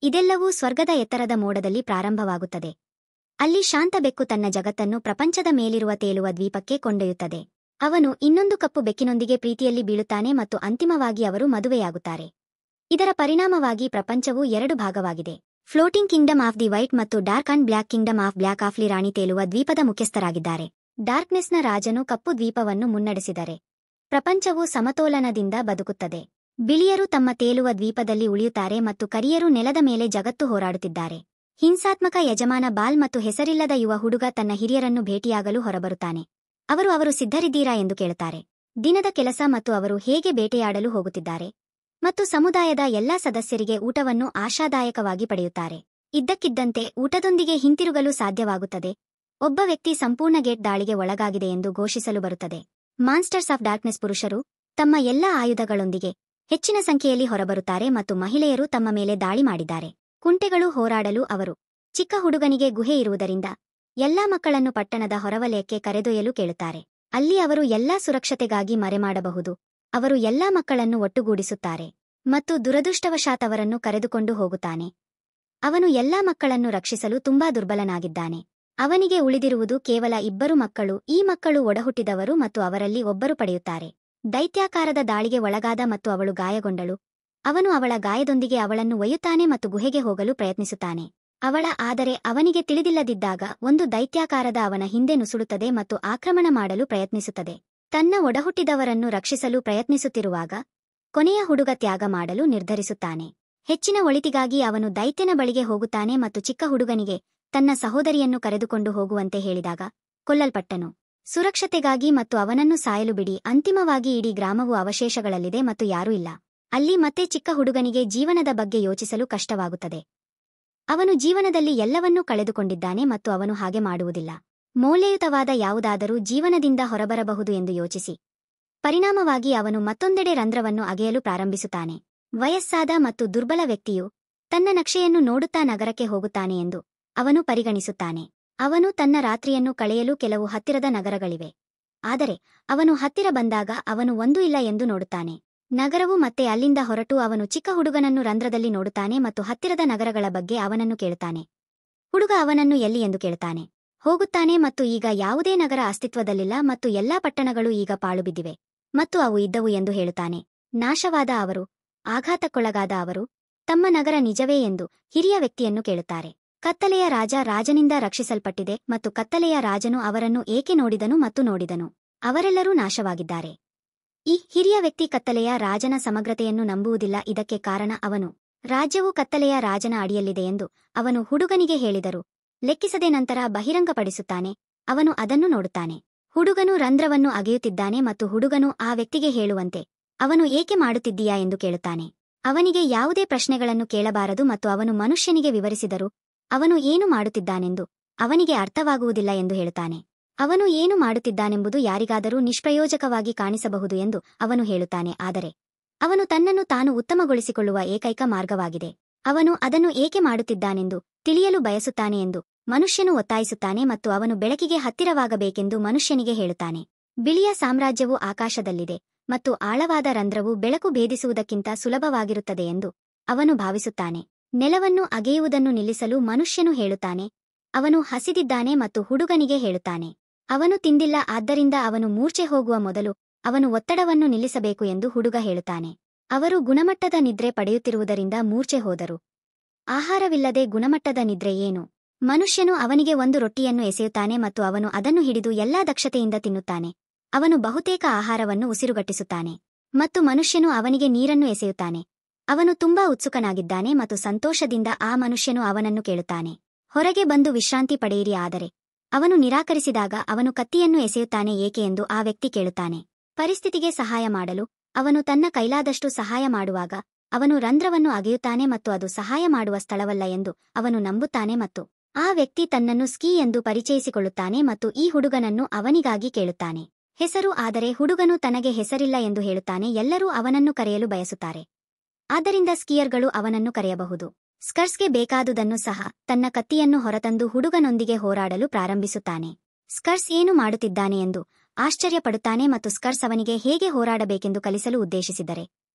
ಇದೆಲ್ಲವೂ ಸ್ವರ್ಗದ ಎತ್ತರದ ಮೋಡದಲ್ಲಿ ಪ್ರಾರಂಭವಾಗುತ್ತದೆ. ಅಲ್ಲಿ ಶಾಂತ ಬೆಕ್ಕು ತನ್ನ ಜಗತ್ತನ್ನು ಪ್ರಪಂಚದ ಮೇಲಿರುವ ತೇಲುವ ದ್ವೀಪಕ್ಕೆ ಕೊಂಡೊಯ್ಯುತ್ತದೆ. ಅವನು ಇನ್ನೊಂದು ಕಪ್ಪು ಬೆಕ್ಕಿನೊಂದಿಗೆ ಪ್ರೀತಿಯಲ್ಲಿ ಬೀಳುತ್ತಾನೆ ಮತ್ತು ಅಂತಿಮವಾಗಿ ಅವರು ಮದುವೆಯಾಗುತ್ತಾರೆ. ಇದರ ಪರಿಣಾಮವಾಗಿ ಪ್ರಪಂಚವು 2 ಭಾಗವಾಗಿದೆ. Floating kingdom of the white ಮತ್ತು dark and black kingdom of black ಆಫ್ಲಿ ರಾಣಿ ತೇಲುವ ದ್ವೀಪದ ಮುಖ್ಯಸ್ಥರಾಗಿದ್ದಾರೆ. ಡಾರ್ಕ್ನೆಸ್ನ ರಾಜನು ಕಪ್ಪು ದ್ವೀಪವನ್ನು ಮುನ್ನಡೆಸಿದರೆ ಪ್ರಪಂಚವು ಸಮತೋಲನದಿಂದ ಬದುಕುತ್ತದೆ. ಬಿಳಿಯರು ತಮ್ಮ ತೇಲುವ ದ್ವೀಪದಲ್ಲಿ ಉಳಿಯುತ್ತಾರೆ ಮತ್ತು ಕರಿಯರು ನೆಲದ ಮೇಲೆ ಜಗತ್ತು ಹೋರಾಡುತ್ತಿದ್ದಾರೆ. ಹಿಂಸಾತ್ಮಕ ಯಜಮಾನ ಬಾಲ್ ಮತ್ತು ಹೆಸರಿಲ್ಲದ ಯುವ ಹುಡುಗ ತನ್ನ ಹಿರಿಯರನ್ನು ಭೇಟಿಯಾಗಲು ಹೊರಬರುತ್ತಾನೆ. ಅವರು ಸಿದ್ಧರಿದ್ದೀರಾ ಎಂದು ಕೇಳುತ್ತಾರೆ. ದಿನದ ಕೆಲಸ ಮತ್ತು ಅವರು ಹೇಗೆ ಬೇಟೆಯಾಡಲು ಹೋಗುತ್ತಿದ್ದಾರೆ ಮತ್ತು ಸಮುದಾಯದ ಎಲ್ಲಾ ಸದಸ್ಯರಿಗೆ ಊಟವನ್ನು ಆಶಾದಾಯಕವಾಗಿ ಪಡೆಯುತ್ತಾರೆ. ಇದ್ದಕ್ಕಿದ್ದಂತೆ ಊಟದೊಂದಿಗೆ ಹಿಂತಿರುಗಲು ಸಾಧ್ಯವಾಗುತ್ತದೆ. ಒಬ್ಬ ವ್ಯಕ್ತಿ ಸಂಪೂರ್ಣ ಗೇಟ್ ದಾಳಿಗೆ ಒಳಗಾಗಿದೆ ಎಂದು ಘೋಷಿಸಲು ಬರುತ್ತದೆ. ಮಾನ್ಸ್ಟರ್ಸ್ ಆಫ್ ಡಾರ್ಕ್ನೆಸ್ ಪುರುಷರು ತಮ್ಮ ಎಲ್ಲಾ ಆಯುಧಗಳೊಂದಿಗೆ ಹೆಚ್ಚಿನ ಸಂಖ್ಯೆಯಲ್ಲಿ ಹೊರಬರುತ್ತಾರೆ ಮತ್ತು ಮಹಿಳೆಯರು ತಮ್ಮ ಮೇಲೆ ದಾಳಿ ಮಾಡಿದ್ದಾರೆ. ಕುಂಟೆಗಳು ಹೋರಾಡಲು ಅವರು ಚಿಕ್ಕ ಹುಡುಗನಿಗೆ ಗುಹೆ ಇರುವುದರಿಂದ ಎಲ್ಲಾ ಮಕ್ಕಳನ್ನು ಪಟ್ಟಣದ ಹೊರವಲಯಕ್ಕೆ ಕರೆದೊಯ್ಯಲು ಕೇಳುತ್ತಾರೆ. ಅಲ್ಲಿ ಅವರು ಎಲ್ಲಾ ಸುರಕ್ಷತೆಗಾಗಿ ಮರೆಮಾಡಬಹುದು. ಅವರು ಎಲ್ಲಾ ಮಕ್ಕಳನ್ನು ಒಟ್ಟುಗೂಡಿಸುತ್ತಾರೆ ಮತ್ತು ದುರದೃಷ್ಟವಶಾತ್ ಅವರನ್ನು ಕರೆದುಕೊಂಡು ಹೋಗುತ್ತಾನೆ. ಅವನು ಎಲ್ಲಾ ಮಕ್ಕಳನ್ನು ರಕ್ಷಿಸಲು ತುಂಬಾ ದುರ್ಬಲನಾಗಿದ್ದಾನೆ. ಅವನಿಗೆ ಉಳಿದಿರುವುದು ಕೇವಲ 2 ಮಕ್ಕಳು. ಈ ಮಕ್ಕಳು ಒಡಹುಟ್ಟಿದವರು ಮತ್ತು ಅವರಲ್ಲಿ ಒಬ್ಬರು ಪಡೆಯುತ್ತಾರೆ. ದೈತ್ಯಾಕಾರದ ದಾಳಿಗೆ ಒಳಗಾದ ಮತ್ತು ಅವಳು ಗಾಯಗೊಂಡಳು. ಅವನು ಅವಳ ಗಾಯದೊಂದಿಗೆ ಅವಳನ್ನು ಒಯ್ಯುತ್ತಾನೆ ಮತ್ತು ಗುಹೆಗೆ ಹೋಗಲು ಪ್ರಯತ್ನಿಸುತ್ತಾನೆ. ಆದರೆ ಅವನಿಗೆ ತಿಳಿದಿಲ್ಲದಿದ್ದಾಗ ಒಂದು ದೈತ್ಯಾಕಾರದ ಅವನ ಹಿಂದೆ ನುಸುಳುತ್ತದೆ ಮತ್ತು ಆಕ್ರಮಣ ಮಾಡಲು ಪ್ರಯತ್ನಿಸುತ್ತದೆ. ತನ್ನ ಒಡಹುಟ್ಟಿದವರನ್ನು ರಕ್ಷಿಸಲು ಪ್ರಯತ್ನಿಸುತ್ತಿರುವಾಗ ಕೊನೆಯ ಹುಡುಗ ತ್ಯಾಗ ಮಾಡಲು ನಿರ್ಧರಿಸುತ್ತಾನೆ. ಹೆಚ್ಚಿನ ಒಳಿತಿಗಾಗಿ ಅವನು ದೈತ್ಯನ ಬಳಿಗೆ ಹೋಗುತ್ತಾನೆ ಮತ್ತು ಚಿಕ್ಕ ಹುಡುಗನಿಗೆ ತನ್ನ ಸಹೋದರಿಯನ್ನು ಕರೆದುಕೊಂಡು ಹೋಗುವಂತೆ ಹೇಳಿದಾಗ ಕೊಲ್ಲಲ್ಪಟ್ಟನು. ಸುರಕ್ಷತೆಗಾಗಿ ಮತ್ತು ಅವನನ್ನು ಸಾಯಲು ಬಿಡಿ. ಅಂತಿಮವಾಗಿ ಇಡೀ ಗ್ರಾಮವು ಅವಶೇಷಗಳಲ್ಲಿದೆ ಮತ್ತು ಯಾರೂ ಇಲ್ಲ. ಅಲ್ಲಿ ಮತ್ತೆ ಚಿಕ್ಕ ಹುಡುಗನಿಗೆ ಜೀವನದ ಬಗ್ಗೆ ಯೋಚಿಸಲು ಕಷ್ಟವಾಗುತ್ತದೆ. ಅವನು ಜೀವನದಲ್ಲಿ ಎಲ್ಲವನ್ನೂ ಕಳೆದುಕೊಂಡಿದ್ದಾನೆ ಮತ್ತು ಅವನು ಹಾಗೆ ಮಾಡುವುದಿಲ್ಲ. ಮೌಲ್ಯಯುತವಾದ ಯಾವುದಾದರೂ ಜೀವನದಿಂದ ಹೊರಬರಬಹುದು ಎಂದು ಯೋಚಿಸಿ. ಪರಿಣಾಮವಾಗಿ ಅವನು ಮತ್ತೊಂದೆಡೆ ರಂಧ್ರವನ್ನು ಅಗೆಯಲು ಪ್ರಾರಂಭಿಸುತ್ತಾನೆ. ವಯಸ್ಸಾದ ಮತ್ತು ದುರ್ಬಲ ವ್ಯಕ್ತಿಯು ತನ್ನ ನಕ್ಷೆಯನ್ನು ನೋಡುತ್ತಾ ನಗರಕ್ಕೆ ಹೋಗುತ್ತಾನೆ ಎಂದು ಅವನು ಪರಿಗಣಿಸುತ್ತಾನೆ. ಅವನು ತನ್ನ ರಾತ್ರಿಯನ್ನು ಕಳೆಯಲು ಕೆಲವು ಹತ್ತಿರದ ನಗರಗಳಿವೆ. ಆದರೆ ಅವನು ಹತ್ತಿರ ಬಂದಾಗ ಅವನು ಒಂದೂ ಇಲ್ಲ ಎಂದು ನೋಡುತ್ತಾನೆ. ನಗರವು ಮತ್ತೆ ಅಲ್ಲಿಂದ ಹೊರಟು ಅವನು ಚಿಕ್ಕ ಹುಡುಗನನ್ನು ರಂಧ್ರದಲ್ಲಿ ನೋಡುತ್ತಾನೆ ಮತ್ತು ಹತ್ತಿರದ ನಗರಗಳ ಬಗ್ಗೆ ಅವನನ್ನು ಕೇಳುತ್ತಾನೆ. ಹುಡುಗ ಅವನನ್ನು ಎಲ್ಲಿ ಎಂದು ಕೇಳುತ್ತಾನೆ. ಹೋಗುತ್ತಾನೆ ಮತ್ತು ಈಗ ಯಾವುದೇ ನಗರ ಅಸ್ತಿತ್ವದಲ್ಲಿಲ್ಲ ಮತ್ತು ಎಲ್ಲಾ ಪಟ್ಟಣಗಳು ಈಗ ಪಾಳುಬಿದ್ದಿವೆ ಮತ್ತು ಅವು ಇದ್ದವು ಎಂದು ಹೇಳುತ್ತಾನೆ. ನಾಶವಾದ ಅವರು, ಆಘಾತಕ್ಕೊಳಗಾದ ಅವರು, ತಮ್ಮ ನಗರ ನಿಜವೇ ಎಂದು ಹಿರಿಯ ವ್ಯಕ್ತಿಯನ್ನು ಕೇಳುತ್ತಾರೆ. ಕತ್ತಲೆಯ ರಾಜನಿಂದ ರಕ್ಷಿಸಲ್ಪಟ್ಟಿದೆ ಮತ್ತು ಕತ್ತಲೆಯ ರಾಜನು ಅವರನ್ನು ಏಕೆ ನೋಡಿದನು ಮತ್ತು ನೋಡಿದನು. ಅವರೆಲ್ಲರೂ ನಾಶವಾಗಿದ್ದಾರೆ. ಈ ಹಿರಿಯ ವ್ಯಕ್ತಿ ಕತ್ತಲೆಯ ರಾಜನ ಸಮಗ್ರತೆಯನ್ನು ನಂಬುವುದಿಲ್ಲ. ಇದಕ್ಕೆ ಕಾರಣ ಅವನು ರಾಜ್ಯವು ಕತ್ತಲೆಯ ರಾಜನ ಅಡಿಯಲ್ಲಿದೆ ಎಂದು ಅವನು ಹುಡುಗನಿಗೆ ಹೇಳಿದರು. ಲೆಕ್ಕಿಸದೆ ನಂತರ ಬಹಿರಂಗಪಡಿಸುತ್ತಾನೆ. ಅವನು ಅದನ್ನು ನೋಡುತ್ತಾನೆ. ಹುಡುಗನು ರಂಧ್ರವನ್ನು ಅಗೆಯುತ್ತಿದ್ದಾನೆ ಮತ್ತು ಹುಡುಗನು ಆ ವ್ಯಕ್ತಿಗೆ ಹೇಳುವಂತೆ ಅವನು ಏಕೆ ಮಾಡುತ್ತಿದ್ದೀಯಾ ಎಂದು ಕೇಳುತ್ತಾನೆ. ಅವನಿಗೆ ಯಾವುದೇ ಪ್ರಶ್ನೆಗಳನ್ನು ಕೇಳಬಾರದು ಮತ್ತು ಅವನು ಮನುಷ್ಯನಿಗೆ ವಿವರಿಸಿದರು ಅವನು ಏನು ಮಾಡುತ್ತಿದ್ದಾನೆಂದು ಅವನಿಗೆ ಅರ್ಥವಾಗುವುದಿಲ್ಲ ಎಂದು ಹೇಳುತ್ತಾನೆ. ಅವನು ಏನು ಮಾಡುತ್ತಿದ್ದಾನೆಂಬುದು ಯಾರಿಗಾದರೂ ನಿಷ್ಪ್ರಯೋಜಕವಾಗಿ ಕಾಣಿಸಬಹುದು ಎಂದು ಅವನು ಹೇಳುತ್ತಾನೆ. ಆದರೆ ಅವನು ತನ್ನನ್ನು ತಾನು ಉತ್ತಮಗೊಳಿಸಿಕೊಳ್ಳುವ ಏಕೈಕ ಮಾರ್ಗವಾಗಿದೆ. ಅವನು ಅದನ್ನು ಏಕೆ ಮಾಡುತ್ತಿದ್ದಾನೆಂದು ತಿಳಿಯಲು ಬಯಸುತ್ತಾನೆ ಎಂದು ಮನುಷ್ಯನು ಒತ್ತಾಯಿಸುತ್ತಾನೆ ಮತ್ತು ಅವನು ಬೆಳಕಿಗೆ ಹತ್ತಿರವಾಗಬೇಕೆಂದು ಮನುಷ್ಯನಿಗೆ ಹೇಳುತ್ತಾನೆ. ಬಿಳಿಯ ಸಾಮ್ರಾಜ್ಯವು ಆಕಾಶದಲ್ಲಿದೆ ಮತ್ತು ಆಳವಾದ ರಂಧ್ರವು ಬೆಳಕು ಭೇದಿಸುವುದಕ್ಕಿಂತ ಸುಲಭವಾಗಿರುತ್ತದೆ ಎಂದು ಅವನು ಭಾವಿಸುತ್ತಾನೆ. ನೆಲವನ್ನು ಅಗೆಯುವುದನ್ನು ನಿಲ್ಲಿಸಲು ಮನುಷ್ಯನು ಹೇಳುತ್ತಾನೆ. ಅವನು ಹಸಿದಿದ್ದಾನೆ ಮತ್ತು ಹುಡುಗನಿಗೆ ಹೇಳುತ್ತಾನೆ. ಅವನು ತಿಂದಿಲ್ಲ, ಆದ್ದರಿಂದ ಅವನು ಮೂರ್ಛೆ ಹೋಗುವ ಮೊದಲು ಅವನು ಒತ್ತಡವನ್ನು ನಿಲ್ಲಿಸಬೇಕು ಎಂದು ಹುಡುಗ ಹೇಳುತ್ತಾನೆ. ಅವರು ಗುಣಮಟ್ಟದ ನಿದ್ರೆ ಪಡೆಯುತ್ತಿರುವುದರಿಂದ ಮೂರ್ಛೆ ಹೋದರು. ಆಹಾರವಿಲ್ಲದೆ ಗುಣಮಟ್ಟದ ನಿದ್ರೆ ಏನು? ಮನುಷ್ಯನು ಅವನಿಗೆ ಒಂದು ರೊಟ್ಟಿಯನ್ನು ಎಸೆಯುತ್ತಾನೆ ಮತ್ತು ಅವನು ಅದನ್ನು ಹಿಡಿದು ಎಲ್ಲಾ ದಕ್ಷತೆಯಿಂದ ತಿನ್ನುತ್ತಾನೆ. ಅವನು ಬಹುತೇಕ ಆಹಾರವನ್ನು ಉಸಿರುಗಟ್ಟಿಸುತ್ತಾನೆ ಮತ್ತು ಮನುಷ್ಯನು ಅವನಿಗೆ ನೀರನ್ನು ಎಸೆಯುತ್ತಾನೆ. ಅವನು ತುಂಬಾ ಉತ್ಸುಕನಾಗಿದ್ದಾನೆ ಮತ್ತು ಸಂತೋಷದಿಂದ ಆ ಮನುಷ್ಯನು ಅವನನ್ನು ಕೇಳುತ್ತಾನೆ, ಹೊರಗೆ ಬಂದು ವಿಶ್ರಾಂತಿ ಪಡೆಯಿರಿ. ಆದರೆ ಅವನು ನಿರಾಕರಿಸಿದಾಗ ಅವನು ಕತ್ತಿಯನ್ನು ಎಸೆಯುತ್ತಾನೆ ಏಕೆ ಎಂದು ಆ ವ್ಯಕ್ತಿ ಕೇಳುತ್ತಾನೆ. ಪರಿಸ್ಥಿತಿಗೆ ಸಹಾಯ ಮಾಡಲು ಅವನು ತನ್ನ ಕೈಲಾದಷ್ಟು ಸಹಾಯ ಮಾಡುವಾಗ ಅವನು ರಂಧ್ರವನ್ನು ಅಗೆಯುತ್ತಾನೆ ಮತ್ತು ಅದು ಸಹಾಯ ಮಾಡುವ ಸ್ಥಳವಲ್ಲ ಎಂದು ಅವನು ನಂಬುತ್ತಾನೆ ಮತ್ತು ಆ ವ್ಯಕ್ತಿ ತನ್ನನ್ನು ಸ್ಕೀ ಎಂದು ಪರಿಚಯಿಸಿಕೊಳ್ಳುತ್ತಾನೆ ಮತ್ತು ಈ ಹುಡುಗನನ್ನು ಅವನಿಗಾಗಿ ಕೇಳುತ್ತಾನೆ ಹೆಸರು. ಆದರೆ ಹುಡುಗನು ತನಗೆ ಹೆಸರಿಲ್ಲ ಎಂದು ಹೇಳುತ್ತಾನೆ. ಎಲ್ಲರೂ ಅವನನ್ನು ಕರೆಯಲು ಬಯಸುತ್ತಾರೆ, ಆದ್ದರಿಂದ ಸ್ಕೀಯರ್ಗಳು ಅವನನ್ನು ಕರೆಯಬಹುದು. ಸ್ಕರ್ಸ್ಗೆ ಬೇಕಾದುದನ್ನು ಸಹ ತನ್ನ ಕತ್ತಿಯನ್ನು ಹೊರತಂದು ಹುಡುಗನೊಂದಿಗೆ ಹೋರಾಡಲು ಪ್ರಾರಂಭಿಸುತ್ತಾನೆ. ಸ್ಕರ್ಸ್ ಏನು ಮಾಡುತ್ತಿದ್ದಾನೆ ಎಂದು ಆಶ್ಚರ್ಯಪಡುತ್ತಾನೆ ಮತ್ತು ಸ್ಕರ್ಸ್ ಅವನಿಗೆ ಹೇಗೆ ಹೋರಾಡಬೇಕೆಂದು ಕಲಿಸಲು ಉದ್ದೇಶಿಸಿದರೆ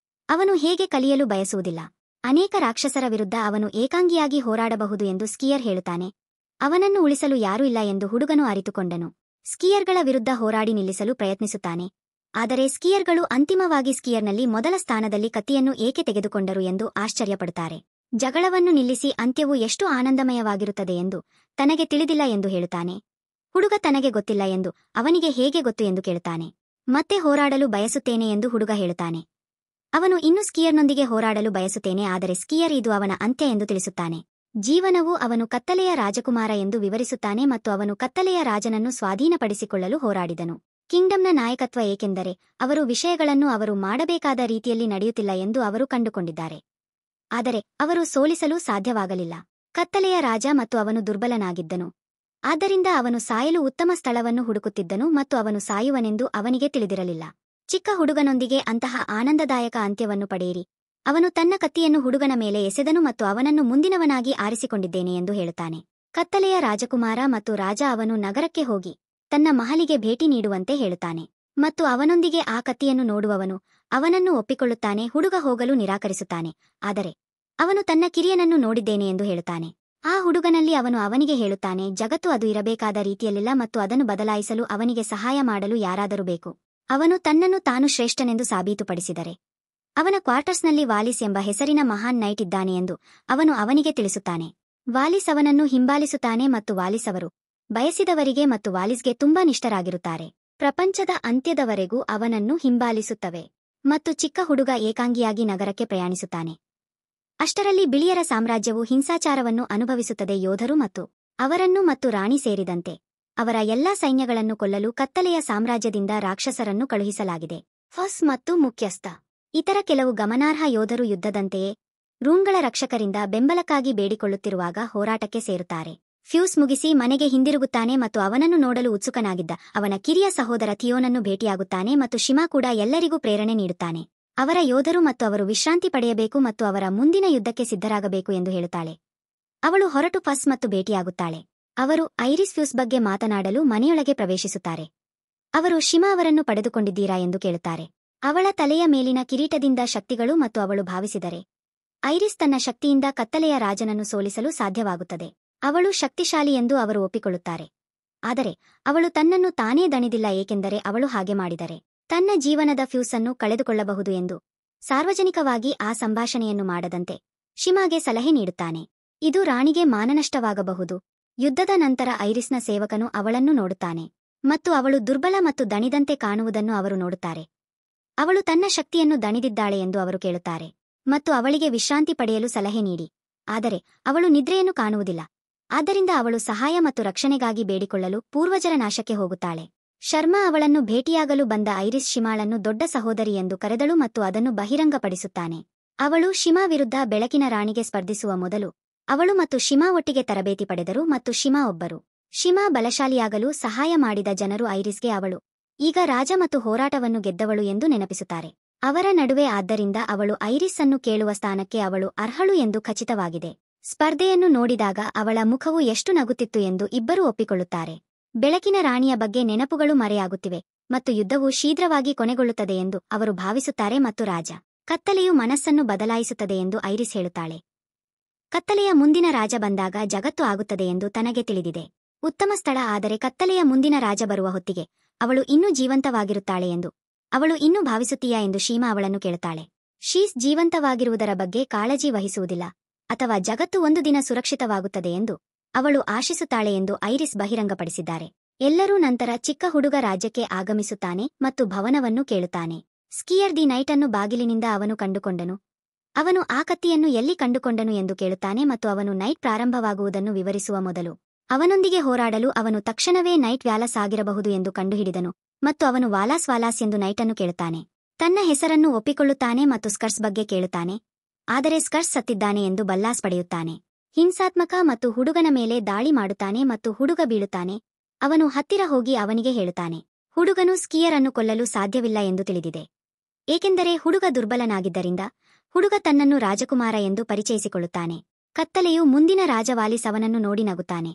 ಅವನು ಹೇಗೆ ಕಲಿಯಲು ಬಯಸುವುದಿಲ್ಲ. ಅನೇಕ ರಾಕ್ಷಸರ ವಿರುದ್ಧ ಅವನು ಏಕಾಂಗಿಯಾಗಿ ಹೋರಾಡಬಹುದು ಎಂದು ಸ್ಕೀಯರ್ ಹೇಳುತ್ತಾನೆ. ಅವನನ್ನು ಉಳಿಸಲು ಯಾರೂ ಇಲ್ಲ ಎಂದು ಹುಡುಗನು ಅರಿತುಕೊಂಡನು. ಸ್ಕೀಯರ್ಗಳ ವಿರುದ್ಧ ಹೋರಾಡಿ ನಿಲ್ಲಿಸಲು ಪ್ರಯತ್ನಿಸುತ್ತಾನೆ. ಆದರೆ ಸ್ಕೀಯರ್ಗಳು ಅಂತಿಮವಾಗಿ ಸ್ಕೀಯರ್ನಲ್ಲಿ ಮೊದಲ ಸ್ಥಾನದಲ್ಲಿ ಕತ್ತಿಯನ್ನು ಏಕೆ ತೆಗೆದುಕೊಂಡರು ಎಂದು ಆಶ್ಚರ್ಯಪಡುತ್ತಾರೆ. ಜಗಳವನ್ನು ನಿಲ್ಲಿಸಿ ಅಂತ್ಯವು ಎಷ್ಟು ಆನಂದಮಯವಾಗಿರುತ್ತದೆ ಎಂದು ತನಗೆ ತಿಳಿದಿಲ್ಲ ಎಂದು ಹೇಳುತ್ತಾನೆ. ಹುಡುಗ ತನಗೆ ಗೊತ್ತಿಲ್ಲ ಎಂದು ಅವನಿಗೆ ಹೇಗೆ ಗೊತ್ತು ಎಂದು ಕೇಳುತ್ತಾನೆ. ಮತ್ತೆ ಹೋರಾಡಲು ಬಯಸುತ್ತೇನೆ ಎಂದು ಹುಡುಗ ಹೇಳುತ್ತಾನೆ. ಅವನು ಇನ್ನು ಸ್ಕೀಯರ್ನೊಂದಿಗೆ ಹೋರಾಡಲು ಬಯಸುತ್ತೇನೆ, ಆದರೆ ಸ್ಕೀಯರ್ ಇದು ಅವನ ಅಂತ್ಯ ಎಂದು ತಿಳಿಸುತ್ತಾನೆ. ಜೀವನವು ಅವನು ಕತ್ತಲೆಯ ರಾಜಕುಮಾರ ಎಂದು ವಿವರಿಸುತ್ತಾನೆ ಮತ್ತು ಅವನು ಕತ್ತಲೆಯ ರಾಜನನ್ನು ಸ್ವಾಧೀನಪಡಿಸಿಕೊಳ್ಳಲು ಹೋರಾಡಿದನು. ಕಿಂಗ್ಡಮ್ನ ನಾಯಕತ್ವ ಏಕೆಂದರೆ ಅವರು ವಿಷಯಗಳನ್ನು ಅವರು ಮಾಡಬೇಕಾದ ರೀತಿಯಲ್ಲಿ ನಡೆಯುತ್ತಿಲ್ಲ ಎಂದು ಅವರು ಕಂಡುಕೊಂಡಿದ್ದಾರೆ. ಆದರೆ ಅವರು ಸೋಲಿಸಲು ಸಾಧ್ಯವಾಗಲಿಲ್ಲ. ಕತ್ತಲೆಯ ರಾಜ ಮತ್ತು ಅವನು ದುರ್ಬಲನಾಗಿದ್ದನು. ಆದ್ದರಿಂದ ಅವನು ಸಾಯಲು ಉತ್ತಮ ಸ್ಥಳವನ್ನು ಹುಡುಕುತ್ತಿದ್ದನು ಮತ್ತು ಅವನು ಸಾಯುವನೆಂದು ಅವನಿಗೆ ತಿಳಿದಿರಲಿಲ್ಲ. ಚಿಕ್ಕ ಹುಡುಗನೊಂದಿಗೆ ಅಂತಹ ಆನಂದದಾಯಕ ಅಂತ್ಯವನ್ನು ಪಡೆಯಿರಿ. ಅವನು ತನ್ನ ಕತ್ತಿಯನ್ನು ಹುಡುಗನ ಮೇಲೆ ಎಸೆದನು ಮತ್ತು ಅವನನ್ನು ಮುಂದಿನವನಾಗಿ ಆರಿಸಿಕೊಂಡಿದ್ದೇನೆ ಎಂದು ಹೇಳುತ್ತಾನೆ. ಕತ್ತಲೆಯ ರಾಜಕುಮಾರ ಮತ್ತು ರಾಜ ಅವನು ನಗರಕ್ಕೆ ಹೋಗಿ ತನ್ನ ಮಹಲಿಗೆ ಭೇಟಿ ನೀಡುವಂತೆ ಹೇಳುತ್ತಾನೆ ಮತ್ತು ಅವನೊಂದಿಗೆ ಆ ಕತ್ತಿಯನ್ನು ನೋಡುವವನು ಅವನನ್ನು ಒಪ್ಪಿಕೊಳ್ಳುತ್ತಾನೆ. ಹುಡುಗ ಹೋಗಲು ನಿರಾಕರಿಸುತ್ತಾನೆ, ಆದರೆ ಅವನು ತನ್ನ ಕಿರಿಯನನ್ನು ನೋಡಿದ್ದೇನೆ ಎಂದು ಹೇಳುತ್ತಾನೆ. ಆ ಹುಡುಗನಲ್ಲಿ ಅವನು ಅವನಿಗೆ ಹೇಳುತ್ತಾನೆ, ಜಗತ್ತು ಅದು ಇರಬೇಕಾದ ರೀತಿಯಲ್ಲಿಲ್ಲ ಮತ್ತು ಅದನ್ನು ಬದಲಾಯಿಸಲು ಅವನಿಗೆ ಸಹಾಯ ಮಾಡಲು ಯಾರಾದರೂ ಬೇಕು. ಅವನು ತನ್ನನ್ನು ತಾನು ಶ್ರೇಷ್ಠನೆಂದು ಸಾಬೀತುಪಡಿಸಿದರೆ ಅವನ ಕ್ವಾರ್ಟರ್ಸ್ನಲ್ಲಿ ವಾಲಿಸ್ ಎಂಬ ಹೆಸರಿನ ಮಹಾನ್ ನೈಟ್ ಇದ್ದಾನೆ ಎಂದು ಅವನು ಅವನಿಗೆ ತಿಳಿಸುತ್ತಾನೆ. ವಾಲಿಸ್ ಅವನನ್ನು ಹಿಂಬಾಲಿಸುತ್ತಾನೆ ಮತ್ತು ವಾಲಿಸ್ ಅವರು ಬಯಸಿದವರಿಗೆ ಮತ್ತು ವಾಲಿಸ್ಗೆ ತುಂಬಾ ನಿಷ್ಠರಾಗಿರುತ್ತಾರೆ. ಪ್ರಪಂಚದ ಅಂತ್ಯದವರೆಗೂ ಅವನನ್ನು ಹಿಂಬಾಲಿಸುತ್ತವೆ ಮತ್ತು ಚಿಕ್ಕ ಹುಡುಗ ಏಕಾಂಗಿಯಾಗಿ ನಗರಕ್ಕೆ ಪ್ರಯಾಣಿಸುತ್ತಾನೆ. ಅಷ್ಟರಲ್ಲಿ ಬಿಳಿಯರ ಸಾಮ್ರಾಜ್ಯವು ಹಿಂಸಾಚಾರವನ್ನು ಅನುಭವಿಸುತ್ತದೆ. ಯೋಧರು ಮತ್ತು ಅವರನ್ನು ಮತ್ತು ರಾಣಿ ಸೇರಿದಂತೆ ಅವರ ಎಲ್ಲಾ ಸೈನ್ಯಗಳನ್ನು ಕೊಲ್ಲಲು ಕತ್ತಲೆಯ ಸಾಮ್ರಾಜ್ಯದಿಂದ ರಾಕ್ಷಸರನ್ನು ಕಳುಹಿಸಲಾಗಿದೆ. ಫಸ್ ಮತ್ತು ಮುಖ್ಯಸ್ಥ ಇತರ ಕೆಲವು ಗಮನಾರ್ಹ ಯೋಧರು ಯುದ್ಧದಂತೆಯೇ ರೂಮ್ಗಳ ರಕ್ಷಕರಿಂದ ಬೆಂಬಲಕ್ಕಾಗಿ ಬೇಡಿಕೊಳ್ಳುತ್ತಿರುವಾಗ ಹೋರಾಟಕ್ಕೆ ಸೇರುತ್ತಾರೆ. ಫ್ಯೂಸ್ ಮುಗಿಸಿ ಮನೆಗೆ ಹಿಂದಿರುಗುತ್ತಾನೆ ಮತ್ತು ಅವನನ್ನು ನೋಡಲು ಉತ್ಸುಕನಾಗಿದ್ದ ಅವನ ಕಿರಿಯ ಸಹೋದರ ಥಿಯೋನನ್ನು ಭೇಟಿಯಾಗುತ್ತಾನೆ ಮತ್ತು ಶಿಮಾ ಕೂಡ ಎಲ್ಲರಿಗೂ ಪ್ರೇರಣೆ ನೀಡುತ್ತಾನೆ. ಅವರ ಯೋಧರು ಮತ್ತು ಅವರು ವಿಶ್ರಾಂತಿ ಪಡೆಯಬೇಕು ಮತ್ತು ಅವರ ಮುಂದಿನ ಯುದ್ಧಕ್ಕೆ ಸಿದ್ಧರಾಗಬೇಕು ಎಂದು ಹೇಳುತ್ತಾಳೆ. ಅವಳು ಹೊರಟು ಫಸ್ ಮತ್ತು ಭೇಟಿಯಾಗುತ್ತಾಳೆ. ಅವರು ಐರಿಸ್ ಫ್ಯೂಸ್ ಬಗ್ಗೆ ಮಾತನಾಡಲು ಮನೆಯೊಳಗೆ ಪ್ರವೇಶಿಸುತ್ತಾರೆ. ಅವರು ಶಿಮಾ ಅವರನ್ನು ಪಡೆದುಕೊಂಡಿದ್ದೀರಾ ಎಂದು ಕೇಳುತ್ತಾರೆ. ಅವಳ ತಲೆಯ ಮೇಲಿನ ಕಿರೀಟದಿಂದ ಶಕ್ತಿಗಳು ಮತ್ತು ಅವಳು ಭಾವಿಸಿದರೆ ಐರಿಸ್ ತನ್ನ ಶಕ್ತಿಯಿಂದ ಕತ್ತಲೆಯ ರಾಜನನ್ನು ಸೋಲಿಸಲು ಸಾಧ್ಯವಾಗುತ್ತದೆ. ಅವಳು ಶಕ್ತಿಶಾಲಿ ಎಂದು ಅವರು ಒಪ್ಪಿಕೊಳ್ಳುತ್ತಾರೆ. ಆದರೆ ಅವಳು ತನ್ನನ್ನು ತಾನೇ ದಣಿದಿಲ್ಲ, ಏಕೆಂದರೆ ಅವಳು ಹಾಗೆ ಮಾಡಿದರೆ ತನ್ನ ಜೀವನದ ಫ್ಯೂಸ್ ಅನ್ನು ಕಳೆದುಕೊಳ್ಳಬಹುದು ಎಂದು ಸಾರ್ವಜನಿಕವಾಗಿ ಆ ಸಂಭಾಷಣೆಯನ್ನು ಮಾಡದಂತೆ ಶಿಮಾಗೆ ಸಲಹೆ ನೀಡುತ್ತಾನೆ. ಇದು ರಾಣಿಗೆ ಮಾನನಷ್ಟವಾಗಬಹುದು. ಯುದ್ಧದ ನಂತರ ಐರಿಸ್ನ ಸೇವಕನು ಅವಳನ್ನು ನೋಡುತ್ತಾನೆ ಮತ್ತು ಅವಳು ದುರ್ಬಲ ಮತ್ತು ದಣಿದಂತೆ ಕಾಣುವುದನ್ನು ಅವರು ನೋಡುತ್ತಾರೆ. ಅವಳು ತನ್ನ ಶಕ್ತಿಯನ್ನು ದಣಿದಿದ್ದಾಳೆ ಎಂದು ಅವರು ಕೇಳುತ್ತಾರೆ ಮತ್ತು ಅವಳಿಗೆ ವಿಶ್ರಾಂತಿ ಪಡೆಯಲು ಸಲಹೆ ನೀಡಿ, ಆದರೆ ಅವಳು ನಿದ್ರೆಯನ್ನು ಕಾಣುವುದಿಲ್ಲ. ಆದ್ದರಿಂದ ಅವಳು ಸಹಾಯ ಮತ್ತು ರಕ್ಷಣೆಗಾಗಿ ಬೇಡಿಕೊಳ್ಳಲು ಪೂರ್ವಜರ ನಾಶಕ್ಕೆ ಹೋಗುತ್ತಾಳೆ. ಶರ್ಮಾ ಅವಳನ್ನು ಭೇಟಿಯಾಗಲು ಬಂದ ಐರಿಸ್ ಶಿಮಾಳನ್ನು ದೊಡ್ಡ ಸಹೋದರಿ ಎಂದು ಕರೆದಳು ಮತ್ತು ಅದನ್ನು ಬಹಿರಂಗಪಡಿಸುತ್ತಾನೆ. ಅವಳು ಶಿಮಾ ವಿರುದ್ಧ ಬೆಳಕಿನ ರಾಣಿಗೆ ಸ್ಪರ್ಧಿಸುವ ಮೊದಲು ಅವಳು ಮತ್ತು ಶಿಮಾ ಒಟ್ಟಿಗೆ ತರಬೇತಿ ಪಡೆದರು ಮತ್ತು ಶಿಮಾ ಒಬ್ಬರು. ಶಿಮಾ ಬಲಶಾಲಿಯಾಗಲು ಸಹಾಯ ಮಾಡಿದ ಜನರು ಐರಿಸ್ಗೆ ಅವಳು ಈಗ ರಾಜ ಮತ್ತು ಹೋರಾಟವನ್ನು ಗೆದ್ದವಳು ಎಂದು ನೆನಪಿಸುತ್ತಾರೆ. ಅವರ ನಡುವೆ ಆದ್ದರಿಂದ ಅವಳು ಐರಿಸ್ ಅನ್ನು ಕೇಳುವ ಸ್ಥಾನಕ್ಕೆ ಅವಳು ಅರ್ಹಳು ಎಂದು ಖಚಿತವಾಗಿದೆ. ಸ್ಪರ್ಧೆಯನ್ನು ನೋಡಿದಾಗ ಅವಳ ಮುಖವು ಎಷ್ಟು ನಗುತ್ತಿತ್ತು ಎಂದು ಇಬ್ಬರೂ ಒಪ್ಪಿಕೊಳ್ಳುತ್ತಾರೆ. ಬೆಳಕಿನ ರಾಣಿಯ ಬಗ್ಗೆ ನೆನಪುಗಳು ಮರೆಯಾಗುತ್ತಿವೆ ಮತ್ತು ಯುದ್ಧವು ಶೀಘ್ರವಾಗಿ ಕೊನೆಗೊಳ್ಳುತ್ತದೆ ಎಂದು ಅವರು ಭಾವಿಸುತ್ತಾರೆ ಮತ್ತು ರಾಜ ಕತ್ತಲೆಯು ಮನಸ್ಸನ್ನು ಬದಲಾಯಿಸುತ್ತದೆ ಎಂದು ಐರಿಸ್ ಹೇಳುತ್ತಾಳೆ. ಕತ್ತಲೆಯ ಮುಂದಿನ ರಾಜ ಬಂದಾಗ ಜಗತ್ತು ಆಗುತ್ತದೆ ಎಂದು ತನಗೆ ತಿಳಿದಿದೆ. ಉತ್ತಮ ಸ್ಥಳ, ಆದರೆ ಕತ್ತಲೆಯ ಮುಂದಿನ ರಾಜ ಬರುವ ಹೊತ್ತಿಗೆ ಅವಳು ಇನ್ನೂ ಜೀವಂತವಾಗಿರುತ್ತಾಳೆ ಎಂದು ಅವಳು ಇನ್ನೂ ಭಾವಿಸುತ್ತೀಯಾ ಎಂದು ಶೀಮಾ ಅವಳನ್ನು ಕೇಳುತ್ತಾಳೆ. ಶೀಸ್ ಜೀವಂತವಾಗಿರುವುದರ ಬಗ್ಗೆ ಕಾಳಜಿ ವಹಿಸುವುದಿಲ್ಲ ಅಥವಾ ಜಗತ್ತು ಒಂದು ದಿನ ಸುರಕ್ಷಿತವಾಗುತ್ತದೆ ಎಂದು ಅವಳು ಆಶಿಸುತ್ತಾಳೆ ಎಂದು ಐರಿಸ್ ಬಹಿರಂಗಪಡಿಸಿದ್ದಾರೆ. ಎಲ್ಲರೂ ನಂತರ ಚಿಕ್ಕ ಹುಡುಗ ರಾಜ್ಯಕ್ಕೆ ಆಗಮಿಸುತ್ತಾನೆ ಮತ್ತು ಭವನವನ್ನು ಕೇಳುತ್ತಾನೆ. ಸ್ಕೀಯರ್ ದಿ ನೈಟ್ ಅನ್ನು ಬಾಗಿಲಿನಿಂದ ಅವನು ಕಂಡುಕೊಂಡನು. ಅವನು ಆ ಕತ್ತಿಯನ್ನು ಎಲ್ಲಿ ಕಂಡುಕೊಂಡನು ಎಂದು ಕೇಳುತ್ತಾನೆ ಮತ್ತು ಅವನು ನೈಟ್ ಪ್ರಾರಂಭವಾಗುವುದನ್ನು ವಿವರಿಸುವ ಮೊದಲು ಅವನೊಂದಿಗೆ ಹೋರಾಡಲು ಅವನು ತಕ್ಷಣವೇ ನೈಟ್ ವ್ಯಾಲಸ್ ಆಗಿರಬಹುದು ಎಂದು ಕಂಡುಹಿಡಿದನು ಮತ್ತು ಅವನು ವಾಲಾಸ್ ವಾಲಾಸ್ ಎಂದು ನೈಟನ್ನು ಕೇಳುತ್ತಾನೆ. ತನ್ನ ಹೆಸರನ್ನು ಒಪ್ಪಿಕೊಳ್ಳುತ್ತಾನೆ ಮತ್ತು ಸ್ಕರ್ಸ್ ಬಗ್ಗೆ ಕೇಳುತ್ತಾನೆ, ಆದರೆ ಸ್ಕರ್ಸ್ ಸತ್ತಿದ್ದಾನೆ ಎಂದು ಬಲ್ಲಾಸ್ ಪಡೆಯುತ್ತಾನೆ. ಹಿಂಸಾತ್ಮಕ ಮತ್ತು ಹುಡುಗನ ಮೇಲೆ ದಾಳಿ ಮಾಡುತ್ತಾನೆ ಮತ್ತು ಹುಡುಗ ಬೀಳುತ್ತಾನೆ. ಅವನು ಹತ್ತಿರ ಹೋಗಿ ಅವನಿಗೆ ಹೇಳುತ್ತಾನೆ, ಹುಡುಗನು ಸ್ಕೀಯರ್ ಅನ್ನು ಕೊಲ್ಲಲು ಸಾಧ್ಯವಿಲ್ಲ ಎಂದು ತಿಳಿದಿದೆ, ಏಕೆಂದರೆ ಹುಡುಗ ದುರ್ಬಲನಾಗಿದ್ದರಿಂದ. ಹುಡುಗ ತನ್ನನ್ನು ರಾಜಕುಮಾರ ಎಂದು ಪರಿಚಯಿಸಿಕೊಳ್ಳುತ್ತಾನೆ. ಕತ್ತಲೆಯು ಮುಂದಿನ ರಾಜ ವಾಲಿಸ್ ಅವನನ್ನು ನೋಡಿ ನಗುತ್ತಾನೆ.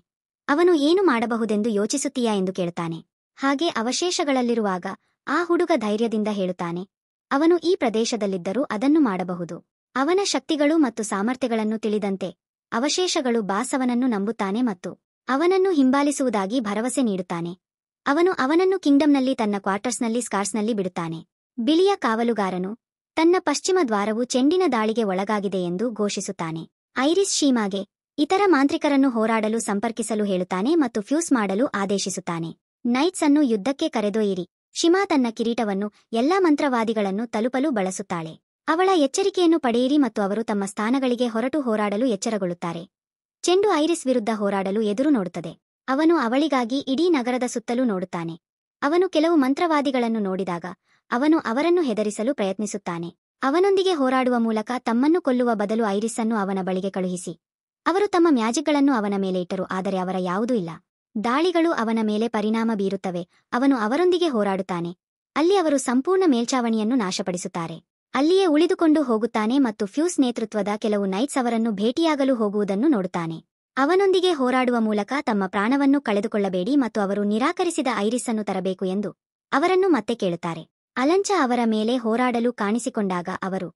ಅವನು ಏನು ಮಾಡಬಹುದೆಂದು ಯೋಚಿಸುತ್ತೀಯಾ ಎಂದು ಕೇಳುತ್ತಾನೆ. ಹಾಗೆ ಅವಶೇಷಗಳಲ್ಲಿರುವಾಗ ಆ ಹುಡುಗ ಧೈರ್ಯದಿಂದ ಹೇಳುತ್ತಾನೆ, ಅವನು ಈ ಪ್ರದೇಶದಲ್ಲಿದ್ದರೂ ಅದನ್ನು ಮಾಡಬಹುದು. ಅವನ ಶಕ್ತಿಗಳು ಮತ್ತು ಸಾಮರ್ಥ್ಯಗಳನ್ನು ತಿಳಿದಂತೆ ಅವಶೇಷಗಳು ಬಾಸ್ ಅವನನ್ನು ನಂಬುತ್ತಾನೆ ಮತ್ತು ಅವನನ್ನು ಹಿಂಬಾಲಿಸುವುದಾಗಿ ಭರವಸೆ ನೀಡುತ್ತಾನೆ. ಅವನು ಅವನನ್ನು ಕಿಂಗ್ಡಮ್ನಲ್ಲಿ ತನ್ನ ಕ್ವಾರ್ಟರ್ಸ್ನಲ್ಲಿ ಸ್ಕಾರ್ಸ್ನಲ್ಲಿ ಬಿಡುತ್ತಾನೆ. ಬಿಳಿಯ ಕಾವಲುಗಾರನು ತನ್ನ ಪಶ್ಚಿಮ ದ್ವಾರವು ಚೆಂಡಿನ ದಾಳಿಗೆ ಒಳಗಾಗಿದೆ ಎಂದು ಘೋಷಿಸುತ್ತಾನೆ. ಐರಿಸ್ ಶೀಮಾಗೆ ಇತರ ಮಾಂತ್ರಿಕರನ್ನು ಹೋರಾಡಲು ಸಂಪರ್ಕಿಸಲು ಹೇಳುತ್ತಾನೆ ಮತ್ತು ಫ್ಯೂಸ್ ಮಾಡಲು ಆದೇಶಿಸುತ್ತಾನೆ. ನೈಟ್ಸ್ ಅನ್ನು ಯುದ್ಧಕ್ಕೆ ಕರೆದೊಯ್ಯಿರಿ. ಶಿಮಾ ತನ್ನ ಕಿರೀಟವನ್ನು ಎಲ್ಲಾ ಮಂತ್ರವಾದಿಗಳನ್ನು ತಲುಪಲು ಬಳಸುತ್ತಾಳೆ. ಅವಳ ಎಚ್ಚರಿಕೆಯನ್ನು ಪಡೆಯಿರಿ ಮತ್ತು ಅವರು ತಮ್ಮ ಸ್ಥಾನಗಳಿಗೆ ಹೊರಟು ಹೋರಾಡಲು ಎಚ್ಚರಗೊಳ್ಳುತ್ತಾರೆ. ಚೆಂಡು ಐರಿಸ್ ವಿರುದ್ಧ ಹೋರಾಡಲು ಎದುರು ನೋಡುತ್ತದೆ. ಅವನು ಅವಳಿಗಾಗಿ ಇಡೀ ನಗರದ ಸುತ್ತಲೂ ನೋಡುತ್ತಾನೆ. ಅವನು ಕೆಲವು ಮಂತ್ರವಾದಿಗಳನ್ನು ನೋಡಿದಾಗ ಅವನು ಅವರನ್ನು ಹೆದರಿಸಲು ಪ್ರಯತ್ನಿಸುತ್ತಾನೆ. ಅವನೊಂದಿಗೆ ಹೋರಾಡುವ ಮೂಲಕ ತಮ್ಮನ್ನು ಕೊಲ್ಲುವ ಬದಲು ಐರಿಸ್ಸನ್ನು ಅವನ ಬಳಿಗೆ ಕಳುಹಿಸಿ. ಅವರು ತಮ್ಮ ಮ್ಯಾಜಿಕ್ಗಳನ್ನು ಅವನ ಮೇಲೆ ಇಟ್ಟರು, ಆದರೆ ಅವರ ಯಾವುದೂ ಇಲ್ಲ. ದಾಳಿಗಳು ಅವನ ಮೇಲೆ ಪರಿಣಾಮ ಬೀರುತ್ತವೆ. ಅವನು ಅವರೊಂದಿಗೆ ಹೋರಾಡುತ್ತಾನೆ. ಅಲ್ಲಿ ಅವರು ಸಂಪೂರ್ಣ ಮೇಲ್ಛಾವಣಿಯನ್ನು ನಾಶಪಡಿಸುತ್ತಾರೆ. ಅಲ್ಲಿಯೇ ಉಳಿದುಕೊಂಡು ಹೋಗುತ್ತಾನೆ ಮತ್ತು ಫ್ಯೂಸ್ ನೇತೃತ್ವದ ಕೆಲವು ನೈಟ್ಸ್ ಅವರನ್ನು ಭೇಟಿಯಾಗಲು ಹೋಗುವುದನ್ನು ನೋಡುತ್ತಾನೆ. ಅವನೊಂದಿಗೆ ಹೋರಾಡುವ ಮೂಲಕ ತಮ್ಮ ಪ್ರಾಣವನ್ನು ಕಳೆದುಕೊಳ್ಳಬೇಡಿ ಮತ್ತು ಅವರು ನಿರಾಕರಿಸಿದ ಐರಿಸ್ಸನ್ನು ತರಬೇಕು ಎಂದು ಅವರನ್ನು ಮತ್ತೆ ಕೇಳುತ್ತಾರೆ. ಅಲಂಚ ಅವರ ಮೇಲೆ ಹೋರಾಡಲು ಕಾಣಿಸಿಕೊಂಡಾಗ ಅವರು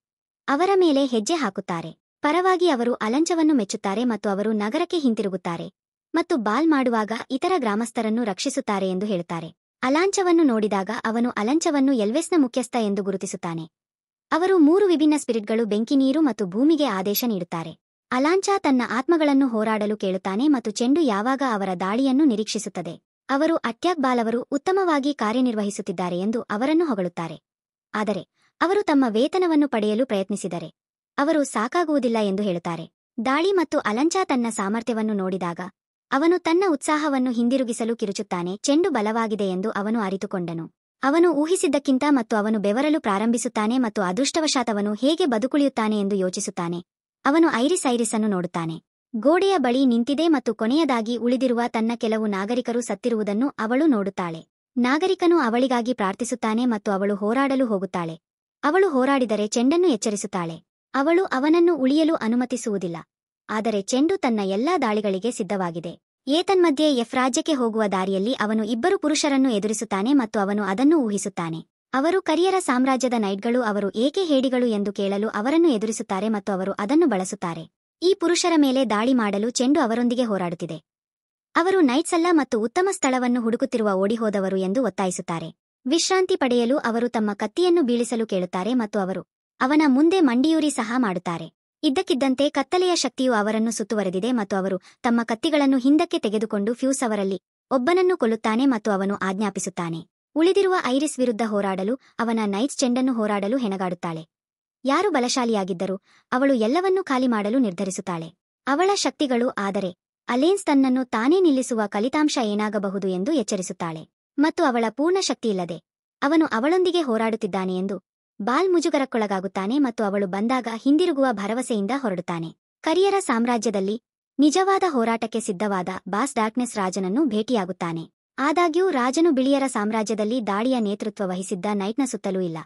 ಅವರ ಮೇಲೆ ಹೆಜ್ಜೆ ಹಾಕುತ್ತಾರೆ. ಪರವಾಗಿ ಅವರು ಅಲಂಚವನ್ನು ಮೆಚ್ಚುತ್ತಾರೆ ಮತ್ತು ಅವರು ನಗರಕ್ಕೆ ಹಿಂತಿರುಗುತ್ತಾರೆ ಮತ್ತು ಬಾಲ್ ಮಾಡುವಾಗ ಇತರ ಗ್ರಾಮಸ್ಥರನ್ನು ರಕ್ಷಿಸುತ್ತಾರೆ ಎಂದು ಹೇಳುತ್ತಾರೆ. ಅಲಾಂಚವನ್ನು ನೋಡಿದಾಗ ಅವನು ಅಲಂಚವನ್ನು ಎಲ್ವೆಸ್ನ ಮುಖ್ಯಸ್ಥ ಎಂದು ಗುರುತಿಸುತ್ತಾನೆ. ಅವರು 3 ವಿಭಿನ್ನ ಸ್ಪಿರಿಟ್ಗಳು ಬೆಂಕಿ, ನೀರು ಮತ್ತು ಭೂಮಿಗೆ ಆದೇಶ ನೀಡುತ್ತಾರೆ. ಅಲಾಂಚ ತನ್ನ ಆತ್ಮಗಳನ್ನು ಹೋರಾಡಲು ಕೇಳುತ್ತಾನೆ ಮತ್ತು ಚೆಂಡು ಯಾವಾಗ ಅವರ ದಾಳಿಯನ್ನು ನಿರೀಕ್ಷಿಸುತ್ತದೆ. ಅವರು ಅಟ್ಯಾಕ್ ಬಾಲ್ ಅವರು ಉತ್ತಮವಾಗಿ ಕಾರ್ಯನಿರ್ವಹಿಸುತ್ತಿದ್ದಾರೆ ಎಂದು ಅವರನ್ನು ಹೊಗಳುತ್ತಾರೆ. ಆದರೆ ಅವರು ತಮ್ಮ ವೇತನವನ್ನು ಪಡೆಯಲು ಪ್ರಯತ್ನಿಸಿದರೆ ಅವರು ಸಾಕಾಗುವುದಿಲ್ಲ ಎಂದು ಹೇಳುತ್ತಾರೆ. ದಾಳಿ ಮತ್ತು ಅಲಂಚ ತನ್ನ ಸಾಮರ್ಥ್ಯವನ್ನು ನೋಡಿದಾಗ ಅವನು ತನ್ನ ಉತ್ಸಾಹವನ್ನು ಹಿಂದಿರುಗಿಸಲು ಕಿರುಚುತ್ತಾನೆ. ಚೆಂಡು ಬಲವಾಗಿದೆ ಎಂದು ಅವನು ಅರಿತುಕೊಂಡನು. ಅವನು ಊಹಿಸಿದ್ದಕ್ಕಿಂತ ಮತ್ತು ಅವನು ಬೆವರಲು ಪ್ರಾರಂಭಿಸುತ್ತಾನೆ ಮತ್ತು ಅದೃಷ್ಟವಶಾತ್ ಅವನು ಹೇಗೆ ಬದುಕುಳಿಯುತ್ತಾನೆ ಎಂದು ಯೋಚಿಸುತ್ತಾನೆ. ಅವನು ಐರಿಸ್ ಅನ್ನು ನೋಡುತ್ತಾನೆ. ಗೋಡೆಯ ಬಳಿ ನಿಂತಿದೆ ಮತ್ತು ಕೊನೆಯದಾಗಿ ಉಳಿದಿರುವ ತನ್ನ ಕೆಲವು ನಾಗರಿಕರು ಸತ್ತಿರುವುದನ್ನು ಅವಳು ನೋಡುತ್ತಾಳೆ. ನಾಗರಿಕನು ಅವಳಿಗಾಗಿ ಪ್ರಾರ್ಥಿಸುತ್ತಾನೆ ಮತ್ತು ಅವಳು ಹೋರಾಡಲು ಹೋಗುತ್ತಾಳೆ. ಅವಳು ಹೋರಾಡಿದರೆ ಚೆಂಡನ್ನು ಎಚ್ಚರಿಸುತ್ತಾಳೆ. ಅವಳು ಅವನನ್ನು ಉಳಿಯಲು ಅನುಮತಿಸುವುದಿಲ್ಲ. ಆದರೆ ಚೆಂಡು ತನ್ನ ಎಲ್ಲಾ ದಾಳಿಗಳಿಗೆ ಸಿದ್ಧವಾಗಿದೆ. ಏತನ್ಮಧ್ಯೆ ಎಫ್ ರಾಜ್ಯಕ್ಕೆ ಹೋಗುವ ದಾರಿಯಲ್ಲಿ ಅವನು 2 ಪುರುಷರನ್ನು ಎದುರಿಸುತ್ತಾನೆ ಮತ್ತು ಅವನು ಅದನ್ನು ಊಹಿಸುತ್ತಾನೆ. ಅವರು ಕರಿಯರ ಸಾಮ್ರಾಜ್ಯದ ನೈಟ್ಗಳು. ಅವರು ಏಕೆ ಹೇಡಿಗಳು ಎಂದು ಕೇಳಲು ಅವರನ್ನು ಎದುರಿಸುತ್ತಾರೆ ಮತ್ತು ಅವರು ಅದನ್ನು ಬಳಸುತ್ತಾರೆ. ಈ ಪುರುಷರ ಮೇಲೆ ದಾಳಿ ಮಾಡಲು ಚೆಂಡು ಅವರೊಂದಿಗೆ ಹೋರಾಡುತ್ತಿದೆ. ಅವರು ನೈಟ್ಸ್ ಅಲ್ಲ ಮತ್ತು ಉತ್ತಮ ಸ್ಥಳವನ್ನು ಹುಡುಕುತ್ತಿರುವ ಓಡಿಹೋದವರು ಎಂದು ಒತ್ತಾಯಿಸುತ್ತಾರೆ. ವಿಶ್ರಾಂತಿ ಪಡೆಯಲು ಅವರು ತಮ್ಮ ಕತ್ತಿಯನ್ನು ಬೀಳಿಸಲು ಕೇಳುತ್ತಾರೆ ಮತ್ತು ಅವರು ಅವನ ಮುಂದೆ ಮಂಡಿಯೂರಿ ಸಹ ಮಾಡುತ್ತಾರೆ. ಇದ್ದಕ್ಕಿದ್ದಂತೆ ಕತ್ತಲೆಯ ಶಕ್ತಿಯು ಅವರನ್ನು ಸುತ್ತುವರೆದಿದೆ ಮತ್ತು ಅವರು ತಮ್ಮ ಕತ್ತಿಗಳನ್ನು ಹಿಂದಕ್ಕೆ ತೆಗೆದುಕೊಂಡು ಫ್ಯೂಸ್ ಅವರಲ್ಲಿ ಒಬ್ಬನನ್ನು ಕೊಲ್ಲುತ್ತಾನೆ ಮತ್ತು ಅವನು ಆಜ್ಞಾಪಿಸುತ್ತಾನೆ. ಉಳಿದಿರುವ ಐರಿಸ್ ವಿರುದ್ಧ ಹೋರಾಡಲು ಅವನ ನೈಟ್ಸ್ ಚೆಂಡನ್ನು ಹೋರಾಡಲು ಹೆಣಗಾಡುತ್ತಾಳೆ. ಯಾರು ಬಲಶಾಲಿಯಾಗಿದ್ದರೂ ಅವಳು ಎಲ್ಲವನ್ನೂ ಖಾಲಿ ಮಾಡಲು ನಿರ್ಧರಿಸುತ್ತಾಳೆ. ಅವಳ ಶಕ್ತಿಗಳು. ಆದರೆ ಅಲೇನ್ಸ್ ತನ್ನನ್ನು ತಾನೇ ನಿಲ್ಲಿಸುವ ಫಲಿತಾಂಶ ಏನಾಗಬಹುದು ಎಂದು ಎಚ್ಚರಿಸುತ್ತಾಳೆ ಮತ್ತು ಅವಳ ಪೂರ್ಣ ಶಕ್ತಿಯಿಲ್ಲದೆ ಅವನು ಅವಳೊಂದಿಗೆ ಹೋರಾಡುತ್ತಿದ್ದಾನೆ ಎಂದು ಬಾಲ್ ಮುಜುಗರಕ್ಕೊಳಗಾಗುತ್ತಾನೆ ಮತ್ತು ಅವಳು ಬಂದಾಗ ಹಿಂದಿರುಗುವ ಭರವಸೆಯಿಂದ ಹೊರಡುತ್ತಾನೆ. ಕರಿಯರ ಸಾಮ್ರಾಜ್ಯದಲ್ಲಿ ನಿಜವಾದ ಹೋರಾಟಕ್ಕೆ ಸಿದ್ಧವಾದ ಬಾಸ್ ಡಾರ್ಕ್ನೆಸ್ ರಾಜನನ್ನು ಭೇಟಿಯಾಗುತ್ತಾನೆ. ಆದಾಗ್ಯೂ ರಾಜನು ಬಿಳಿಯರ ಸಾಮ್ರಾಜ್ಯದಲ್ಲಿ ದಾಳಿಯ ನೇತೃತ್ವ ವಹಿಸಿದ್ದ ನೈಟ್ನ ಸುತ್ತಲೂ ಇಲ್ಲ.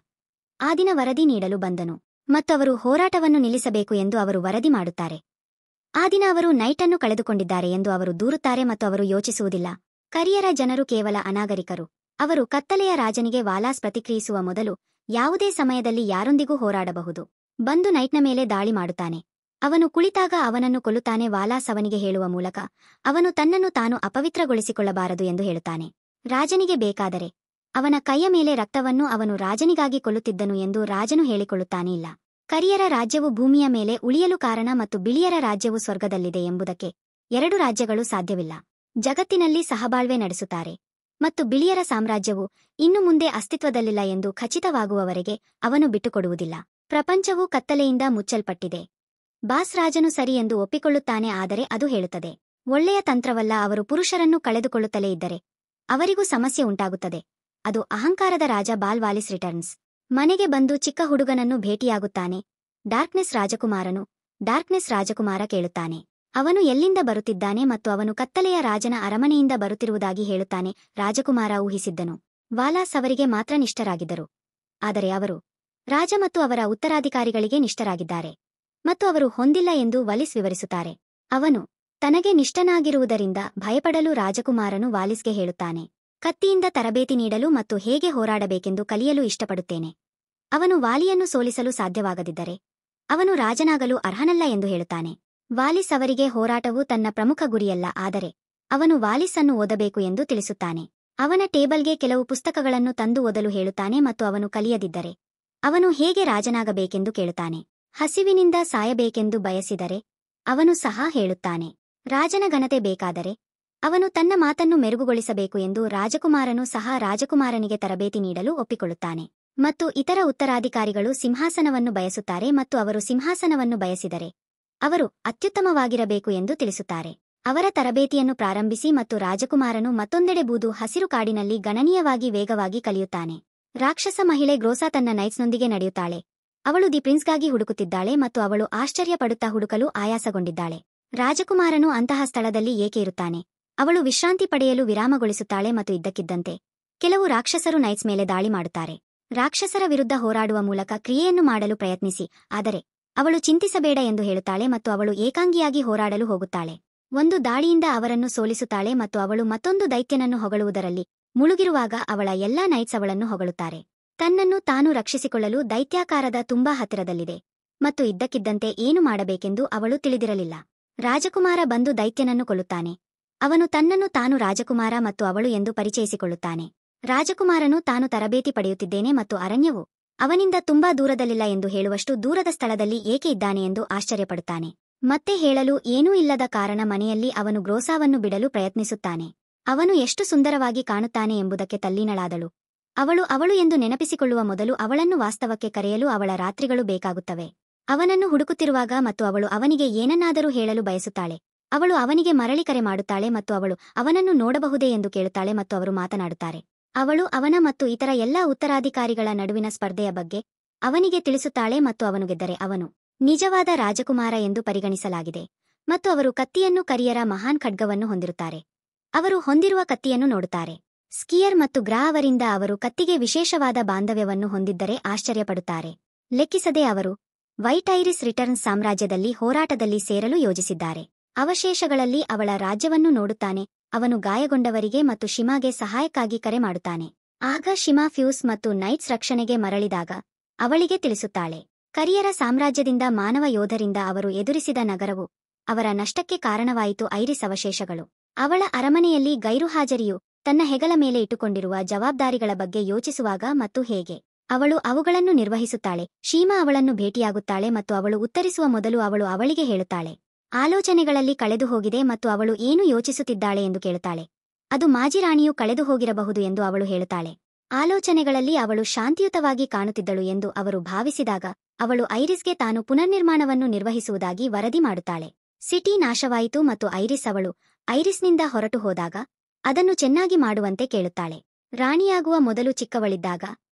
ಆ ದಿನ ವರದಿ ನೀಡಲು ಬಂದನು ಮತ್ತು ಅವರು ಹೋರಾಟವನ್ನು ನಿಲ್ಲಿಸಬೇಕು ಎಂದು ಅವರು ವರದಿ ಮಾಡುತ್ತಾರೆ. ಆ ದಿನ ಅವರು ನೈಟ್ ಅನ್ನು ಕಳೆದುಕೊಂಡಿದ್ದಾರೆ ಎಂದು ಅವರು ದೂರುತ್ತಾರೆ ಮತ್ತು ಅವರು ಯೋಚಿಸುವುದಿಲ್ಲ. ಕರಿಯರ ಜನರು ಕೇವಲ ಅನಾಗರಿಕರು. ಅವರು ಕತ್ತಲೆಯ ರಾಜನಿಗೆ ವಾಲಾಸ್ ಪ್ರತಿಕ್ರಿಯಿಸುವ ಮೊದಲು ಯಾವುದೇ ಸಮಯದಲ್ಲಿ ಯಾರೊಂದಿಗೂ ಹೋರಾಡಬಹುದು. ಬಂದು ನೈಟ್ನ ಮೇಲೆ ದಾಳಿ ಮಾಡುತ್ತಾನೆ. ಅವನು ಕುಳಿತಾಗ ಅವನನ್ನು ಕೊಲ್ಲುತ್ತಾನೆ. ವಾಲಾಸ್ ಅವನಿಗೆ ಹೇಳುವ ಮೂಲಕ ಅವನು ತನ್ನನ್ನು ತಾನು ಅಪವಿತ್ರಗೊಳಿಸಿಕೊಳ್ಳಬಾರದು ಎಂದು ಹೇಳುತ್ತಾನೆ. ರಾಜನಿಗೆ ಬೇಕಾದರೆ ಅವನ ಕೈಯ ಮೇಲೆ ರಕ್ತವನ್ನು ಅವನು ರಾಜನಿಗಾಗಿ ಕೊಲ್ಲುತ್ತಿದ್ದನು ಎಂದು ರಾಜನು ಹೇಳಿಕೊಳ್ಳುತ್ತಾನೆ. ಇಲ್ಲ, ಕರಿಯರ ರಾಜ್ಯವು ಭೂಮಿಯ ಮೇಲೆ ಉಳಿಯಲು ಕಾರಣ ಮತ್ತು ಬಿಳಿಯರ ರಾಜ್ಯವು ಸ್ವರ್ಗದಲ್ಲಿದೆ ಎಂಬುದಕ್ಕೆ 2 ರಾಜ್ಯಗಳು ಸಾಧ್ಯವಿಲ್ಲ. ಜಗತ್ತಿನಲ್ಲಿ ಸಹಬಾಳ್ವೆ ನಡೆಸುತ್ತಾರೆ ಮತ್ತು ಬಿಳಿಯರ ಸಾಮ್ರಾಜ್ಯವು ಇನ್ನು ಮುಂದೆ ಅಸ್ತಿತ್ವದಲ್ಲಿಲ್ಲ ಎಂದು ಖಚಿತವಾಗುವವರೆಗೆ ಅವನು ಬಿಟ್ಟುಕೊಡುವುದಿಲ್ಲ. ಪ್ರಪಂಚವು ಕತ್ತಲೆಯಿಂದ ಮುಚ್ಚಲ್ಪಟ್ಟಿದೆ. ಬಾಸ್ ರಾಜನು ಸರಿ ಎಂದು ಒಪ್ಪಿಕೊಳ್ಳುತ್ತಾನೆ, ಆದರೆ ಅದು ಹೇಳುತ್ತದೆ ಒಳ್ಳೆಯ ತಂತ್ರವಲ್ಲ. ಅವರು ಪುರುಷರನ್ನು ಕಳೆದುಕೊಳ್ಳುತ್ತಲೇ ಇದ್ದರೆ ಅವರಿಗೂ ಸಮಸ್ಯೆ ಉಂಟಾಗುತ್ತದೆ. ಅದು ಅಹಂಕಾರದ ರಾಜ ಬಾಲ್ ವಾಲಿಸ್ ರಿಟರ್ನ್ಸ್. ಮನೆಗೆ ಬಂದು ಚಿಕ್ಕ ಹುಡುಗನನ್ನು ಭೇಟಿಯಾಗುತ್ತಾನೆ. ಡಾರ್ಕ್ನೆಸ್ ರಾಜಕುಮಾರ ಕೇಳುತ್ತಾನೆ ಅವನು ಎಲ್ಲಿಂದ ಬರುತ್ತಿದ್ದಾನೆ ಮತ್ತು ಅವನು ಕತ್ತಲೆಯ ರಾಜನ ಅರಮನೆಯಿಂದ ಬರುತ್ತಿರುವುದಾಗಿ ಹೇಳುತ್ತಾನೆ. ರಾಜಕುಮಾರ ಊಹಿಸಿದ್ದನು. ವಾಲಾಸ್ ಅವರಿಗೆ ಮಾತ್ರ ನಿಷ್ಠರಾಗಿದ್ದರು, ಆದರೆ ಅವರು ರಾಜ ಮತ್ತು ಅವರ ಉತ್ತರಾಧಿಕಾರಿಗಳಿಗೆ ನಿಷ್ಠರಾಗಿದ್ದಾರೆ ಮತ್ತು ಅವರು ಹೊಂದಿಲ್ಲ ಎಂದು ವಾಲಿಸ್ ವಿವರಿಸುತ್ತಾರೆ. ಅವನು ತನಗೆ ನಿಷ್ಠನಾಗಿರುವುದರಿಂದ ಭಯಪಡಲು ರಾಜಕುಮಾರನು ವಾಲಿಸ್ಗೆ ಹೇಳುತ್ತಾನೆ, ಕತ್ತಿಯಿಂದ ತರಬೇತಿ ನೀಡಲು ಮತ್ತು ಹೇಗೆ ಹೋರಾಡಬೇಕೆಂದು ಕಲಿಯಲು ಇಷ್ಟಪಡುತ್ತೇನೆ. ಅವನು ವಾಲಿಯನ್ನು ಸೋಲಿಸಲು ಸಾಧ್ಯವಾಗದಿದ್ದರೆ ಅವನು ರಾಜನಾಗಲು ಅರ್ಹನಲ್ಲ ಎಂದು ಹೇಳುತ್ತಾನೆ. ವಾಲಿಸ್ ಅವರಿಗೆ ಹೋರಾಟವು ತನ್ನ ಪ್ರಮುಖ ಗುರಿಯಲ್ಲ, ಆದರೆ ಅವನು ವಾಲಿಸ್ ಅನ್ನು ಓದಬೇಕು ಎಂದು ತಿಳಿಸುತ್ತಾನೆ. ಅವನ ಟೇಬಲ್ಗೆ ಕೆಲವು ಪುಸ್ತಕಗಳನ್ನು ತಂದು ಓದಲು ಹೇಳುತ್ತಾನೆ ಮತ್ತು ಅವನು ಕಲಿಯದಿದ್ದರೆ ಅವನು ಹೇಗೆ ರಾಜನಾಗಬೇಕೆಂದು ಕೇಳುತ್ತಾನೆ. ಹಸಿವಿನಿಂದ ಸಾಯಬೇಕೆಂದು ಬಯಸಿದರೆ ಅವನು ಸಹ ಹೇಳುತ್ತಾನೆ. ರಾಜನ ಘನತೆ ಬೇಕಾದರೆ ಅವನು ತನ್ನ ಮಾತನ್ನು ಮೆರುಗುಗೊಳಿಸಬೇಕು ಎಂದು ರಾಜಕುಮಾರನು ಸಹ ರಾಜಕುಮಾರನಿಗೆ ತರಬೇತಿ ನೀಡಲು ಒಪ್ಪಿಕೊಳ್ಳುತ್ತಾನೆ. ಮತ್ತು ಇತರ ಉತ್ತರಾಧಿಕಾರಿಗಳು ಸಿಂಹಾಸನವನ್ನು ಬಯಸುತ್ತಾರೆ ಮತ್ತು ಅವರು ಸಿಂಹಾಸನವನ್ನು ಬಯಸಿದರೆ ಅವರು ಅತ್ಯುತ್ತಮವಾಗಿರಬೇಕು ಎಂದು ತಿಳಿಸುತ್ತಾರೆ. ಅವರ ತರಬೇತಿಯನ್ನು ಪ್ರಾರಂಭಿಸಿ ಮತ್ತು ರಾಜಕುಮಾರನು ಮತ್ತೊಂದೆಡೆ ಬೂದು ಹಸಿರು ಕಾಡಿನಲ್ಲಿ ಗಣನೀಯವಾಗಿ ವೇಗವಾಗಿ ಕಲಿಯುತ್ತಾನೆ. ರಾಕ್ಷಸ ಮಹಿಳೆ ಗ್ರೋಸಾ ತನ್ನ ನೈಟ್ಸ್ನೊಂದಿಗೆ ನಡೆಯುತ್ತಾಳೆ. ಅವಳು ದಿ ಪ್ರಿನ್ಸ್ಗಾಗಿ ಹುಡುಕುತ್ತಿದ್ದಾಳೆ ಮತ್ತು ಅವಳು ಆಶ್ಚರ್ಯಪಡುತ್ತಾ ಹುಡುಕಲು ಆಯಾಸಗೊಂಡಿದ್ದಾಳೆ. ರಾಜಕುಮಾರನು ಅಂತಹ ಸ್ಥಳದಲ್ಲಿ ಏಕೆ ಇರುತ್ತಾನೆ? ಅವಳು ವಿಶ್ರಾಂತಿ ಪಡೆಯಲು ವಿರಾಮಗೊಳಿಸುತ್ತಾಳೆ ಮತ್ತು ಇದ್ದಕ್ಕಿದ್ದಂತೆ ಕೆಲವು ರಾಕ್ಷಸರು ನೈಟ್ಸ್ ಮೇಲೆ ದಾಳಿ ಮಾಡುತ್ತಾರೆ. ರಾಕ್ಷಸರ ವಿರುದ್ಧ ಹೋರಾಡುವ ಮೂಲಕ ಕ್ರಿಯೆಯನ್ನು ಮಾಡಲು ಪ್ರಯತ್ನಿಸಿ, ಆದರೆ ಅವಳು ಚಿಂತಿಸಬೇಡ ಎಂದು ಹೇಳುತ್ತಾಳೆ ಮತ್ತು ಅವಳು ಏಕಾಂಗಿಯಾಗಿ ಹೋರಾಡಲು ಹೋಗುತ್ತಾಳೆ. ಒಂದು ದಾಳಿಯಿಂದ ಅವರನ್ನು ಸೋಲಿಸುತ್ತಾಳೆ ಮತ್ತು ಅವಳು ಮತ್ತೊಂದು ದೈತ್ಯನನ್ನು ಹೊಗಳುವುದರಲ್ಲಿ ಮುಳುಗಿರುವಾಗ ಅವಳ ಎಲ್ಲಾ ನೈಟ್ಸ್ ಅವಳನ್ನು ಹೊಗಳುತ್ತಾರೆ. ತನ್ನನ್ನು ತಾನು ರಕ್ಷಿಸಿಕೊಳ್ಳಲು ದೈತ್ಯಾಕಾರದ ತುಂಬಾ ಹತ್ತಿರದಲ್ಲಿದೆ ಮತ್ತು ಇದ್ದಕ್ಕಿದ್ದಂತೆ ಏನು ಮಾಡಬೇಕೆಂದು ಅವಳು ತಿಳಿದಿರಲಿಲ್ಲ. ರಾಜಕುಮಾರ ಬಂದು ದೈತ್ಯನನ್ನು ಕೊಲ್ಲುತ್ತಾನೆ. ಅವನು ತನ್ನನ್ನು ತಾನು ರಾಜಕುಮಾರ ಮತ್ತು ಅವಳು ಎಂದು ಪರಿಚಯಿಸಿಕೊಳ್ಳುತ್ತಾನೆ. ರಾಜಕುಮಾರನು ತಾನು ತರಬೇತಿ ಪಡೆಯುತ್ತಿದ್ದೇನೆ ಮತ್ತು ಅರಣ್ಯವು ಅವನಿಂದ ತುಂಬಾ ದೂರದಲ್ಲಿಲ್ಲ ಎಂದು ಹೇಳುವಷ್ಟು ದೂರದ ಸ್ಥಳದಲ್ಲಿ ಏಕೆ ಇದ್ದಾನೆ ಎಂದು ಆಶ್ಚರ್ಯಪಡುತ್ತಾನೆ. ಮತ್ತೆ ಹೇಳಲು ಏನೂ ಇಲ್ಲದ ಕಾರಣ ಮನೆಯಲ್ಲಿ ಅವನು ಗ್ರೋಸಾವನ್ನು ಬಿಡಲು ಪ್ರಯತ್ನಿಸುತ್ತಾನೆ. ಅವನು ಎಷ್ಟು ಸುಂದರವಾಗಿ ಕಾಣುತ್ತಾನೆ ಎಂಬುದಕ್ಕೆ ತಲ್ಲೀನಳಾದಳು. ಅವಳು ಎಂದು ನೆನಪಿಸಿಕೊಳ್ಳುವ ಮೊದಲು ಅವಳನ್ನು ವಾಸ್ತವಕ್ಕೆ ಕರೆಯಲು ಅವಳ ರಾತ್ರಿಗಳು ಬೇಕಾಗುತ್ತವೆ. ಅವನನ್ನು ಹುಡುಕುತ್ತಿರುವಾಗ ಮತ್ತು ಅವಳು ಅವನಿಗೆ ಏನನ್ನಾದರೂ ಹೇಳಲು ಬಯಸುತ್ತಾಳೆ. ಅವಳು ಅವನಿಗೆ ಮರಳಿ ಕರೆ ಮಾಡುತ್ತಾಳೆ ಮತ್ತು ಅವಳು ಅವನನ್ನು ನೋಡಬಹುದೇ ಎಂದು ಕೇಳುತ್ತಾಳೆ ಮತ್ತು ಅವರು ಮಾತನಾಡುತ್ತಾರೆ. ಅವಳು ಅವನ ಮತ್ತು ಇತರ ಎಲ್ಲಾ ಉತ್ತರಾಧಿಕಾರಿಗಳ ನಡುವಿನ ಸ್ಪರ್ಧೆಯ ಬಗ್ಗೆ ಅವನಿಗೆ ತಿಳಿಸುತ್ತಾಳೆ ಮತ್ತು ಅವನು ಗೆದ್ದರೆ ಅವನು ನಿಜವಾದ ರಾಜಕುಮಾರ ಎಂದು ಪರಿಗಣಿಸಲಾಗಿದೆ. ಮತ್ತು ಅವರು ಕತ್ತಿಯನ್ನು ಕರಿಯರ ಮಹಾನ್ ಖಡ್ಗವನ್ನು ಹೊಂದಿರುತ್ತಾರೆ. ಅವರು ಹೊಂದಿರುವ ಕತ್ತಿಯನ್ನು ನೋಡುತ್ತಾರೆ. ಸ್ಕಿಯರ್ ಮತ್ತು ಗ್ರಾ ಅವರಿಂದ ಅವರು ಕತ್ತಿಗೆ ವಿಶೇಷವಾದ ಬಾಂಧವ್ಯವನ್ನು ಹೊಂದಿದ್ದರೆ ಆಶ್ಚರ್ಯಪಡುತ್ತಾರೆ. ಲೆಕ್ಕಿಸದೆ ಅವರು ವೈಟ್ ಐರಿಸ್ ರಿಟರ್ನ್ಸ್ ಸಾಮ್ರಾಜ್ಯದಲ್ಲಿ ಹೋರಾಟದಲ್ಲಿ ಸೇರಲು ಯೋಜಿಸಿದ್ದಾರೆ. ಅವಶೇಷಗಳಲ್ಲಿ ಅವಳ ರಾಜ್ಯವನ್ನು ನೋಡುತ್ತಾನೆ. ಅವನು ಗಾಯಗೊಂಡವರಿಗೆ ಮತ್ತು ಶಿಮಾಗೆ ಸಹಾಯಕ್ಕಾಗಿ ಕರೆ ಮಾಡುತ್ತಾನೆ. ಆಗ ಶಿಮಾ ಫ್ಯೂಸ್ ಮತ್ತು ನೈಟ್ಸ್ ರಕ್ಷಣೆಗೆ ಮರಳಿದಾಗ ಅವಳಿಗೆ ತಿಳಿಸುತ್ತಾಳೆ. ಕರಿಯರ ಸಾಮ್ರಾಜ್ಯದಿಂದ ಮಾನವ ಯೋಧರಿಂದ ಅವರು ಎದುರಿಸಿದ ನಗರವು ಅವರ ನಷ್ಟಕ್ಕೆ ಕಾರಣವಾಯಿತು. ಐರಿಸ್ ಅವಶೇಷಗಳು ಅವಳ ಅರಮನೆಯಲ್ಲಿ ಗೈರುಹಾಜರಿಯು ತನ್ನ ಹೆಗಲ ಮೇಲೆ ಇಟ್ಟುಕೊಂಡಿರುವ ಜವಾಬ್ದಾರಿಗಳ ಬಗ್ಗೆ ಯೋಚಿಸುವಾಗ ಮತ್ತು ಹೇಗೆ ಅವಳು ಅವುಗಳನ್ನು ನಿರ್ವಹಿಸುತ್ತಾಳೆ. ಶೀಮಾ ಅವಳನ್ನು ಭೇಟಿಯಾಗುತ್ತಾಳೆ ಮತ್ತು ಅವಳು ಉತ್ತರಿಸುವ ಮೊದಲು ಅವಳು ಅವಳಿಗೆ ಹೇಳುತ್ತಾಳೆ. ಆಲೋಚನೆಗಳಲ್ಲಿ ಕಳೆದು ಹೋಗಿದೆ ಮತ್ತು ಅವಳು ಏನು ಯೋಚಿಸುತ್ತಿದ್ದಾಳೆ ಎಂದು ಕೇಳುತ್ತಾಳೆ. ಅದು ಮಾಜಿರಾಣಿಯು ಕಳೆದು ಹೋಗಿರಬಹುದು ಎಂದು ಅವಳು ಹೇಳುತ್ತಾಳೆ. ಆಲೋಚನೆಗಳಲ್ಲಿ ಅವಳು ಶಾಂತಿಯುತವಾಗಿ ಕಾಣುತ್ತಿದ್ದಳು ಎಂದು ಅವರು ಭಾವಿಸಿದಾಗ ಅವಳು ಐರಿಸ್ಗೆ ತಾನು ಪುನರ್ನಿರ್ಮಾಣವನ್ನು ನಿರ್ವಹಿಸುವುದಾಗಿ ವರದಿ ಮಾಡುತ್ತಾಳೆ. ಸಿಟಿ ನಾಶವಾಯಿತು ಮತ್ತು ಅವಳು ಐರಿಸ್ನಿಂದ ಹೊರಟು ಹೋದಾಗ ಅದನ್ನು ಚೆನ್ನಾಗಿ ಮಾಡುವಂತೆ ಕೇಳುತ್ತಾಳೆ. ರಾಣಿಯಾಗುವ ಮೊದಲು ಚಿಕ್ಕವಳಿದ್ದಾಗ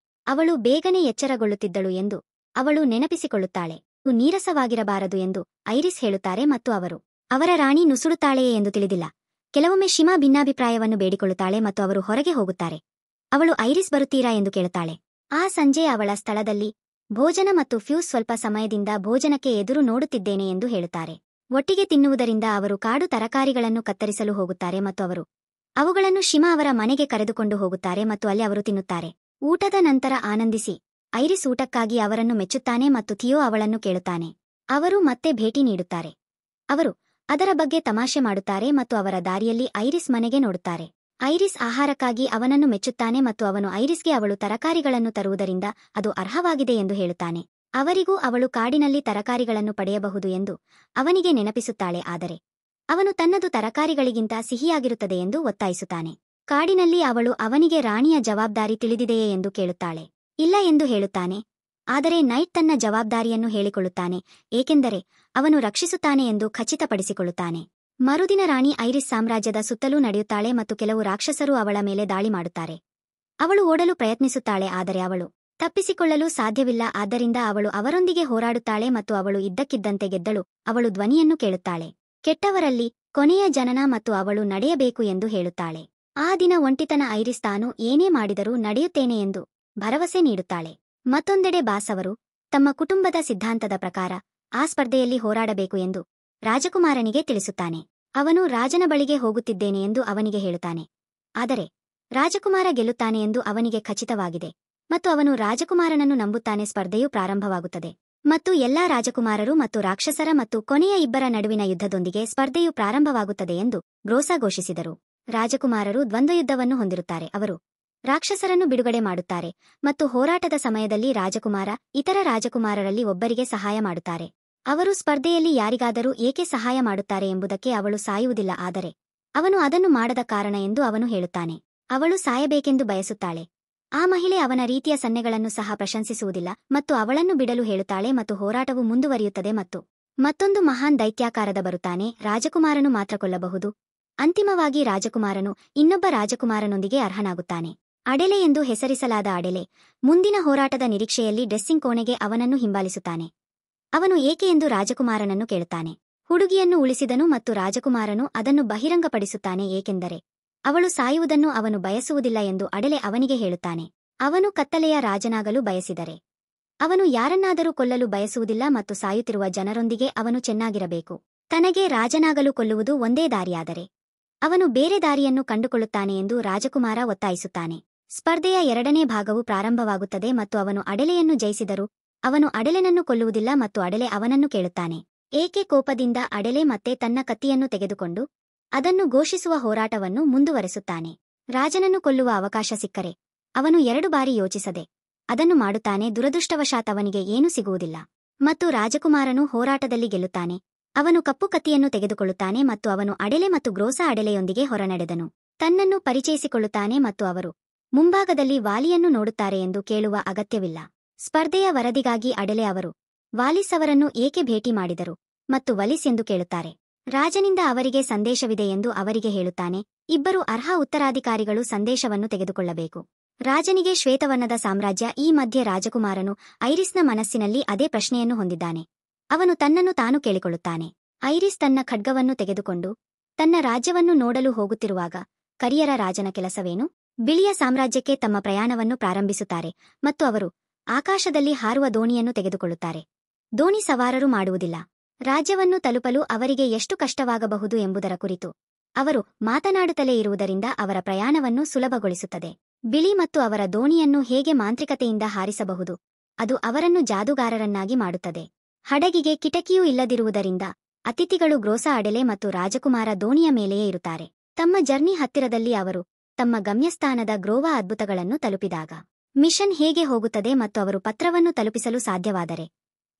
ಅವಳು ಬೇಗನೆ ಎಚ್ಚರಗೊಳ್ಳುತ್ತಿದ್ದಳು ಎಂದು ಅವಳು ನೆನಪಿಸಿಕೊಳ್ಳುತ್ತಾಳೆ. ನೀರಸವಾಗಿರಬಾರದು ಎಂದು ಐರಿಸ್ ಹೇಳುತ್ತಾರೆ ಮತ್ತು ಅವರ ರಾಣಿ ನುಸುಳುತ್ತಾಳೆಯೇ ಎಂದು ತಿಳಿದಿಲ್ಲ. ಕೆಲವೊಮ್ಮೆ ಶಿಮಾ ಭಿನ್ನಾಭಿಪ್ರಾಯವನ್ನು ಬೇಡಿಕೊಳ್ಳುತ್ತಾಳೆ ಮತ್ತು ಅವರು ಹೊರಗೆ ಹೋಗುತ್ತಾರೆ. ಅವಳು ಐರಿಸ್ ಬರುತ್ತೀರಾ ಎಂದು ಕೇಳುತ್ತಾಳೆ. ಆ ಸಂಜೆ ಅವಳ ಸ್ಥಳದಲ್ಲಿ ಭೋಜನ ಮತ್ತು ಫ್ಯೂಸ್ ಸ್ವಲ್ಪ ಸಮಯದಿಂದ ಭೋಜನಕ್ಕೆ ಎದುರು ನೋಡುತ್ತಿದ್ದೇನೆ ಎಂದು ಹೇಳುತ್ತಾರೆ. ಒಟ್ಟಿಗೆ ತಿನ್ನುವುದರಿಂದ ಅವರು ಕಾಡು ತರಕಾರಿಗಳನ್ನು ಕತ್ತರಿಸಲು ಹೋಗುತ್ತಾರೆ ಮತ್ತು ಅವುಗಳನ್ನು ಶಿಮಾ ಅವರ ಮನೆಗೆ ಕರೆದುಕೊಂಡು ಹೋಗುತ್ತಾರೆ ಮತ್ತು ಅಲ್ಲಿ ಅವರು ತಿನ್ನುತ್ತಾರೆ. ಊಟದ ನಂತರ ಆನಂದಿಸಿ ಐರಿಸ್ ಊಟಕ್ಕಾಗಿ ಅವರನ್ನು ಮೆಚ್ಚುತ್ತಾನೆ ಮತ್ತು ಥಿಯೋ ಅವಳನ್ನು ಕೇಳುತ್ತಾನೆ. ಅವರು ಮತ್ತೆ ಭೇಟಿ ನೀಡುತ್ತಾರೆ. ಅವರು ಅದರ ಬಗ್ಗೆ ತಮಾಷೆ ಮಾಡುತ್ತಾರೆ ಮತ್ತು ಅವರ ದಾರಿಯಲ್ಲಿ ಐರಿಸ್ ಮನೆಗೆ ನೋಡುತ್ತಾರೆ. ಐರಿಸ್ ಆಹಾರಕ್ಕಾಗಿ ಅವನನ್ನು ಮೆಚ್ಚುತ್ತಾನೆ ಮತ್ತು ಅವನು ಐರಿಸ್ಗೆ ಅವಳು ತರಕಾರಿಗಳನ್ನು ತರುವುದರಿಂದ ಅದು ಅರ್ಹವಾಗಿದೆ ಎಂದು ಹೇಳುತ್ತಾನೆ. ಅವರಿಗೂ ಅವಳು ಕಾಡಿನಲ್ಲಿ ತರಕಾರಿಗಳನ್ನು ಪಡೆಯಬಹುದು ಎಂದು ಅವನಿಗೆ ನೆನಪಿಸುತ್ತಾಳೆ, ಆದರೆ ಅವನು ತನ್ನದು ತರಕಾರಿಗಳಿಗಿಂತ ಸಿಹಿಯಾಗಿರುತ್ತದೆ ಎಂದು ಒತ್ತಾಯಿಸುತ್ತಾನೆ. ಕಾಡಿನಲ್ಲಿ ಅವಳು ಅವನಿಗೆ ರಾಣಿಯ ಜವಾಬ್ದಾರಿ ತಿಳಿದಿದೆಯೇ ಎಂದು ಕೇಳುತ್ತಾಳೆ. ಇಲ್ಲ ಎಂದು ಹೇಳುತ್ತಾನೆ. ಆದರೆ ನೈಟ್ ತನ್ನ ಜವಾಬ್ದಾರಿಯನ್ನು ಹೇಳಿಕೊಳ್ಳುತ್ತಾನೆ, ಏಕೆಂದರೆ ಅವನು ರಕ್ಷಿಸುತ್ತಾನೆ ಎಂದು ಖಚಿತಪಡಿಸಿಕೊಳ್ಳುತ್ತಾನೆ. ಮರುದಿನ ರಾಣಿ ಐರಿಸ್ ಸಾಮ್ರಾಜ್ಯದ ಸುತ್ತಲೂ ನಡೆಯುತ್ತಾಳೆ ಮತ್ತು ಕೆಲವು ರಾಕ್ಷಸರು ಅವಳ ಮೇಲೆ ದಾಳಿ ಮಾಡುತ್ತಾರೆ. ಅವಳು ಓಡಲು ಪ್ರಯತ್ನಿಸುತ್ತಾಳೆ, ಆದರೆ ಅವಳು ತಪ್ಪಿಸಿಕೊಳ್ಳಲು ಸಾಧ್ಯವಿಲ್ಲ. ಆದ್ದರಿಂದ ಅವಳು ಅವರೊಂದಿಗೆ ಹೋರಾಡುತ್ತಾಳೆ ಮತ್ತು ಅವಳು ಇದ್ದಕ್ಕಿದ್ದಂತೆ ಗೆದ್ದಳು. ಅವಳು ಧ್ವನಿಯನ್ನು ಕೇಳುತ್ತಾಳೆ, ಕೆಟ್ಟವರಲ್ಲಿ ಕೊನೆಯ ಜನನ, ಮತ್ತು ಅವಳು ನಡೆಯಬೇಕು ಎಂದು ಹೇಳುತ್ತಾಳೆ. ಆ ದಿನ ಒಂಟಿತನ ಐರಿಸ್ ತಾನು ಏನೇ ಮಾಡಿದರೂ ನಡೆಯುತ್ತೇನೆ ಎಂದು ಭರವಸೆ ನೀಡುತ್ತಾಳೆ. ಮತ್ತೊಂದೆಡೆ ಬಾಸ್ ಅವರು ತಮ್ಮ ಕುಟುಂಬದ ಸಿದ್ಧಾಂತದ ಪ್ರಕಾರ ಆ ಸ್ಪರ್ಧೆಯಲ್ಲಿ ಹೋರಾಡಬೇಕು ಎಂದು ರಾಜಕುಮಾರನಿಗೆ ತಿಳಿಸುತ್ತಾನೆ. ಅವನು ರಾಜನ ಬಳಿಗೆ ಹೋಗುತ್ತಿದ್ದೇನೆ ಎಂದು ಅವನಿಗೆ ಹೇಳುತ್ತಾನೆ. ಆದರೆ ರಾಜಕುಮಾರ ಗೆಲ್ಲುತ್ತಾನೆ ಎಂದು ಅವನಿಗೆ ಖಚಿತವಾಗಿದೆ ಮತ್ತು ಅವನು ರಾಜಕುಮಾರನನ್ನು ನಂಬುತ್ತಾನೆ. ಸ್ಪರ್ಧೆಯು ಪ್ರಾರಂಭವಾಗುತ್ತದೆ ಮತ್ತು ಎಲ್ಲಾ ರಾಜಕುಮಾರರು ಮತ್ತು ರಾಕ್ಷಸರ ಮತ್ತು ಕೊನೆಯ ಇಬ್ಬರ ನಡುವಿನ ಯುದ್ಧದೊಂದಿಗೆ ಸ್ಪರ್ಧೆಯು ಪ್ರಾರಂಭವಾಗುತ್ತದೆ ಎಂದು ಗ್ರೋಸಾ ಘೋಷಿಸಿದರು. ರಾಜಕುಮಾರರು ದ್ವಂದ್ವಯುದ್ಧವನ್ನು ಹೊಂದಿರುತ್ತಾರೆ. ಅವರು ರಾಕ್ಷಸರನ್ನು ಬಿಡುಗಡೆ ಮಾಡುತ್ತಾರೆ ಮತ್ತು ಹೋರಾಟದ ಸಮಯದಲ್ಲಿ ರಾಜಕುಮಾರ ಇತರ ರಾಜಕುಮಾರರಲ್ಲಿ ಒಬ್ಬರಿಗೆ ಸಹಾಯ ಮಾಡುತ್ತಾರೆ. ಅವರು ಸ್ಪರ್ಧೆಯಲ್ಲಿ ಯಾರಿಗಾದರೂ ಏಕೆ ಸಹಾಯ ಮಾಡುತ್ತಾರೆ ಎಂಬುದಕ್ಕೆ ಅವಳು ಸಾಯುವುದಿಲ್ಲ, ಆದರೆ ಅವನು ಅದನ್ನು ಮಾಡದ ಕಾರಣ ಎಂದು ಅವನು ಹೇಳುತ್ತಾನೆ. ಅವಳು ಸಾಯಬೇಕೆಂದು ಬಯಸುತ್ತಾಳೆ. ಆ ಮಹಿಳೆ ಅವನ ರೀತಿಯ ಸನ್ನೆಗಳನ್ನು ಸಹ ಪ್ರಶಂಸಿಸುವುದಿಲ್ಲ ಮತ್ತು ಅವಳನ್ನು ಬಿಡಲು ಹೇಳುತ್ತಾಳೆ ಮತ್ತು ಹೋರಾಟವು ಮುಂದುವರಿಯುತ್ತದೆ ಮತ್ತು ಮತ್ತೊಂದು ಮಹಾನ್ ದೈತ್ಯಾಕಾರದ ಬರುತ್ತಾನೆ. ರಾಜಕುಮಾರನು ಮಾತ್ರ ಕೊಲ್ಲಬಹುದು. ಅಂತಿಮವಾಗಿ ರಾಜಕುಮಾರನು ಇನ್ನೊಬ್ಬ ರಾಜಕುಮಾರನೊಂದಿಗೆ ಅರ್ಹನಾಗುತ್ತಾನೆ. ಅಡೆಲೆ ಎಂದು ಹೆಸರಿಸಲಾದ ಅಡೆಲೆ ಮುಂದಿನ ಹೋರಾಟದ ನಿರೀಕ್ಷೆಯಲ್ಲಿ ಡ್ರೆಸ್ಸಿಂಗ್ ಕೋಣೆಗೆ ಅವನನ್ನು ಹಿಂಬಾಲಿಸುತ್ತಾನೆ. ಅವನು ಏಕೆ ಎಂದು ರಾಜಕುಮಾರನನ್ನು ಕೇಳುತ್ತಾನೆ. ಹುಡುಗಿಯನ್ನು ಉಳಿಸಿದನು ಮತ್ತು ರಾಜಕುಮಾರನು ಅದನ್ನು ಬಹಿರಂಗಪಡಿಸುತ್ತಾನೆ ಏಕೆಂದರೆ ಅವಳು ಸಾಯುವುದನ್ನು ಅವನು ಬಯಸುವುದಿಲ್ಲ ಎಂದು ಅಡೆಲೆ ಅವನಿಗೆ ಹೇಳುತ್ತಾನೆ. ಅವನು ಕತ್ತಲೆಯ ರಾಜನಾಗಲು ಬಯಸಿದರೆ ಅವನು ಯಾರನ್ನಾದರೂ ಕೊಲ್ಲಲು ಬಯಸುವುದಿಲ್ಲ ಮತ್ತು ಸಾಯುತ್ತಿರುವ ಜನರೊಂದಿಗೆ ಅವನು ಚೆನ್ನಾಗಿರಬೇಕು. ತನಗೆ ರಾಜನಾಗಲು ಕೊಲ್ಲುವುದು ಒಂದೇ ದಾರಿಯಾದರೆ ಅವನು ಬೇರೆ ದಾರಿಯನ್ನು ಕಂಡುಕೊಳ್ಳುತ್ತಾನೆ ಎಂದು ರಾಜಕುಮಾರ ಒತ್ತಾಯಿಸುತ್ತಾನೆ. ಸ್ಪರ್ಧೆಯ ಎರಡನೇ ಭಾಗವು ಪ್ರಾರಂಭವಾಗುತ್ತದೆ ಮತ್ತು ಅವನು ಅಡೆಲೆಯನ್ನು ಜಯಿಸಿದರೂ ಅವನು ಅಡೆಲೆನನ್ನು ಕೊಲ್ಲುವುದಿಲ್ಲ ಮತ್ತು ಅಡೆಲೆ ಅವನನ್ನು ಕೇಳುತ್ತಾನೆ. ಏಕೆ ಕೋಪದಿಂದ ಅಡೆಲೆ ಮತ್ತೆ ತನ್ನ ಕತ್ತಿಯನ್ನು ತೆಗೆದುಕೊಂಡು ಅದನ್ನು ಘೋಷಿಸುವ ಹೋರಾಟವನ್ನು ಮುಂದುವರೆಸುತ್ತಾನೆ. ರಾಜನನ್ನು ಕೊಲ್ಲುವ ಅವಕಾಶ ಸಿಕ್ಕರೆ ಅವನು 2 ಬಾರಿ ಯೋಚಿಸದೆ ಅದನ್ನು ಮಾಡುತ್ತಾನೆ. ದುರದೃಷ್ಟವಶಾತ್ ಅವನಿಗೆ ಏನೂ ಸಿಗುವುದಿಲ್ಲ ಮತ್ತು ರಾಜಕುಮಾರನು ಹೋರಾಟದಲ್ಲಿ ಗೆಲ್ಲುತ್ತಾನೆ. ಅವನು ಕಪ್ಪು ಕತ್ತಿಯನ್ನು ತೆಗೆದುಕೊಳ್ಳುತ್ತಾನೆ ಮತ್ತು ಅವನು ಅಡೆಲೆ ಮತ್ತು ಗ್ರೋಸಾ ಅಡೆಲೆಯೊಂದಿಗೆ ಹೊರನಡೆದನು. ತನ್ನನ್ನು ಪರಿಚಯಿಸಿಕೊಳ್ಳುತ್ತಾನೆ ಮತ್ತು ಅವರು ಮುಂಭಾಗದಲ್ಲಿ ವಾಲಿಯನ್ನು ನೋಡುತ್ತಾರೆ ಎಂದು ಕೇಳುವ ಅಗತ್ಯವಿಲ್ಲ. ಸ್ಪರ್ಧೆಯ ವರದಿಗಾಗಿ ಅಡೆಲೆ ಅವರು ವಾಲಿಸ್ ಅವರನ್ನು ಏಕೆ ಭೇಟಿ ಮಾಡಿದರು ಮತ್ತು ವಲಿಸ್ ಎಂದು ಕೇಳುತ್ತಾರೆ. ರಾಜನಿಂದ ಅವರಿಗೆ ಸಂದೇಶವಿದೆ ಎಂದು ಅವರಿಗೆ ಹೇಳುತ್ತಾನೆ. ಇಬ್ಬರು ಅರ್ಹ ಉತ್ತರಾಧಿಕಾರಿಗಳು ಸಂದೇಶವನ್ನು ತೆಗೆದುಕೊಳ್ಳಬೇಕು. ರಾಜನಿಗೆ ಶ್ವೇತವರ್ಣದ ಸಾಮ್ರಾಜ್ಯ. ಈ ಮಧ್ಯೆ ರಾಜಕುಮಾರನು ಐರಿಸ್ನ ಮನಸ್ಸಿನಲ್ಲಿ ಅದೇ ಪ್ರಶ್ನೆಯನ್ನು ಹೊಂದಿದ್ದಾನೆ. ಅವನು ತನ್ನನ್ನು ತಾನು ಕೇಳಿಕೊಳ್ಳುತ್ತಾನೆ. ಐರಿಸ್ ತನ್ನ ಖಡ್ಗವನ್ನು ತೆಗೆದುಕೊಂಡು ತನ್ನ ರಾಜ್ಯವನ್ನು ನೋಡಲು ಹೋಗುತ್ತಿರುವಾಗ ಕರಿಯರ ರಾಜನ ಕೆಲಸವೇನು? ಬಿಳಿಯ ಸಾಮ್ರಾಜ್ಯಕ್ಕೆ ತಮ್ಮ ಪ್ರಯಾಣವನ್ನು ಪ್ರಾರಂಭಿಸುತ್ತಾರೆ ಮತ್ತು ಅವರು ಆಕಾಶದಲ್ಲಿ ಹಾರುವ ದೋಣಿಯನ್ನು ತೆಗೆದುಕೊಳ್ಳುತ್ತಾರೆ. ದೋಣಿ ಸವಾರರು ಮಾಡುವುದಿಲ್ಲ. ರಾಜ್ಯವನ್ನು ತಲುಪಲು ಅವರಿಗೆ ಎಷ್ಟು ಕಷ್ಟವಾಗಬಹುದು ಎಂಬುದರ ಕುರಿತು ಅವರು ಮಾತನಾಡುತ್ತಲೇ ಇರುವುದರಿಂದ ಅವರ ಪ್ರಯಾಣವನ್ನು ಸುಲಭಗೊಳಿಸುತ್ತದೆ. ಬಿಳಿ ಮತ್ತು ಅವರ ದೋಣಿಯನ್ನು ಹೇಗೆ ಮಾಂತ್ರಿಕತೆಯಿಂದ ಹಾರಿಸಬಹುದು, ಅದು ಅವರನ್ನು ಜಾದೂಗಾರರನ್ನಾಗಿ ಮಾಡುತ್ತದೆ. ಹಡಗಿಗೆ ಕಿಟಕಿಯೂ ಇಲ್ಲದಿರುವುದರಿಂದ ಅತಿಥಿಗಳು ಗ್ರೋಸಾ ಅಡೆಲೆ ಮತ್ತು ರಾಜಕುಮಾರ ದೋಣಿಯ ಮೇಲೆಯೇ ಇರುತ್ತಾರೆ. ತಮ್ಮ ಜರ್ನಿ ಹತ್ತಿರದಲ್ಲಿ ಅವರು ತಮ್ಮ ಗಮ್ಯಸ್ಥಾನದ ಗ್ರೋವಾ ಅದ್ಭುತಗಳನ್ನು ತಲುಪಿದಾಗ ಮಿಷನ್ ಹೇಗೆ ಹೋಗುತ್ತದೆ ಮತ್ತು ಅವರು ಪತ್ರವನ್ನು ತಲುಪಿಸಲು ಸಾಧ್ಯವಾದರೆ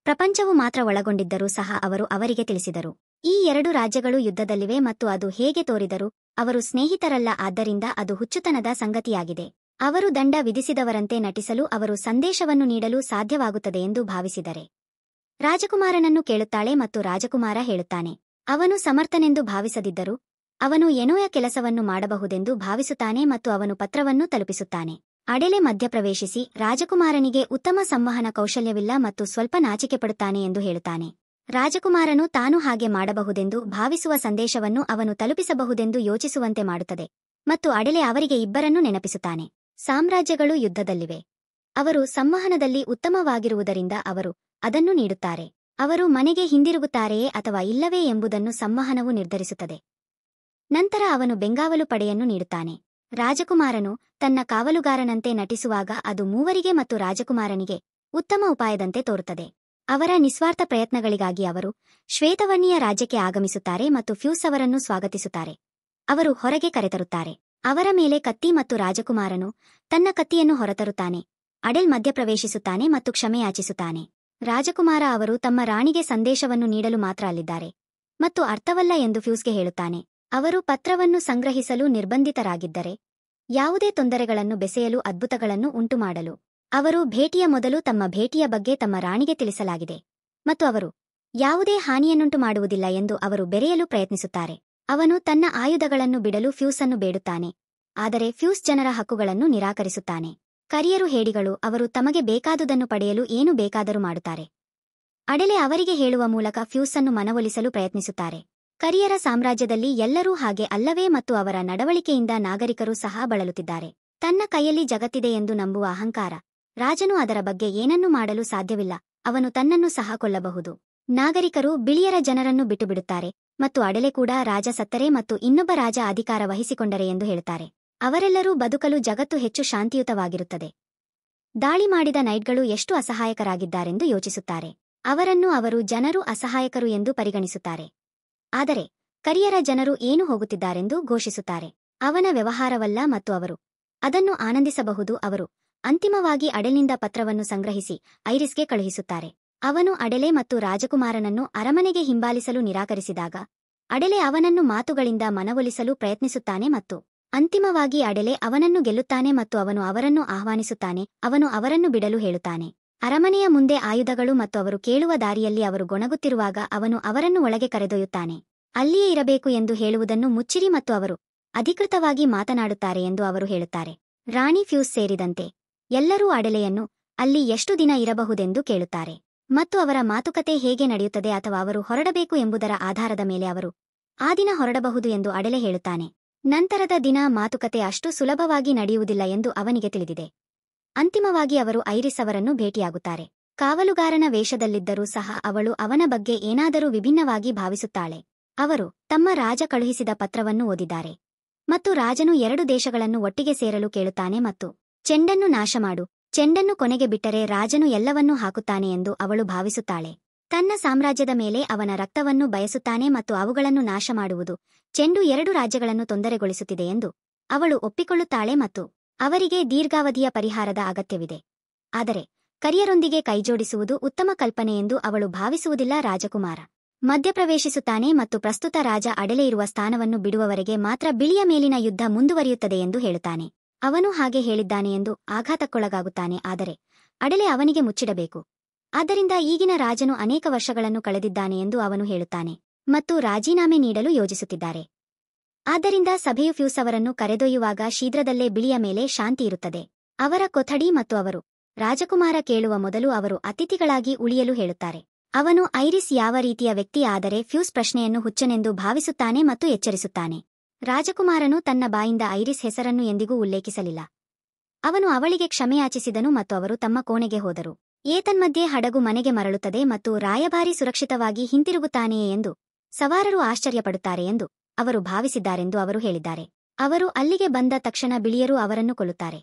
ಪ್ರಪಂಚವು ಮಾತ್ರ ಒಳಗೊಂಡಿದ್ದರೂ ಸಹ ಅವರು ಅವರಿಗೆ ತಿಳಿಸಿದರು. ಈ 2 ರಾಜ್ಯಗಳು ಯುದ್ಧದಲ್ಲಿವೆ ಮತ್ತು ಅದು ಹೇಗೆ ತೋರಿದರು ಅವರು ಸ್ನೇಹಿತರಲ್ಲ, ಆದ್ದರಿಂದ ಅದು ಹುಚ್ಚುತನದ ಸಂಗತಿಯಾಗಿದೆ. ಅವರು ದಂಡ ವಿಧಿಸಿದವರಂತೆ ನಟಿಸಲು ಅವರು ಸಂದೇಶವನ್ನು ನೀಡಲು ಸಾಧ್ಯವಾಗುತ್ತದೆ ಎಂದು ಭಾವಿಸಿದರೆ ರಾಜಕುಮಾರನನ್ನು ಕೇಳುತ್ತಾಳೆ ಮತ್ತು ರಾಜಕುಮಾರ ಹೇಳುತ್ತಾನೆ. ಅವನು ಸಮರ್ಥನೆಂದು ಭಾವಿಸದಿದ್ದರೂ ಅವನು ಏನೋಯ ಕೆಲಸವನ್ನು ಮಾಡಬಹುದೆಂದು ಭಾವಿಸುತ್ತಾನೆ ಮತ್ತು ಅವನು ಪತ್ರವನ್ನು ತಲುಪಿಸುತ್ತಾನೆ. ಅಡೆಲೆ ಮಧ್ಯಪ್ರವೇಶಿಸಿ ರಾಜಕುಮಾರನಿಗೆ ಉತ್ತಮ ಸಂವಹನ ಕೌಶಲ್ಯವಿಲ್ಲ ಮತ್ತು ಸ್ವಲ್ಪ ನಾಚಿಕೆಪಡುತ್ತಾನೆ ಎಂದು ಹೇಳುತ್ತಾನೆ. ರಾಜಕುಮಾರನು ತಾನು ಹಾಗೆ ಮಾಡಬಹುದೆಂದು ಭಾವಿಸುವ ಸಂದೇಶವನ್ನು ಅವನು ತಲುಪಿಸಬಹುದೆಂದು ಯೋಚಿಸುವಂತೆ ಮಾಡುತ್ತದೆ ಮತ್ತು ಅಡೆಲೆ ಅವರಿಗೆ ಇಬ್ಬರನ್ನೂ ನೆನಪಿಸುತ್ತಾನೆ. ಸಾಮ್ರಾಜ್ಯಗಳು ಯುದ್ಧದಲ್ಲಿವೆ. ಅವರು ಸಂವಹನದಲ್ಲಿ ಉತ್ತಮವಾಗಿರುವುದರಿಂದ ಅವರು ಅದನ್ನು ನೀಡುತ್ತಾರೆ. ಅವರು ಮನೆಗೆ ಹಿಂದಿರುಗುತ್ತಾರೆಯೇ ಅಥವಾ ಇಲ್ಲವೇ ಎಂಬುದನ್ನು ಸಂವಹನವು ನಿರ್ಧರಿಸುತ್ತದೆ. ನಂತರ ಅವನು ಬೆಂಗಾವಲು ಪಡೆಯನ್ನು ನೀಡುತ್ತಾನೆ. ರಾಜಕುಮಾರನು ತನ್ನ ಕಾವಲುಗಾರನಂತೆ ನಟಿಸುವಾಗ ಅದು ಮೂವರಿಗೆ ಮತ್ತು ರಾಜಕುಮಾರನಿಗೆ ಉತ್ತಮ ಉಪಾಯದಂತೆ ತೋರುತ್ತದೆ. ಅವರ ನಿಸ್ವಾರ್ಥ ಪ್ರಯತ್ನಗಳಿಗಾಗಿ ಅವರು ಶ್ವೇತವರ್ಣೀಯ ರಾಜ್ಯಕ್ಕೆ ಆಗಮಿಸುತ್ತಾರೆ ಮತ್ತು ಫ್ಯೂಸ್ ಅವರನ್ನು ಸ್ವಾಗತಿಸುತ್ತಾರೆ. ಅವರು ಹೊರಗೆ ಕರೆತರುತ್ತಾರೆ. ಅವರ ಮೇಲೆ ಕತ್ತಿ ಮತ್ತು ರಾಜಕುಮಾರನು ತನ್ನ ಕತ್ತಿಯನ್ನು ಹೊರತರುತ್ತಾನೆ. ಅಡೆಲ್ ಮಧ್ಯಪ್ರವೇಶಿಸುತ್ತಾನೆ ಮತ್ತು ಕ್ಷಮೆಯಾಚಿಸುತ್ತಾನೆ. ರಾಜಕುಮಾರ ಅವರು ತಮ್ಮ ರಾಣಿಗೆ ಸಂದೇಶವನ್ನು ನೀಡಲು ಮಾತ್ರ ಅಲ್ಲಿದ್ದಾರೆ ಮತ್ತು ಅರ್ಥವಲ್ಲ ಎಂದು ಫ್ಯೂಸ್ಗೆ ಹೇಳುತ್ತಾನೆ. ಅವರು ಪತ್ರವನ್ನು ಸಂಗ್ರಹಿಸಲು ನಿರ್ಬಂಧಿತರಾಗಿದ್ದರೆ ಯಾವುದೇ ತೊಂದರೆಗಳನ್ನು ಬೆಸೆಯಲು ಅದ್ಭುತಗಳನ್ನು ಉಂಟುಮಾಡಲು ಅವರು ಭೇಟಿಯ ಮೊದಲು ತಮ್ಮ ಭೇಟಿಯ ಬಗ್ಗೆ ತಮ್ಮ ರಾಣಿಗೆ ತಿಳಿಸಲಾಗಿದೆ ಮತ್ತು ಅವರು ಯಾವುದೇ ಹಾನಿಯನ್ನುಂಟು ಮಾಡುವುದಿಲ್ಲ ಎಂದು ಅವರು ಬೆರೆಯಲು ಪ್ರಯತ್ನಿಸುತ್ತಾರೆ. ಅವನು ತನ್ನ ಆಯುಧಗಳನ್ನು ಬಿಡಲು ಫ್ಯೂಸ್ ಅನ್ನು ಬೇಡುತ್ತಾನೆ, ಆದರೆ ಫ್ಯೂಸ್ ಜನರ ಹಕ್ಕುಗಳನ್ನು ನಿರಾಕರಿಸುತ್ತಾನೆ. ಕರಿಯರು ಹೇಡಿಗಳು, ಅವರು ತಮಗೆ ಬೇಕಾದುದನ್ನು ಪಡೆಯಲು ಏನು ಬೇಕಾದರೂ ಮಾಡುತ್ತಾರೆ. ಅಡೆಲೆ ಅವರಿಗೆ ಹೇಳುವ ಮೂಲಕ ಫ್ಯೂಸ್ ಅನ್ನು ಮನವೊಲಿಸಲು ಪ್ರಯತ್ನಿಸುತ್ತಾರೆ. ಕರಿಯರ ಸಾಮ್ರಾಜ್ಯದಲ್ಲಿ ಎಲ್ಲರೂ ಹಾಗೆ ಅಲ್ಲವೇ ಮತ್ತು ಅವರ ನಡವಳಿಕೆಯಿಂದ ನಾಗರಿಕರು ಸಹ ಬಳಲುತ್ತಿದ್ದಾರೆ. ತನ್ನ ಕೈಯಲ್ಲಿ ಜಗತ್ತಿದೆ ಎಂದು ನಂಬುವ ಅಹಂಕಾರ. ರಾಜನು ಅದರ ಬಗ್ಗೆ ಏನನ್ನೂ ಮಾಡಲು ಸಾಧ್ಯವಿಲ್ಲ, ಅವನು ತನ್ನನ್ನು ಸಹ ಕೊಲ್ಲಬಹುದು. ನಾಗರಿಕರು ಬಿಳಿಯರ ಜನರನ್ನು ಬಿಟ್ಟುಬಿಡುತ್ತಾರೆ ಮತ್ತು ಅಡೆಲೆ ಕೂಡ ರಾಜ ಸತ್ತರೆ ಮತ್ತು ಇನ್ನೊಬ್ಬ ರಾಜ ಅಧಿಕಾರ ವಹಿಸಿಕೊಂಡರೆ ಎಂದು ಹೇಳುತ್ತಾರೆ. ಅವರೆಲ್ಲರೂ ಬದುಕಲು ಜಗತ್ತು ಹೆಚ್ಚು ಶಾಂತಿಯುತವಾಗಿರುತ್ತದೆ. ದಾಳಿ ಮಾಡಿದ ನೈಟ್ಗಳು ಎಷ್ಟು ಅಸಹಾಯಕರಾಗಿದ್ದಾರೆಂದು ಯೋಚಿಸುತ್ತಾರೆ. ಅವರನ್ನು ಅವರು ಜನರು ಅಸಹಾಯಕರು ಎಂದು ಪರಿಗಣಿಸುತ್ತಾರೆ. ಆದರೆ ಕರಿಯರ ಜನರು ಏನು ಹೋಗುತ್ತಿದ್ದಾರೆಂದು ಘೋಷಿಸುತ್ತಾರೆ. ಅವನ ವ್ಯವಹಾರವಲ್ಲ ಮತ್ತು ಅವರು ಅದನ್ನು ಆನಂದಿಸಬಹುದು. ಅವರು ಅಂತಿಮವಾಗಿ ಅಡೆಲ್ನಿಂದ ಪತ್ರವನ್ನು ಸಂಗ್ರಹಿಸಿ ಐರಿಸ್ಗೆ ಕಳುಹಿಸುತ್ತಾರೆ. ಅವನು ಅಡೆಲೆ ಮತ್ತು ರಾಜಕುಮಾರನನ್ನು ಅರಮನೆಗೆ ಹಿಂಬಾಲಿಸಲು ನಿರಾಕರಿಸಿದಾಗ ಅಡೆಲೆ ಅವನನ್ನು ಮಾತುಗಳಿಂದ ಮನವೊಲಿಸಲು ಪ್ರಯತ್ನಿಸುತ್ತಾನೆ ಮತ್ತು ಅಂತಿಮವಾಗಿ ಅಡೆಲೆ ಅವನನ್ನು ಗೆಲ್ಲುತ್ತಾನೆ ಮತ್ತು ಅವನು ಅವರನ್ನು ಆಹ್ವಾನಿಸುತ್ತಾನೆ. ಅವನು ಅವರನ್ನು ಬಿಡಲು ಹೇಳುತ್ತಾನೆ. ಅರಮನೆಯ ಮುಂದೆ ಆಯುಧಗಳು ಮತ್ತು ಅವರು ಕೇಳುವ ದಾರಿಯಲ್ಲಿ ಅವರು ಗೊಣಗುತ್ತಿರುವಾಗ ಅವನು ಅವರನ್ನು ಒಳಗೆ ಕರೆದೊಯ್ಯುತ್ತಾನೆ. ಅಲ್ಲಿಯೇ ಇರಬೇಕು ಎಂದು ಹೇಳುವುದನ್ನು ಮುಚ್ಚಿರಿ ಮತ್ತು ಅವರು ಅಧಿಕೃತವಾಗಿ ಮಾತನಾಡುತ್ತಾರೆ ಎಂದು ಅವರು ಹೇಳುತ್ತಾರೆ. ರಾಣಿ ಫ್ಯೂಸ್ ಸೇರಿದಂತೆ ಎಲ್ಲರೂ ಅಡೆಲೆಯನ್ನು ಅಲ್ಲಿ ಎಷ್ಟು ದಿನ ಇರಬಹುದೆಂದು ಕೇಳುತ್ತಾರೆ ಮತ್ತು ಅವರ ಮಾತುಕತೆ ಹೇಗೆ ನಡೆಯುತ್ತದೆ ಅಥವಾ ಅವರು ಹೊರಡಬೇಕು ಎಂಬುದರ ಆಧಾರದ ಮೇಲೆ ಅವರು ಆ ದಿನ ಹೊರಡಬಹುದು ಎಂದು ಅಡೆಲೆ ಹೇಳುತ್ತಾನೆ. ನಂತರದ ದಿನ ಮಾತುಕತೆ ಅಷ್ಟು ಸುಲಭವಾಗಿ ನಡೆಯುವುದಿಲ್ಲ ಎಂದು ಅವನಿಗೆ ತಿಳಿದಿದೆ. ಅಂತಿಮವಾಗಿ ಅವರು ಐರಿಸ್ ಅವರನ್ನು ಭೇಟಿಯಾಗುತ್ತಾರೆ. ಕಾವಲುಗಾರನ ವೇಷದಲ್ಲಿದ್ದರೂ ಸಹ ಅವಳು ಅವನ ಬಗ್ಗೆ ಏನಾದರೂ ವಿಭಿನ್ನವಾಗಿ ಭಾವಿಸುತ್ತಾಳೆ. ಅವರು ತಮ್ಮ ರಾಜ ಕಳುಹಿಸಿದ ಪತ್ರವನ್ನು ಓದಿದ್ದಾರೆ ಮತ್ತು ರಾಜನು 2 ದೇಶಗಳನ್ನು ಒಟ್ಟಿಗೆ ಸೇರಲು ಕೇಳುತ್ತಾನೆ ಮತ್ತು ಚೆಂಡನ್ನು ನಾಶಮಾಡು, ಚೆಂಡನ್ನು ಕೊನೆಗೆ ಬಿಟ್ಟರೆ ರಾಜನು ಎಲ್ಲವನ್ನೂ ಹಾಕುತ್ತಾನೆ ಎಂದು ಅವಳು ಭಾವಿಸುತ್ತಾಳೆ. ತನ್ನ ಸಾಮ್ರಾಜ್ಯದ ಮೇಲೆ ಅವನ ರಕ್ತವನ್ನು ಬಯಸುತ್ತಾನೆ ಮತ್ತು ಅವುಗಳನ್ನು ನಾಶ ಮಾಡುವುದು ಚೆಂಡು 2 ರಾಜ್ಯಗಳನ್ನು ತೊಂದರೆಗೊಳಿಸುತ್ತಿದೆ ಎಂದು ಅವಳು ಒಪ್ಪಿಕೊಳ್ಳುತ್ತಾಳೆ ಮತ್ತು ಅವರಿಗೆ ದೀರ್ಘಾವಧಿಯ ಪರಿಹಾರದ ಅಗತ್ಯವಿದೆ. ಆದರೆ ಕರಿಯರೊಂದಿಗೆ ಕೈಜೋಡಿಸುವುದು ಉತ್ತಮ ಕಲ್ಪನೆ ಎಂದು ಅವಳು ಭಾವಿಸುವುದಿಲ್ಲ. ರಾಜಕುಮಾರ ಮಧ್ಯಪ್ರವೇಶಿಸುತ್ತಾನೆ ಮತ್ತು ಪ್ರಸ್ತುತ ರಾಜ ಅಡೆಲೆ ಇರುವ ಸ್ಥಾನವನ್ನು ಬಿಡುವವರೆಗೆ ಮಾತ್ರ ಬಿಳಿಯ ಮೇಲಿನ ಯುದ್ಧ ಮುಂದುವರಿಯುತ್ತದೆ ಎಂದು ಹೇಳುತ್ತಾನೆ. ಅವನು ಹಾಗೆ ಹೇಳಿದ್ದಾನೆ ಎಂದು ಆಘಾತಕ್ಕೊಳಗಾಗುತ್ತಾನೆ. ಆದರೆ ಅಡೆಲೆ ಅವನಿಗೆ ಮುಚ್ಚಿಡಬೇಕು. ಆದ್ದರಿಂದ ಈಗಿನ ರಾಜನು ಅನೇಕ ವರ್ಷಗಳನ್ನು ಕಳೆದಿದ್ದಾನೆ ಎಂದು ಅವನು ಹೇಳುತ್ತಾನೆ ಮತ್ತು ರಾಜೀನಾಮೆ ನೀಡಲು ಯೋಜಿಸುತ್ತಿದ್ದಾರೆ. ಆದ್ದರಿಂದ ಸಭೆಯು ಫ್ಯೂಸ್ ಅವರನ್ನು ಕರೆದೊಯ್ಯುವಾಗ ಶೀಘ್ರದಲ್ಲೇ ಬಿಳಿಯ ಮೇಲೆ ಶಾಂತಿ ಇರುತ್ತದೆ. ಅವರ ಕೊಠಡಿ ಮತ್ತು ಅವರು ರಾಜಕುಮಾರ ಕೇಳುವ ಮೊದಲು ಅವರು ಅತಿಥಿಗಳಾಗಿ ಉಳಿಯಲು ಹೇಳುತ್ತಾರೆ. ಅವನು ಐರಿಸ್ ಯಾವ ರೀತಿಯ ವ್ಯಕ್ತಿ ಆದರೆ ಫ್ಯೂಸ್ ಪ್ರಶ್ನೆಯನ್ನು ಹುಚ್ಚನೆಂದು ಭಾವಿಸುತ್ತಾನೆ ಮತ್ತು ಎಚ್ಚರಿಸುತ್ತಾನೆ. ರಾಜಕುಮಾರನು ತನ್ನ ಬಾಯಿಂದ ಐರಿಸ್ ಹೆಸರನ್ನು ಎಂದಿಗೂ ಉಲ್ಲೇಖಿಸಲಿಲ್ಲ. ಅವನು ಅವಳಿಗೆ ಕ್ಷಮೆಯಾಚಿಸಿದನು ಮತ್ತು ಅವರು ತಮ್ಮ ಕೋಣೆಗೆ ಹೋದರು. ಏತನ್ಮಧ್ಯೆ ಹಡಗು ಮನೆಗೆ ಮರಳುತ್ತದೆ ಮತ್ತು ರಾಯಭಾರಿ ಸುರಕ್ಷಿತವಾಗಿ ಹಿಂತಿರುಗುತ್ತಾನೆಯೇ ಎಂದು ಸವಾರರು ಆಶ್ಚರ್ಯಪಡುತ್ತಾರೆ ಎಂದು ಅವರು ಭಾವಿಸಿದ್ದಾರೆಂದು ಅವರು ಹೇಳಿದ್ದಾರೆ. ಅವರು ಅಲ್ಲಿಗೆ ಬಂದ ತಕ್ಷಣ ಬಿಳಿಯರು ಅವರನ್ನು ಕೊಲ್ಲುತ್ತಾರೆ.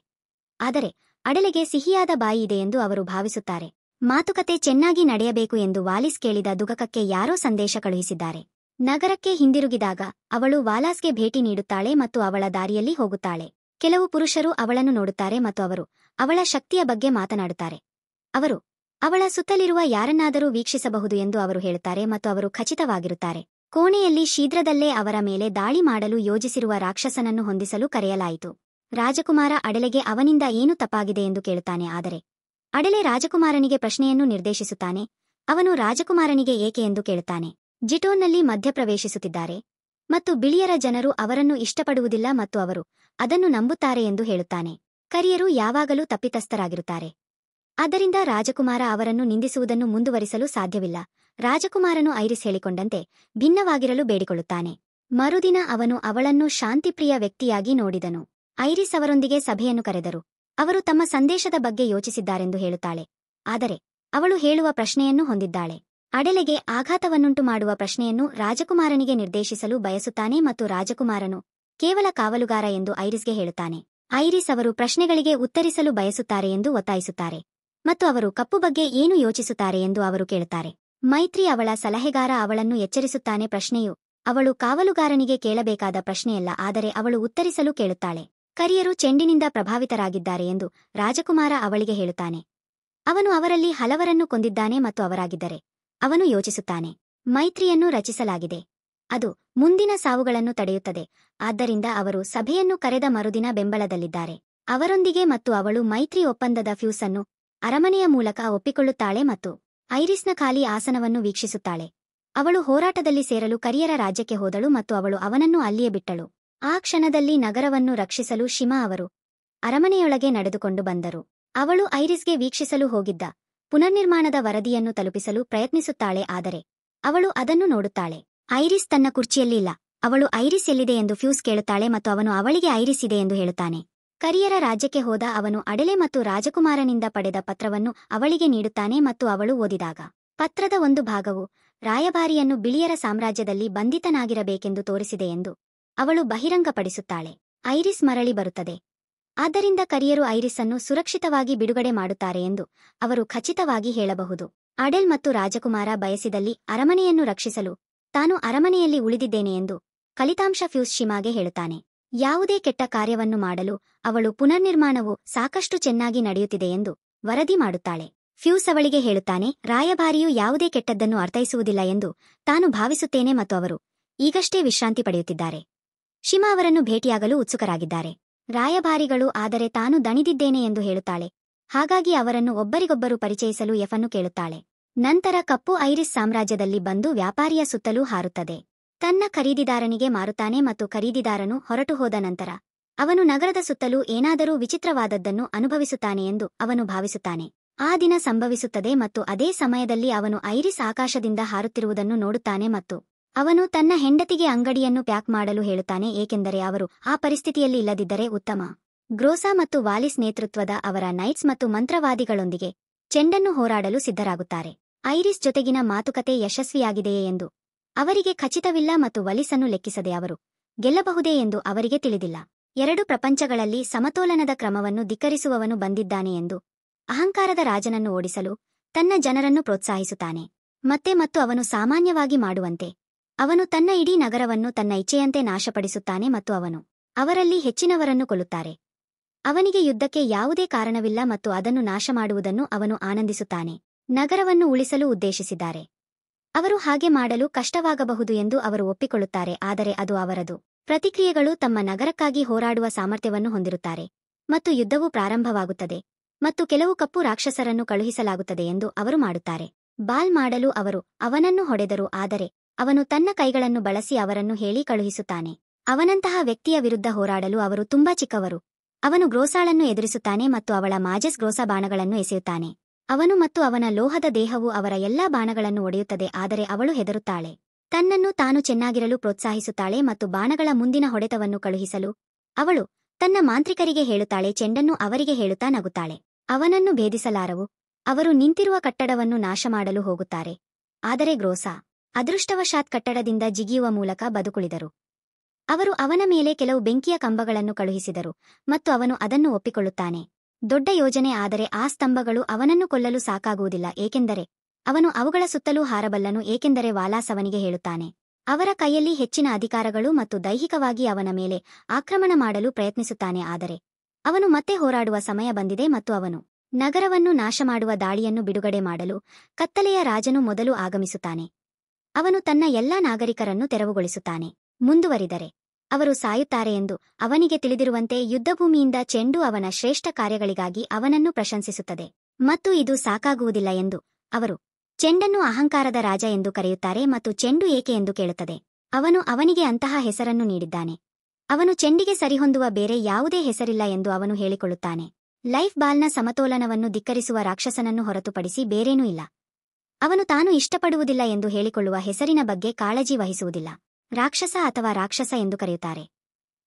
ಆದರೆ ಅಡೆಲೆಗೆ ಸಿಹಿಯಾದ ಬಾಯಿ ಇದೆ ಎಂದು ಅವರು ಭಾವಿಸುತ್ತಾರೆ. ಮಾತುಕತೆ ಚೆನ್ನಾಗಿ ನಡೆಯಬೇಕು ಎಂದು ವಾಲಿಸ್ ಕೇಳಿದ ದುಗಕಕ್ಕೆ ಯಾರೋ ಸಂದೇಶ ಕಳುಹಿಸಿದ್ದಾರೆ. ನಗರಕ್ಕೆ ಹಿಂದಿರುಗಿದಾಗ ಅವಳು ವಾಲಾಸ್ಗೆ ಭೇಟಿ ನೀಡುತ್ತಾಳೆ ಮತ್ತು ಅವಳ ದಾರಿಯಲ್ಲಿ ಹೋಗುತ್ತಾಳೆ. ಕೆಲವು ಪುರುಷರು ಅವಳನ್ನು ನೋಡುತ್ತಾರೆ ಮತ್ತು ಅವರು ಅವಳ ಶಕ್ತಿಯ ಬಗ್ಗೆ ಮಾತನಾಡುತ್ತಾರೆ. ಅವರು ಅವಳ ಸುತ್ತಲಿರುವ ಯಾರನ್ನಾದರೂ ವೀಕ್ಷಿಸಬಹುದು ಎಂದು ಅವರು ಹೇಳುತ್ತಾರೆ ಮತ್ತು ಅವರು ಖಚಿತವಾಗಿರುತ್ತಾರೆ. ಕೋಣೆಯಲ್ಲಿ ಶೀಘ್ರದಲ್ಲೇ ಅವರ ಮೇಲೆ ದಾಳಿ ಮಾಡಲು ಯೋಜಿಸಿರುವ ರಾಕ್ಷಸನನ್ನು ಹೊಂದಿಸಲು ಕರೆಯಲಾಯಿತು. ರಾಜಕುಮಾರ ಅಡೆಲೆಗೆ ಅವನಿಂದ ಏನು ತಪ್ಪಾಗಿದೆ ಎಂದು ಕೇಳುತ್ತಾನೆ. ಆದರೆ ಅಡೆಲೆ ರಾಜಕುಮಾರನಿಗೆ ಪ್ರಶ್ನೆಯನ್ನು ನಿರ್ದೇಶಿಸುತ್ತಾನೆ. ಅವನು ರಾಜಕುಮಾರನಿಗೆ ಏಕೆ ಎಂದು ಕೇಳುತ್ತಾನೆ. ಜಿಟೋನ್ನಲ್ಲಿ ಮಧ್ಯಪ್ರವೇಶಿಸುತ್ತಿದ್ದಾರೆ ಮತ್ತು ಬಿಳಿಯರ ಜನರು ಅವರನ್ನು ಇಷ್ಟಪಡುವುದಿಲ್ಲ ಮತ್ತು ಅವರು ಅದನ್ನು ನಂಬುತ್ತಾರೆ ಎಂದು ಹೇಳುತ್ತಾನೆ. ಕರಿಯರು ಯಾವಾಗಲೂ ತಪ್ಪಿತಸ್ಥರಾಗಿರುತ್ತಾರೆ. ಆದ್ದರಿಂದ ರಾಜಕುಮಾರ ಅವರನ್ನು ನಿಂದಿಸುವುದನ್ನು ಮುಂದುವರಿಸಲು ಸಾಧ್ಯವಿಲ್ಲ. ರಾಜಕುಮಾರನು ಐರಿಸ್ ಹೇಳಿಕೊಂಡಂತೆ ಭಿನ್ನವಾಗಿರಲು ಬೇಡಿಕೊಳ್ಳುತ್ತಾನೆ. ಮರುದಿನ ಅವನು ಅವಳನ್ನು ಶಾಂತಿಪ್ರಿಯ ವ್ಯಕ್ತಿಯಾಗಿ ನೋಡಿದನು. ಐರಿಸ್ ಅವರೊಂದಿಗೆ ಸಭೆಯನ್ನು ಕರೆದರು. ಅವರು ತಮ್ಮ ಸಂದೇಶದ ಬಗ್ಗೆ ಯೋಚಿಸಿದ್ದಾರೆಂದು ಹೇಳುತ್ತಾಳೆ. ಆದರೆ ಅವಳು ಹೇಳುವ ಪ್ರಶ್ನೆಯನ್ನು ಹೊಂದಿದ್ದಾಳೆ. ಅಡೆಲೆಗೆ ಆಘಾತವನ್ನುಂಟು ಮಾಡುವ ಪ್ರಶ್ನೆಯನ್ನು ರಾಜಕುಮಾರನಿಗೆ ನಿರ್ದೇಶಿಸಲು ಬಯಸುತ್ತಾನೆ ಮತ್ತು ರಾಜಕುಮಾರನು ಕೇವಲ ಕಾವಲುಗಾರ ಎಂದು ಐರಿಸ್ಗೆ ಹೇಳುತ್ತಾನೆ. ಐರಿಸ್ ಅವರು ಪ್ರಶ್ನೆಗಳಿಗೆ ಉತ್ತರಿಸಲು ಬಯಸುತ್ತಾರೆ ಎಂದು ಒತ್ತಾಯಿಸುತ್ತಾರೆ ಮತ್ತು ಅವರು ಕಪ್ಪು ಬಗ್ಗೆ ಏನು ಯೋಚಿಸುತ್ತಾರೆ ಎಂದು ಅವರು ಕೇಳುತ್ತಾರೆ. ಮೈತ್ರಿ ಅವಳ ಸಲಹೆಗಾರ ಅವಳನ್ನು ಎಚ್ಚರಿಸುತ್ತಾನೆ. ಪ್ರಶ್ನೆಯು ಅವಳು ಕಾವಲುಗಾರನಿಗೆ ಕೇಳಬೇಕಾದ ಪ್ರಶ್ನೆಯಲ್ಲ, ಆದರೆ ಅವಳು ಉತ್ತರಿಸಲು ಕೇಳುತ್ತಾಳೆ. ಕರಿಯರು ಚೆಂಡಿನಿಂದ ಪ್ರಭಾವಿತರಾಗಿದ್ದಾರೆ ಎಂದು ರಾಜಕುಮಾರ ಅವಳಿಗೆ ಹೇಳುತ್ತಾನೆ. ಅವನು ಅವರಲ್ಲಿ ಹಲವರನ್ನು ಕೊಂದಿದ್ದಾನೆ ಮತ್ತು ಅವರಾಗಿದ್ದರೆ ಅವನು ಯೋಚಿಸುತ್ತಾನೆ. ಮೈತ್ರಿಯನ್ನು ರಚಿಸಲಾಗಿದೆ, ಅದು ಮುಂದಿನ ಸಾವುಗಳನ್ನು ತಡೆಯುತ್ತದೆ. ಆದ್ದರಿಂದ ಅವರು ಸಭೆಯನ್ನು ಕರೆದ ಮರುದಿನ ಬೆಂಬಲದಲ್ಲಿದ್ದಾರೆ ಅವರೊಂದಿಗೆ ಮತ್ತು ಅವಳು ಮೈತ್ರಿ ಒಪ್ಪಂದದ ಫ್ಯೂಸ್ ಅನ್ನು ಅರಮನೆಯ ಮೂಲಕ ಒಪ್ಪಿಕೊಳ್ಳುತ್ತಾಳೆ ಮತ್ತು ಐರಿಸ್ನ ಖಾಲಿ ಆಸನವನ್ನು ವೀಕ್ಷಿಸುತ್ತಾಳೆ. ಅವಳು ಹೋರಾಟದಲ್ಲಿ ಸೇರಲು ಕರಿಯರ ರಾಜ್ಯಕ್ಕೆ ಹೋದಳು ಮತ್ತು ಅವಳು ಅವನನ್ನು ಅಲ್ಲಿಯೇ ಬಿಟ್ಟಳು. ಆ ಕ್ಷಣದಲ್ಲಿ ನಗರವನ್ನು ರಕ್ಷಿಸಲು ಶಿಮಾ ಅವರು ಅರಮನೆಯೊಳಗೆ ನಡೆದುಕೊಂಡು ಬಂದರು. ಅವಳು ಐರಿಸ್ಗೆ ವೀಕ್ಷಿಸಲು ಹೋಗಿದ್ದ ಪುನರ್ನಿರ್ಮಾಣದ ವರದಿಯನ್ನು ತಲುಪಿಸಲು ಪ್ರಯತ್ನಿಸುತ್ತಾಳೆ. ಆದರೆ ಅವಳು ಅದನ್ನು ನೋಡುತ್ತಾಳೆ. ಐರಿಸ್ ತನ್ನ ಕುರ್ಚಿಯಲ್ಲಿಲ್ಲ. ಅವಳು ಐರಿಸ್ ಎಲ್ಲಿದೆ ಎಂದು ಫ್ಯೂಸ್ ಕೇಳುತ್ತಾಳೆ ಮತ್ತು ಅವನು ಅವಳಿಗೆ ಐರಿಸ್ ಇದೆ ಎಂದು ಹೇಳುತ್ತಾನೆ. ಕರಿಯರ ರಾಜ್ಯಕ್ಕೆ ಹೋದ ಅವನು ಅಡೆಲೆ ಮತ್ತು ರಾಜಕುಮಾರನಿಂದ ಪಡೆದ ಪತ್ರವನ್ನು ಅವಳಿಗೆ ನೀಡುತ್ತಾನೆ ಮತ್ತು ಅವಳು ಓದಿದಾಗ ಪತ್ರದ ಒಂದು ಭಾಗವು ರಾಯಭಾರಿಯನ್ನು ಬಿಳಿಯರ ಸಾಮ್ರಾಜ್ಯದಲ್ಲಿ ಬಂಧಿತನಾಗಿರಬೇಕೆಂದು ತೋರಿಸಿದೆ ಎಂದು ಅವಳು ಬಹಿರಂಗಪಡಿಸುತ್ತಾಳೆ. ಐರಿಸ್ ಮರಳಿ ಬರುತ್ತದೆ. ಆದ್ದರಿಂದ ಕರಿಯರು ಐರಿಸ್ ಅನ್ನು ಸುರಕ್ಷಿತವಾಗಿ ಬಿಡುಗಡೆ ಮಾಡುತ್ತಾರೆ ಎಂದು ಅವರು ಖಚಿತವಾಗಿ ಹೇಳಬಹುದು. ಅಡೆಲ್ ಮತ್ತು ರಾಜಕುಮಾರ ಬಯಸಿದಲ್ಲಿ ಅರಮನೆಯನ್ನು ರಕ್ಷಿಸಲು ತಾನು ಅರಮನೆಯಲ್ಲಿ ಉಳಿದಿದ್ದೇನೆ ಎಂದು ಫಲಿತಾಂಶ ಫ್ಯೂಸ್ ಶಿಮಾಗೆ ಹೇಳುತ್ತಾನೆ. ಯಾವುದೇ ಕೆಟ್ಟ ಕಾರ್ಯವನ್ನು ಮಾಡಲು ಅವಳು ಪುನರ್ನಿರ್ಮಾಣವು ಸಾಕಷ್ಟು ಚೆನ್ನಾಗಿ ನಡೆಯುತ್ತಿದೆ ಎಂದು ವರದಿ ಮಾಡುತ್ತಾಳೆ. ಫ್ಯೂಸ್ ಅವಳಿಗೆ ಹೇಳುತ್ತಾನೆ, ರಾಯಭಾರಿಯು ಯಾವುದೇ ಕೆಟ್ಟದ್ದನ್ನು ಅರ್ಥೈಸುವುದಿಲ್ಲ ಎಂದು ತಾನು ಭಾವಿಸುತ್ತೇನೆ ಮತ್ತು ಅವರು ಈಗಷ್ಟೇ ವಿಶ್ರಾಂತಿ ಪಡೆಯುತ್ತಿದ್ದಾರೆ. ಶಿಮಾ ಅವರನ್ನು ಭೇಟಿಯಾಗಲು ಉತ್ಸುಕರಾಗಿದ್ದಾರೆ. ರಾಯಭಾರಿಗಳು ಆದರೆ ತಾನು ದಣಿದಿದ್ದೇನೆ ಎಂದು ಹೇಳುತ್ತಾಳೆ. ಹಾಗಾಗಿ ಅವರನ್ನು ಒಬ್ಬರಿಗೊಬ್ಬರು ಪರಿಚಯಿಸಲು ಎಫನ್ನು ಕೇಳುತ್ತಾಳೆ. ನಂತರ ಕಪ್ಪು ಐರಿಸ್ ಸಾಮ್ರಾಜ್ಯದಲ್ಲಿ ಬಂದು ವ್ಯಾಪಾರಿಯ ಸುತ್ತಲೂ ಹಾರುತ್ತದೆ. ತನ್ನ ಖರೀದಿದಾರನಿಗೆ ಮಾರುತ್ತಾನೆ ಮತ್ತು ಖರೀದಿದಾರನು ಹೊರಟು ಹೋದ ನಂತರ ಅವನು ನಗರದ ಸುತ್ತಲೂ ಏನಾದರೂ ವಿಚಿತ್ರವಾದದ್ದನ್ನು ಅನುಭವಿಸುತ್ತಾನೆ ಎಂದು ಅವನು ಭಾವಿಸುತ್ತಾನೆ. ಆ ದಿನ ಸಂಭವಿಸುತ್ತದೆ ಮತ್ತು ಅದೇ ಸಮಯದಲ್ಲಿ ಅವನು ಐರಿಸ್ ಆಕಾಶದಿಂದ ಹಾರುತ್ತಿರುವುದನ್ನು ನೋಡುತ್ತಾನೆ ಮತ್ತು ಅವನು ತನ್ನ ಹೆಂಡತಿಗೆ ಅಂಗಡಿಯನ್ನು ಪ್ಯಾಕ್ ಮಾಡಲು ಹೇಳುತ್ತಾನೆ, ಏಕೆಂದರೆ ಅವರು ಆ ಪರಿಸ್ಥಿತಿಯಲ್ಲಿ ಇಲ್ಲದಿದ್ದರೆ ಉತ್ತಮ. ಗ್ರೋಸಾ ಮತ್ತು ವಾಲಿಸ್ ನೇತೃತ್ವದ ಅವರ ನೈಟ್ಸ್ ಮತ್ತು ಮಂತ್ರವಾದಿಗಳೊಂದಿಗೆ ಚೆಂಡನ್ನು ಹೋರಾಡಲು ಸಿದ್ಧರಾಗುತ್ತಾರೆ. ಐರಿಸ್ ಜೊತೆಗಿನ ಮಾತುಕತೆ ಯಶಸ್ವಿಯಾಗಿದೆಯೇ ಎಂದು ಅವರಿಗೆ ಖಚಿತವಿಲ್ಲ ಮತ್ತು ವಲಿಸನ್ನು ಲೆಕ್ಕಿಸದೆ ಅವರು ಗೆಲ್ಲಬಹುದೇ ಎಂದು ಅವರಿಗೆ ತಿಳಿದಿಲ್ಲ. ಎರಡು ಪ್ರಪಂಚಗಳಲ್ಲಿ ಸಮತೋಲನದ ಕ್ರಮವನ್ನು ಧಿಕ್ಕರಿಸುವವನು ಬಂದಿದ್ದಾನೆ ಎಂದು ಅಹಂಕಾರದ ರಾಜನನ್ನು ಓಡಿಸಲು ತನ್ನ ಜನರನ್ನು ಪ್ರೋತ್ಸಾಹಿಸುತ್ತಾನೆ. ಮತ್ತು ಅವನು ಸಾಮಾನ್ಯವಾಗಿ ಮಾಡುವಂತೆ ಅವನು ತನ್ನ ಇಡೀ ನಗರವನ್ನು ತನ್ನ ಇಚ್ಛೆಯಂತೆ ನಾಶಪಡಿಸುತ್ತಾನೆ ಮತ್ತು ಅವನು ಅವರಲ್ಲಿ ಹೆಚ್ಚಿನವರನ್ನು ಕೊಲ್ಲುತ್ತಾರೆ. ಅವನಿಗೆ ಯುದ್ಧಕ್ಕೆ ಯಾವುದೇ ಕಾರಣವಿಲ್ಲ ಮತ್ತು ಅದನ್ನು ನಾಶ ಮಾಡುವುದನ್ನು ಅವನು ಆನಂದಿಸುತ್ತಾನೆ. ನಗರವನ್ನು ಉಳಿಸಲು ಉದ್ದೇಶಿಸಿದ್ದಾರೆ. ಅವರು ಹಾಗೆ ಮಾಡಲು ಕಷ್ಟವಾಗಬಹುದು ಎಂದು ಅವರು ಒಪ್ಪಿಕೊಳ್ಳುತ್ತಾರೆ, ಆದರೆ ಅದು ಅವರದು. ಪ್ರತಿಕ್ರಿಯೆಗಳು ತಮ್ಮ ನಗರಕ್ಕಾಗಿ ಹೋರಾಡುವ ಸಾಮರ್ಥ್ಯವನ್ನು ಹೊಂದಿರುತ್ತಾರೆ ಮತ್ತು ಯುದ್ಧವು ಪ್ರಾರಂಭವಾಗುತ್ತದೆ ಮತ್ತು ಕೆಲವು ಕಪ್ಪು ರಾಕ್ಷಸರನ್ನು ಕಳುಹಿಸಲಾಗುತ್ತದೆ ಎಂದು ಅವರು ಮಾಡುತ್ತಾರೆ. ಬಾಲ್ ಮಾಡಲು ಅವರು ಅವನನ್ನು ಹೊಡೆದರು, ಆದರೆ ಅವನು ತನ್ನ ಕೈಗಳನ್ನು ಬಳಸಿ ಅವರನ್ನು ಹೇಳಿ ಕಳುಹಿಸುತ್ತಾನೆ. ಅವನಂತಹ ವ್ಯಕ್ತಿಯ ವಿರುದ್ಧ ಹೋರಾಡಲು ಅವರು ತುಂಬಾ ಚಿಕ್ಕವರು. ಅವನು ಗ್ರೋಸಾಳನ್ನು ಎದುರಿಸುತ್ತಾನೆ ಮತ್ತು ಅವಳ ಮಾಜಸ್ ಗ್ರೋಸಾ ಬಾಣಗಳನ್ನು ಎಸೆಯುತ್ತಾನೆ. ಅವನು ಮತ್ತು ಅವನ ಲೋಹದ ದೇಹವು ಅವರ ಎಲ್ಲಾ ಬಾಣಗಳನ್ನು ಒಡೆಯುತ್ತದೆ, ಆದರೆ ಅವಳು ಹೆದರುತ್ತಾಳೆ. ತನ್ನನ್ನು ತಾನು ಚೆನ್ನಾಗಿರಲು ಪ್ರೋತ್ಸಾಹಿಸುತ್ತಾಳೆ ಮತ್ತು ಬಾಣಗಳ ಮುಂದಿನ ಹೊಡೆತವನ್ನು ಕಳುಹಿಸಲು ಅವಳು ತನ್ನ ಮಾಂತ್ರಿಕರಿಗೆ ಹೇಳುತ್ತಾಳೆ, ಚೆಂಡನ್ನು ಅವರಿಗೆ ಹೇಳುತ್ತಾ ನಗುತ್ತಾಳೆ. ಅವನನ್ನು ಭೇದಿಸಲಾರವು. ಅವರು ನಿಂತಿರುವ ಕಟ್ಟಡವನ್ನು ನಾಶಮಾಡಲು ಹೋಗುತ್ತಾರೆ, ಆದರೆ ಗ್ರೋಸಾ ಅದೃಷ್ಟವಶಾತ್ ಕಟ್ಟಡದಿಂದ ಜಿಗಿಯುವ ಮೂಲಕ ಬದುಕುಳಿದರು. ಅವರು ಅವನ ಮೇಲೆ ಕೆಲವು ಬೆಂಕಿಯ ಕಂಬಗಳನ್ನು ಕಳುಹಿಸಿದರು ಮತ್ತು ಅವನು ಅದನ್ನು ಒಪ್ಪಿಕೊಳ್ಳುತ್ತಾನೆ. ದೊಡ್ಡ ಯೋಜನೆ, ಆದರೆ ಆ ಸ್ತಂಭಗಳು ಅವನನ್ನು ಕೊಲ್ಲಲು ಸಾಕಾಗುವುದಿಲ್ಲ, ಏಕೆಂದರೆ ಅವನು ಅವುಗಳ ಸುತ್ತಲೂ ಹಾರಬಲ್ಲನು, ಏಕೆಂದರೆ ವಾಲಾಸ್ ಅವನಿಗೆ ಹೇಳುತ್ತಾನೆ. ಅವರ ಕೈಯಲ್ಲಿ ಹೆಚ್ಚಿನ ಅಧಿಕಾರಗಳು ಮತ್ತು ದೈಹಿಕವಾಗಿ ಅವನ ಮೇಲೆ ಆಕ್ರಮಣ ಮಾಡಲು ಪ್ರಯತ್ನಿಸುತ್ತಾನೆ, ಆದರೆ ಅವನು ಮತ್ತೆ ಹೋರಾಡುವ ಸಮಯ ಬಂದಿದೆ ಮತ್ತು ಅವನು ನಗರವನ್ನು ನಾಶಮಾಡುವ ದಾಳಿಯನ್ನು ಬಿಡುಗಡೆ ಮಾಡಲು ಕತ್ತಲೆಯ ರಾಜನು ಮೊದಲು ಆಗಮಿಸುತ್ತಾನೆ. ಅವನು ತನ್ನ ಎಲ್ಲಾ ನಾಗರಿಕರನ್ನು ತೆರವುಗೊಳಿಸುತ್ತಾನೆ. ಮುಂದುವರಿದರೆ ಅವರು ಸಾಯುತ್ತಾರೆ ಎಂದು ಅವನಿಗೆ ತಿಳಿದಿರುವಂತೆ ಯುದ್ಧಭೂಮಿಯಿಂದ ಚೆಂಡು ಅವನ ಶ್ರೇಷ್ಠ ಕಾರ್ಯಗಳಿಗಾಗಿ ಅವನನ್ನು ಪ್ರಶಂಸಿಸುತ್ತದೆ. ಮತ್ತು ಇದು ಸಾಕಾಗುವುದಿಲ್ಲ ಎಂದು ಅವರು ಚೆಂಡನ್ನು ಅಹಂಕಾರದ ರಾಜ ಎಂದು ಕರೆಯುತ್ತಾರೆ ಮತ್ತು ಚೆಂಡು ಏಕೆ ಎಂದು ಕೇಳುತ್ತದೆ. ಅವನು ಅವನಿಗೆ ಅಂತಹ ಹೆಸರನ್ನು ನೀಡಿದ್ದಾನೆ. ಅವನು ಚೆಂಡಿಗೆ ಸರಿಹೊಂದುವ ಬೇರೆ ಯಾವುದೇ ಹೆಸರಿಲ್ಲ ಎಂದು ಅವನು ಹೇಳಿಕೊಳ್ಳುತ್ತಾನೆ. ಲೈಫ್ ಬಾಲ್ನ ಸಮತೋಲನವನ್ನು ಧಿಕ್ಕರಿಸುವ ರಾಕ್ಷಸನನ್ನು ಹೊರತುಪಡಿಸಿ ಬೇರೇನೂ ಇಲ್ಲ. ಅವನು ತಾನು ಇಷ್ಟಪಡುವುದಿಲ್ಲ ಎಂದು ಹೇಳಿಕೊಳ್ಳುವ ಹೆಸರಿನ ಬಗ್ಗೆ ಕಾಳಜಿ ವಹಿಸುವುದಿಲ್ಲ. ರಾಕ್ಷಸ ಅಥವಾ ರಾಕ್ಷಸ ಎಂದು ಕರೆಯುತ್ತಾರೆ,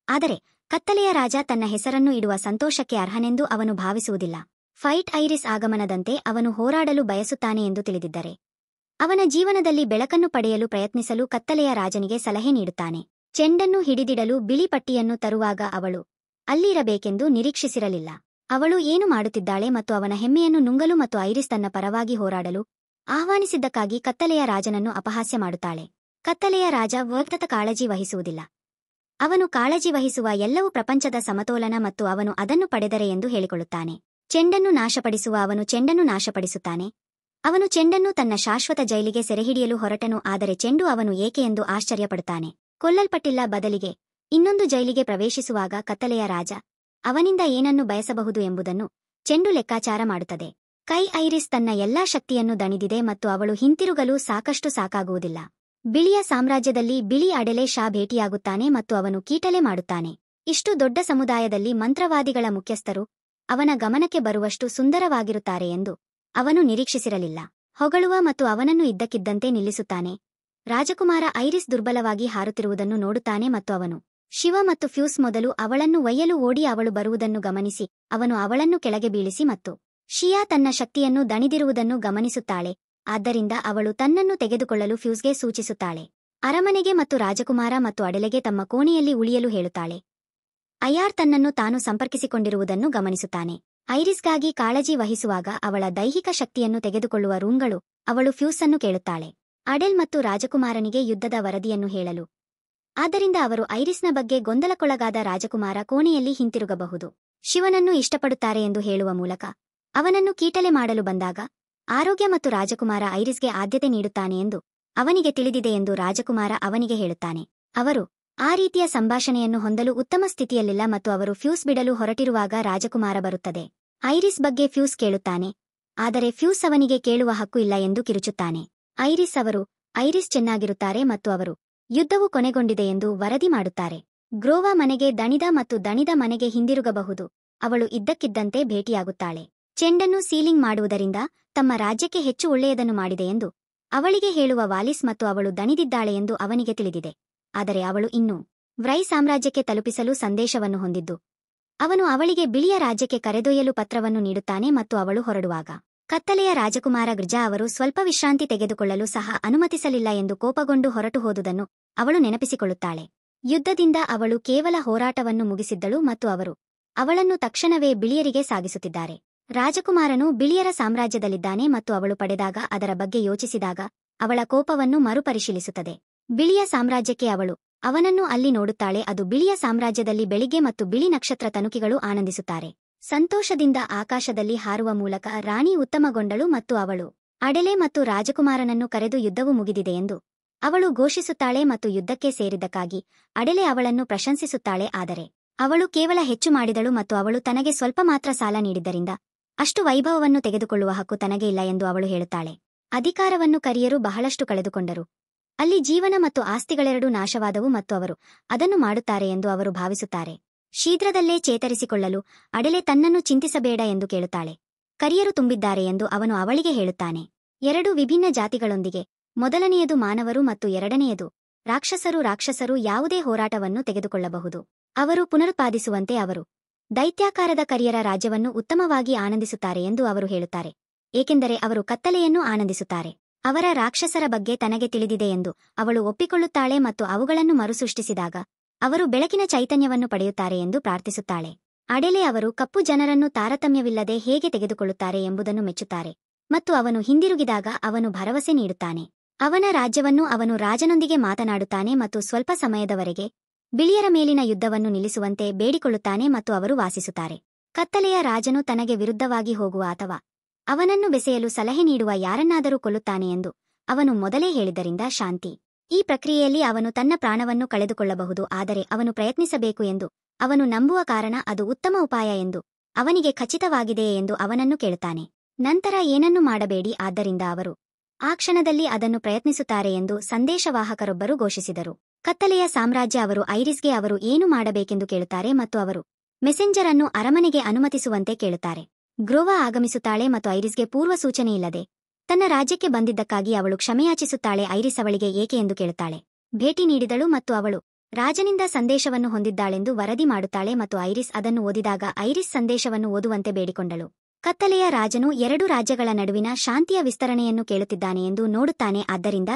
ಆದರೆ ಕತ್ತಲೆಯ ರಾಜ ತನ್ನ ಹೆಸರನ್ನು ಇಡುವ ಸಂತೋಷಕ್ಕೆ ಅರ್ಹನೆಂದು ಅವನು ಭಾವಿಸುವುದಿಲ್ಲ. ಫೈಟ್ ಐರಿಸ್ ಆಗಮನದಂತೆ ಅವನು ಹೋರಾಡಲು ಬಯಸುತ್ತಾನೆ ಎಂದು ತಿಳಿದಿದ್ದರೆ ಅವನ ಜೀವನದಲ್ಲಿ ಬೆಳಕನ್ನು ಪಡೆಯಲು ಪ್ರಯತ್ನಿಸಲು ಕತ್ತಲೆಯ ರಾಜನಿಗೆ ಸಲಹೆ ನೀಡುತ್ತಾನೆ. ಚೆಂಡನ್ನು ಹಿಡಿದಿಡಲು ಬಿಳಿ ಪಟ್ಟಿಯನ್ನು ತರುವಾಗ ಅವಳು ಅಲ್ಲಿರಬೇಕೆಂದು ನಿರೀಕ್ಷಿಸಿರಲಿಲ್ಲ. ಅವಳು ಏನು ಮಾಡುತ್ತಿದ್ದಾಳೆ ಮತ್ತು ಅವನ ಹೆಮ್ಮೆಯನ್ನು ನುಂಗಲು ಮತ್ತು ಐರಿಸ್ ತನ್ನ ಪರವಾಗಿ ಹೋರಾಡಲು ಆಹ್ವಾನಿಸಿದ್ದಕ್ಕಾಗಿ ಕತ್ತಲೆಯ ರಾಜನನ್ನು ಅಪಹಾಸ್ಯ ಮಾಡುತ್ತಾಳೆ. ಕತ್ತಲೆಯ ರಾಜ ವ್ಯರ್ಥತ ಕಾಳಜಿ ವಹಿಸುವುದಿಲ್ಲ. ಅವನು ಕಾಳಜಿ ವಹಿಸುವ ಎಲ್ಲವೂ ಪ್ರಪಂಚದ ಸಮತೋಲನ ಮತ್ತು ಅವನು ಅದನ್ನು ಪಡೆದರೆ ಎಂದು ಹೇಳಿಕೊಳ್ಳುತ್ತಾನೆ. ಚೆಂಡನ್ನು ನಾಶಪಡಿಸುವ ಅವನು ಚೆಂಡನ್ನು ನಾಶಪಡಿಸುತ್ತಾನೆ. ಅವನು ಚೆಂಡನ್ನು ತನ್ನ ಶಾಶ್ವತ ಜೈಲಿಗೆ ಸೆರೆಹಿಡಿಯಲು ಹೊರಟನು, ಆದರೆ ಚೆಂಡು ಅವನು ಏಕೆ ಎಂದು ಆಶ್ಚರ್ಯಪಡುತ್ತಾನೆ. ಕೊಲ್ಲಲ್ಪಟ್ಟಿಲ್ಲ, ಬದಲಿಗೆ ಇನ್ನೊಂದು ಜೈಲಿಗೆ ಪ್ರವೇಶಿಸುವಾಗ ಕತ್ತಲೆಯ ರಾಜ ಅವನಿಂದ ಏನನ್ನು ಬಯಸಬಹುದು ಎಂಬುದನ್ನು ಚೆಂಡು ಲೆಕ್ಕಾಚಾರ ಮಾಡುತ್ತದೆ. ಕೈ ಐರಿಸ್ ತನ್ನ ಎಲ್ಲಾ ಶಕ್ತಿಯನ್ನು ದಣಿದಿದೆ ಮತ್ತು ಅವಳು ಹಿಂತಿರುಗಲು ಸಾಕಾಗುವುದಿಲ್ಲ. ಬಿಳಿಯ ಸಾಮ್ರಾಜ್ಯದಲ್ಲಿ ಬಿಳಿ ಅಡೆಲೆ ಶಾ ಭೇಟಿಯಾಗುತ್ತಾನೆ ಮತ್ತು ಅವನು ಕೀಟಲೆ ಮಾಡುತ್ತಾನೆ. ಇಷ್ಟು ದೊಡ್ಡ ಸಮುದಾಯದಲ್ಲಿ ಮಂತ್ರವಾದಿಗಳ ಮುಖ್ಯಸ್ಥರು ಅವನ ಗಮನಕ್ಕೆ ಬರುವಷ್ಟು ಸುಂದರವಾಗಿರುತ್ತಾರೆ ಎಂದು ಅವನು ನಿರೀಕ್ಷಿಸಿರಲಿಲ್ಲ. ಹೊಗಳುವ ಮತ್ತು ಅವನನ್ನು ಇದ್ದಕ್ಕಿದ್ದಂತೆ ನಿಲ್ಲಿಸುತ್ತಾನೆ. ರಾಜಕುಮಾರ ಐರಿಸ್ ದುರ್ಬಲವಾಗಿ ಹಾರುತ್ತಿರುವುದನ್ನು ನೋಡುತ್ತಾನೆ ಮತ್ತು ಅವನು ಶಿವ ಮತ್ತು ಫ್ಯೂಸ್ ಮೊದಲು ಅವಳನ್ನು ಒಯ್ಯಲು ಓಡಿ ಅವಳು ಬರುವುದನ್ನು ಗಮನಿಸಿ ಅವನು ಅವಳನ್ನು ಕೆಳಗೆ ಬೀಳಿಸಿ ಮತ್ತು ಶಿಯಾ ತನ್ನ ಶಕ್ತಿಯನ್ನು ದಣಿದಿರುವುದನ್ನು ಗಮನಿಸುತ್ತಾಳೆ. ಆದ್ದರಿಂದ ಅವಳು ತನ್ನನ್ನು ತೆಗೆದುಕೊಳ್ಳಲು ಫ್ಯೂಸ್ಗೆ ಸೂಚಿಸುತ್ತಾಳೆ. ಅರಮನೆಗೆ ಮತ್ತು ರಾಜಕುಮಾರ ಮತ್ತು ಅಡೆಲೆಗೆ ತಮ್ಮ ಕೋಣೆಯಲ್ಲಿ ಉಳಿಯಲು ಹೇಳುತ್ತಾಳೆ. ಅಯಾರ್ ತನ್ನನ್ನು ತಾನು ಸಂಪರ್ಕಿಸಿಕೊಂಡಿರುವುದನ್ನು ಗಮನಿಸುತ್ತಾನೆ. ಐರಿಸ್ಗಾಗಿ ಕಾಳಜಿ ವಹಿಸುವಾಗ ಅವಳ ದೈಹಿಕ ಶಕ್ತಿಯನ್ನು ತೆಗೆದುಕೊಳ್ಳುವ ರೂಮ್ಗಳು ಅವಳು ಫ್ಯೂಸ್ ಅನ್ನು ಕೇಳುತ್ತಾಳೆ. ಅಡೆಲ್ ಮತ್ತು ರಾಜಕುಮಾರನಿಗೆ ಯುದ್ಧದ ವರದಿಯನ್ನು ಹೇಳಲು. ಆದ್ದರಿಂದ ಅವರು ಐರಿಸ್ನ ಬಗ್ಗೆ ಗೊಂದಲಕ್ಕೊಳಗಾದ ರಾಜಕುಮಾರ ಕೋಣೆಯಲ್ಲಿ ಹಿಂತಿರುಗಬಹುದು. ಶಿವನನ್ನು ಇಷ್ಟಪಡುತ್ತಾರೆ ಎಂದು ಹೇಳುವ ಮೂಲಕ ಅವನನ್ನು ಕೀಟಲೆ ಮಾಡಲು ಬಂದಾಗ ಆರೋಗ್ಯ ಮತ್ತು ರಾಜಕುಮಾರ ಐರಿಸ್ಗೆ ಆದ್ಯತೆ ನೀಡುತ್ತಾನೆ ಎಂದು ಅವನಿಗೆ ತಿಳಿದಿದೆ ಎಂದು ರಾಜಕುಮಾರ ಅವನಿಗೆ ಹೇಳುತ್ತಾನೆ. ಅವರು ಆ ರೀತಿಯ ಸಂಭಾಷಣೆಯನ್ನು ಹೊಂದಲು ಉತ್ತಮ ಸ್ಥಿತಿಯಲ್ಲಿಲ್ಲ ಮತ್ತು ಅವರು ಫ್ಯೂಸ್ ಬಿಡಲು ಹೊರಟಿರುವಾಗ ರಾಜಕುಮಾರ ಬರುತ್ತದೆ. ಐರಿಸ್ ಬಗ್ಗೆ ಫ್ಯೂಸ್ ಕೇಳುತ್ತಾನೆ, ಆದರೆ ಫ್ಯೂಸ್ ಅವನಿಗೆ ಕೇಳುವ ಹಕ್ಕು ಇಲ್ಲ ಎಂದು ಕಿರುಚುತ್ತಾನೆ. ಐರಿಸ್ ಚೆನ್ನಾಗಿರುತ್ತಾರೆ ಮತ್ತು ಅವರು ಯುದ್ಧವು ಕೊನೆಗೊಂಡಿದೆ ಎಂದು ವರದಿ ಮಾಡುತ್ತಾರೆ. ಗ್ರೋವಾ ಮನೆಗೆ ದಣಿದ ಮತ್ತು ದಣಿದ ಮನೆಗೆ ಹಿಂದಿರುಗಬಹುದು. ಅವಳು ಇದ್ದಕ್ಕಿದ್ದಂತೆ ಭೇಟಿಯಾಗುತ್ತಾಳೆ. ಚೆಂಡನ್ನು ಸೀಲಿಂಗ್ ಮಾಡುವುದರಿಂದ ತಮ್ಮ ರಾಜ್ಯಕ್ಕೆ ಹೆಚ್ಚು ಒಳ್ಳೆಯದನ್ನು ಮಾಡಿದೆ ಎಂದು ಅವಳಿಗೆ ಹೇಳುವ ವಾಲಿಸ್ ಮತ್ತು ಅವಳು ದಣಿದಿದ್ದಾಳೆ ಎಂದು ಅವನಿಗೆ ತಿಳಿದಿದೆ. ಆದರೆ ಅವಳು ಇನ್ನೂ ವ್ರೈ ಸಾಮ್ರಾಜ್ಯಕ್ಕೆ ತಲುಪಿಸಲು ಸಂದೇಶವನ್ನು ಹೊಂದಿದ್ದು ಅವನು ಅವಳಿಗೆ ಬಿಳಿಯ ರಾಜ್ಯಕ್ಕೆ ಕರೆದೊಯ್ಯಲು ಪತ್ರವನ್ನು ನೀಡುತ್ತಾನೆ ಮತ್ತು ಅವಳು ಹೊರಡುವಾಗ ಕತ್ತಲೆಯ ರಾಜಕುಮಾರ ಗ್ರಿಜಾ ಅವರು ಸ್ವಲ್ಪ ವಿಶ್ರಾಂತಿ ತೆಗೆದುಕೊಳ್ಳಲು ಸಹ ಅನುಮತಿಸಲಿಲ್ಲ ಎಂದು ಕೋಪಗೊಂಡು ಹೊರಟು ಹೋದುದನ್ನು ಅವಳು ನೆನಪಿಸಿಕೊಳ್ಳುತ್ತಾಳೆ. ಯುದ್ಧದಿಂದ ಅವಳು ಕೇವಲ ಹೋರಾಟವನ್ನು ಮುಗಿಸಿದ್ದಳು ಮತ್ತು ಅವರು ಅವಳನ್ನು ತಕ್ಷಣವೇ ಬಿಳಿಯರಿಗೆ ಸಾಗಿಸುತ್ತಿದ್ದಾರೆ. ರಾಜಕುಮಾರನು ಬಿಳಿಯರ ಸಾಮ್ರಾಜ್ಯದಲ್ಲಿದ್ದಾನೆ ಮತ್ತು ಅವಳು ಪಡೆದಾಗ ಅದರ ಬಗ್ಗೆ ಯೋಚಿಸಿದಾಗ ಅವಳ ಕೋಪವನ್ನು ಮರುಪರಿಶೀಲಿಸುತ್ತದೆ. ಬಿಳಿಯ ಸಾಮ್ರಾಜ್ಯಕ್ಕೆ ಅವನನ್ನು ಅಲ್ಲಿ ನೋಡುತ್ತಾಳೆ. ಅದು ಬಿಳಿಯ ಸಾಮ್ರಾಜ್ಯದಲ್ಲಿ ಬೆಳಿಗ್ಗೆ ಮತ್ತು ಬಿಳಿ ನಕ್ಷತ್ರ ತನುಕಿಗಳು ಆನಂದಿಸುತ್ತಾರೆ. ಸಂತೋಷದಿಂದ ಆಕಾಶದಲ್ಲಿ ಹಾರುವ ಮೂಲಕ ರಾಣಿ ಉತ್ತಮಗೊಂಡಳು ಮತ್ತು ಅವಳು ಅಡೆಲೆ ಮತ್ತು ರಾಜಕುಮಾರನನ್ನು ಕರೆದು ಯುದ್ಧವು ಮುಗಿದಿದೆ ಎಂದು ಅವಳು ಘೋಷಿಸುತ್ತಾಳೆ ಮತ್ತು ಯುದ್ಧಕ್ಕೆ ಸೇರಿದ್ದಕ್ಕಾಗಿ ಅಡೆಲೆ ಅವಳನ್ನು ಪ್ರಶಂಸಿಸುತ್ತಾಳೆ. ಆದರೆ ಅವಳು ಕೇವಲ ಹೆಚ್ಚು ಮಾಡಿದಳು ಮತ್ತು ಅವಳು ತನಗೆ ಸ್ವಲ್ಪ ಮಾತ್ರ ಸಾಲ ನೀಡಿದ್ದರಿಂದ ಅಷ್ಟು ವೈಭವವನ್ನು ತೆಗೆದುಕೊಳ್ಳುವ ಹಕ್ಕು ತನಗೆ ಇಲ್ಲ ಎಂದು ಅವಳು ಹೇಳುತ್ತಾಳೆ. ಅಧಿಕಾರವನ್ನು ಕರಿಯರು ಬಹಳಷ್ಟು ಕಳೆದುಕೊಂಡರು. ಅಲ್ಲಿ ಜೀವನ ಮತ್ತು ಆಸ್ತಿಗಳೆರಡೂ ನಾಶವಾದವು ಮತ್ತು ಅವರು ಅದನ್ನು ಮಾಡುತ್ತಾರೆ ಎಂದು ಅವರು ಭಾವಿಸುತ್ತಾರೆ. ಶೀಘ್ರದಲ್ಲೇ ಚೇತರಿಸಿಕೊಳ್ಳಲು ಅಡೆಲೆ ತನ್ನನ್ನು ಚಿಂತಿಸಬೇಡ ಎಂದು ಕೇಳುತ್ತಾಳೆ. ಕರಿಯರು ತುಂಬಿದ್ದಾರೆ ಎಂದು ಅವನು ಅವಳಿಗೆ ಹೇಳುತ್ತಾನೆ. ಎರಡು ವಿಭಿನ್ನ ಜಾತಿಗಳೊಂದಿಗೆ, ಮೊದಲನೆಯದು ಮಾನವರು ಮತ್ತು ಎರಡನೆಯದು ರಾಕ್ಷಸರು ಯಾವುದೇ ಹೋರಾಟವನ್ನು ತೆಗೆದುಕೊಳ್ಳಬಹುದು. ಅವರು ಪುನರುತ್ಪಾದಿಸುವಂತೆ ಅವರು ದೈತ್ಯಾಕಾರದ ಕರಿಯರ ರಾಜ್ಯವನ್ನು ಉತ್ತಮವಾಗಿ ಆನಂದಿಸುತ್ತಾರೆ ಎಂದು ಅವರು ಹೇಳುತ್ತಾರೆ, ಏಕೆಂದರೆ ಅವರು ಕತ್ತಲೆಯನ್ನು ಆನಂದಿಸುತ್ತಾರೆ. ಅವರ ರಾಕ್ಷಸರ ಬಗ್ಗೆ ತನಗೆ ತಿಳಿದಿದೆ ಎಂದು ಅವಳು ಒಪ್ಪಿಕೊಳ್ಳುತ್ತಾಳೆ ಮತ್ತು ಅವುಗಳನ್ನು ಮರುಸೃಷ್ಟಿಸಿದಾಗ ಅವರು ಬೆಳಕಿನ ಚೈತನ್ಯವನ್ನು ಪಡೆಯುತ್ತಾರೆ ಎಂದು ಪ್ರಾರ್ಥಿಸುತ್ತಾಳೆ. ಅಡೆಲೆ ಅವರು ಕಪ್ಪು ಜನರನ್ನು ತಾರತಮ್ಯವಿಲ್ಲದೆ ಹೇಗೆ ತೆಗೆದುಕೊಳ್ಳುತ್ತಾರೆ ಎಂಬುದನ್ನು ಮೆಚ್ಚುತ್ತಾರೆ ಮತ್ತು ಅವನು ಹಿಂದಿರುಗಿದಾಗ ಅವನು ಭರವಸೆ ನೀಡುತ್ತಾನೆ. ಅವನ ರಾಜ್ಯವನ್ನು ಅವನು ರಾಜನೊಂದಿಗೆ ಮಾತನಾಡುತ್ತಾನೆ ಮತ್ತು ಸ್ವಲ್ಪ ಸಮಯದವರೆಗೆ ಬಿಳಿಯರ ಮೇಲಿನ ಯುದ್ಧವನ್ನು ನಿಲ್ಲಿಸುವಂತೆ ಬೇಡಿಕೊಳ್ಳುತ್ತಾನೆ ಮತ್ತು ಅವರು ವಾಸಿಸುತ್ತಾರೆ. ಕತ್ತಲೆಯ ರಾಜನು ತನಗೆ ವಿರುದ್ಧವಾಗಿ ಹೋಗುವ ಅಥವಾ ಅವನನ್ನು ಬೆಸೆಯಲು ಸಲಹೆ ನೀಡುವ ಯಾರನ್ನಾದರೂ ಕೊಲ್ಲುತ್ತಾನೆ ಎಂದು ಅವನು ಮೊದಲೇ ಹೇಳಿದ್ದರಿಂದ ಶಾಂತಿ. ಈ ಪ್ರಕ್ರಿಯೆಯಲ್ಲಿ ಅವನು ತನ್ನ ಪ್ರಾಣವನ್ನು ಕಳೆದುಕೊಳ್ಳಬಹುದು, ಆದರೆ ಅವನು ಪ್ರಯತ್ನಿಸಬೇಕು ಎಂದು ಅವನು ನಂಬುವ ಕಾರಣ ಅದು ಉತ್ತಮ ಉಪಾಯ ಎಂದು ಅವನಿಗೆ ಖಚಿತವಾಗಿದೆಯೇ ಎಂದು ಅವನನ್ನು ಕೇಳುತ್ತಾನೆ. ನಂತರ ಏನನ್ನೂ ಮಾಡಬೇಡಿ, ಆದ್ದರಿಂದ ಅವರು ಆ ಕ್ಷಣದಲ್ಲಿ ಅದನ್ನು ಪ್ರಯತ್ನಿಸುತ್ತಾರೆ ಎಂದು ಸಂದೇಶವಾಹಕರೊಬ್ಬರು ಘೋಷಿಸಿದರು. ಕತ್ತಲೆಯ ಸಾಮ್ರಾಜ್ಯ ಅವರು ಐರಿಸ್ಗೆ ಅವರು ಏನು ಮಾಡಬೇಕೆಂದು ಕೇಳುತ್ತಾರೆ ಮತ್ತು ಅವರು ಮೆಸೆಂಜರ್ ಅನ್ನು ಅರಮನೆಗೆ ಅನುಮತಿಸುವಂತೆ ಕೇಳುತ್ತಾರೆ. ಗ್ರೋವಾ ಆಗಮಿಸುತ್ತಾಳೆ ಮತ್ತು ಐರಿಸ್ಗೆ ಪೂರ್ವ ಸೂಚನೆಯಿಲ್ಲದೆ ತನ್ನ ರಾಜ್ಯಕ್ಕೆ ಬಂದಿದ್ದಕ್ಕಾಗಿ ಅವಳು ಕ್ಷಮೆಯಾಚಿಸುತ್ತಾಳೆ. ಐರಿಸ್ ಅವಳಿಗೆ ಏಕೆ ಎಂದು ಕೇಳುತ್ತಾಳೆ. ಭೇಟಿ ನೀಡಿದಳು ಮತ್ತು ಅವಳು ರಾಜನಿಂದ ಸಂದೇಶವನ್ನು ಹೊಂದಿದ್ದಾಳೆಂದು ವರದಿ ಮಾಡುತ್ತಾಳೆ ಮತ್ತು ಐರಿಸ್ ಅದನ್ನು ಓದಿದಾಗ ಐರಿಸ್ ಸಂದೇಶವನ್ನು ಓದುವಂತೆ ಬೇಡಿಕೊಂಡಳು. ಕತ್ತಲೆಯ ರಾಜನು ಎರಡು ರಾಜ್ಯಗಳ ನಡುವಿನ ಶಾಂತಿಯ ವಿಸ್ತರಣೆಯನ್ನು ಕೇಳುತ್ತಿದ್ದಾನೆ ಎಂದು ನೋಡುತ್ತಾನೆ. ಆದ್ದರಿಂದ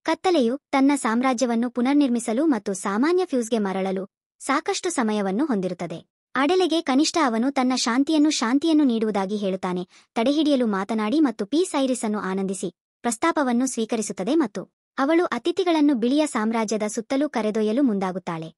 ಕತ್ತಲೆಯು ತನ್ನ ಸಾಮ್ರಾಜ್ಯವನ್ನು ಪುನರ್ನಿರ್ಮಿಸಲು ಮತ್ತು ಸಾಮಾನ್ಯ ಫ್ಯೂಸ್ಗೆ ಮರಳಲು ಸಾಕಷ್ಟು ಸಮಯವನ್ನು ಹೊಂದಿರುತ್ತದೆ. ಅಡೆಲೆಗೆ ಕನಿಷ್ಠ ಅವನು ತನ್ನ ಶಾಂತಿಯನ್ನು ನೀಡುವುದಾಗಿ ಹೇಳುತ್ತಾನೆ. ತಡೆಹಿಡಿಯಲು ಮಾತನಾಡಿ ಮತ್ತು ಪೀಸ್ ಐರಿಸ್ ಅನ್ನು ಆನಂದಿಸಿ ಪ್ರಸ್ತಾಪವನ್ನು ಸ್ವೀಕರಿಸುತ್ತದೆ ಮತ್ತು ಅವಳು ಅತಿಥಿಗಳನ್ನು ಬಿಳಿಯ ಸಾಮ್ರಾಜ್ಯದ ಸುತ್ತಲೂ ಕರೆದೊಯ್ಯಲು ಮುಂದಾಗುತ್ತಾಳೆ.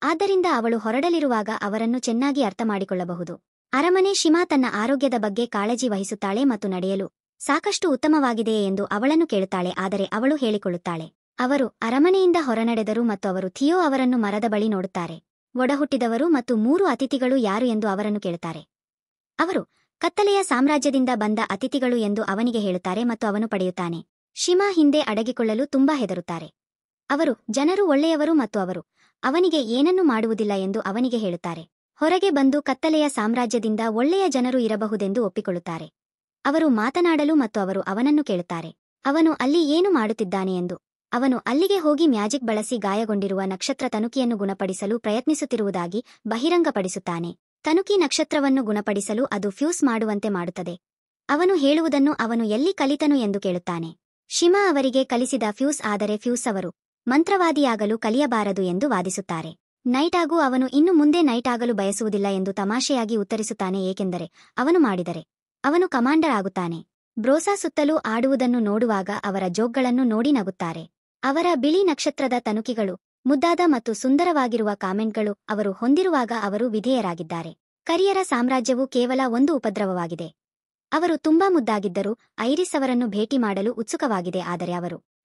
ಆದ್ದರಿಂದ ಅವಳು ಹೊರಡಲಿರುವಾಗ ಅವರನ್ನು ಚೆನ್ನಾಗಿ ಅರ್ಥಮಾಡಿಕೊಳ್ಳಬಹುದು. ಅರಮನೆ ಶಿಮಾ ತನ್ನ ಆರೋಗ್ಯದ ಬಗ್ಗೆ ಕಾಳಜಿ ವಹಿಸುತ್ತಾಳೆ ಮತ್ತು ನಡೆಯಲು ಸಾಕಷ್ಟು ಉತ್ತಮವಾಗಿದೆಯೇ ಎಂದು ಅವಳನ್ನು ಕೇಳುತ್ತಾಳೆ, ಆದರೆ ಅವಳು ಹೇಳಿಕೊಳ್ಳುತ್ತಾಳೆ. ಅವರು ಅರಮನೆಯಿಂದ ಹೊರನಡೆದರು ಮತ್ತು ಅವರು ಥಿಯೋ ಅವರನ್ನು ಮರದ ಬಳಿ ನೋಡುತ್ತಾರೆ. ಒಡಹುಟ್ಟಿದವರು ಮತ್ತು 3 ಅತಿಥಿಗಳು ಯಾರು ಎಂದು ಅವರನ್ನು ಕೇಳುತ್ತಾರೆ. ಅವರು ಕತ್ತಲೆಯ ಸಾಮ್ರಾಜ್ಯದಿಂದ ಬಂದ ಅತಿಥಿಗಳು ಎಂದು ಅವನಿಗೆ ಹೇಳುತ್ತಾರೆ ಮತ್ತು ಅವನು ಪಡೆಯುತ್ತಾನೆ. ಶಿಮಾ ಹಿಂದೆ ಅಡಗಿಕೊಳ್ಳಲು ತುಂಬಾ ಹೆದರುತ್ತಾರೆ. ಅವರು ಜನರು ಒಳ್ಳೆಯವರು ಮತ್ತು ಅವರು ಅವನಿಗೆ ಏನನ್ನೂ ಮಾಡುವುದಿಲ್ಲ ಎಂದು ಅವನಿಗೆ ಹೇಳುತ್ತಾರೆ. ಹೊರಗೆ ಬಂದು ಕತ್ತಲೆಯ ಸಾಮ್ರಾಜ್ಯದಿಂದ ಒಳ್ಳೆಯ ಜನರು ಇರಬಹುದೆಂದು ಒಪ್ಪಿಕೊಳ್ಳುತ್ತಾರೆ. ಅವರು ಮಾತನಾಡಲು ಮತ್ತು ಅವರು ಅವನನ್ನು ಕೇಳುತ್ತಾರೆ. ಅವನು ಅಲ್ಲಿ ಏನು ಮಾಡುತ್ತಿದ್ದಾನೆ ಎಂದು. ಅವನು ಅಲ್ಲಿಗೆ ಹೋಗಿ ಮ್ಯಾಜಿಕ್ ಬಳಸಿ ಗಾಯಗೊಂಡಿರುವ ನಕ್ಷತ್ರ ತನುಕಿಯನ್ನು ಗುಣಪಡಿಸಲು ಪ್ರಯತ್ನಿಸುತ್ತಿರುವುದಾಗಿ ಬಹಿರಂಗಪಡಿಸುತ್ತಾನೆ. ತನುಕಿ ನಕ್ಷತ್ರವನ್ನು ಗುಣಪಡಿಸಲು ಅದು ಫ್ಯೂಸ್ ಮಾಡುವಂತೆ ಮಾಡುತ್ತದೆ. ಅವನು ಹೇಳುವುದನ್ನು ಅವನು ಎಲ್ಲಿ ಕಲಿತನು ಎಂದು ಕೇಳುತ್ತಾನೆ. ಶಿಮಾ ಅವರಿಗೆ ಕಲಿಸಿದ ಫ್ಯೂಸ್, ಆದರೆ ಫ್ಯೂಸ್ ಅವರು ಮಂತ್ರವಾದಿಯಾಗಲು ಕಲಿಯಬಾರದು ಎಂದು ವಾದಿಸುತ್ತಾರೆ. ನೈಟ್ ಆಗು ಅವನು ಇನ್ನು ಮುಂದೆ ನೈಟ್ ಆಗಲು ಬಯಸುವುದಿಲ್ಲ ಎಂದು ತಮಾಷೆಯಾಗಿ ಉತ್ತರಿಸುತ್ತಾನೆ, ಏಕೆಂದರೆ ಅವನು ಮಾಡಿದರೆ ಅವನು ಕಮಾಂಡರ್ ಆಗುತ್ತಾನೆ. ಬ್ರೋಸಾ ಸುತ್ತಲೂ ಆಡುವುದನ್ನು ನೋಡುವಾಗ ಅವರ ಜೋಕ್ಗಳನ್ನು ನೋಡಿ ನಗುತ್ತಾರೆ. ಅವರ ಬಿಳಿ ನಕ್ಷತ್ರದ ತನುಕಿಗಳು, ಮುದ್ದಾದ ಮತ್ತು ಸುಂದರವಾಗಿರುವ ಕಾಮೆಂಟ್ಗಳು ಅವರು ಹೊಂದಿರುವಾಗ ಅವರು ವಿಧೇಯರಾಗಿದ್ದಾರೆ. ಕರಿಯರ ಸಾಮ್ರಾಜ್ಯವು ಕೇವಲ ಒಂದು ಉಪದ್ರವವಾಗಿದೆ. ಅವರು ತುಂಬಾ ಮುದ್ದಾಗಿದ್ದರು. ಐರಿಸ್ ಅವರನ್ನು ಭೇಟಿ ಮಾಡಲು ಉತ್ಸುಕವಾಗಿದೆ, ಆದರೆ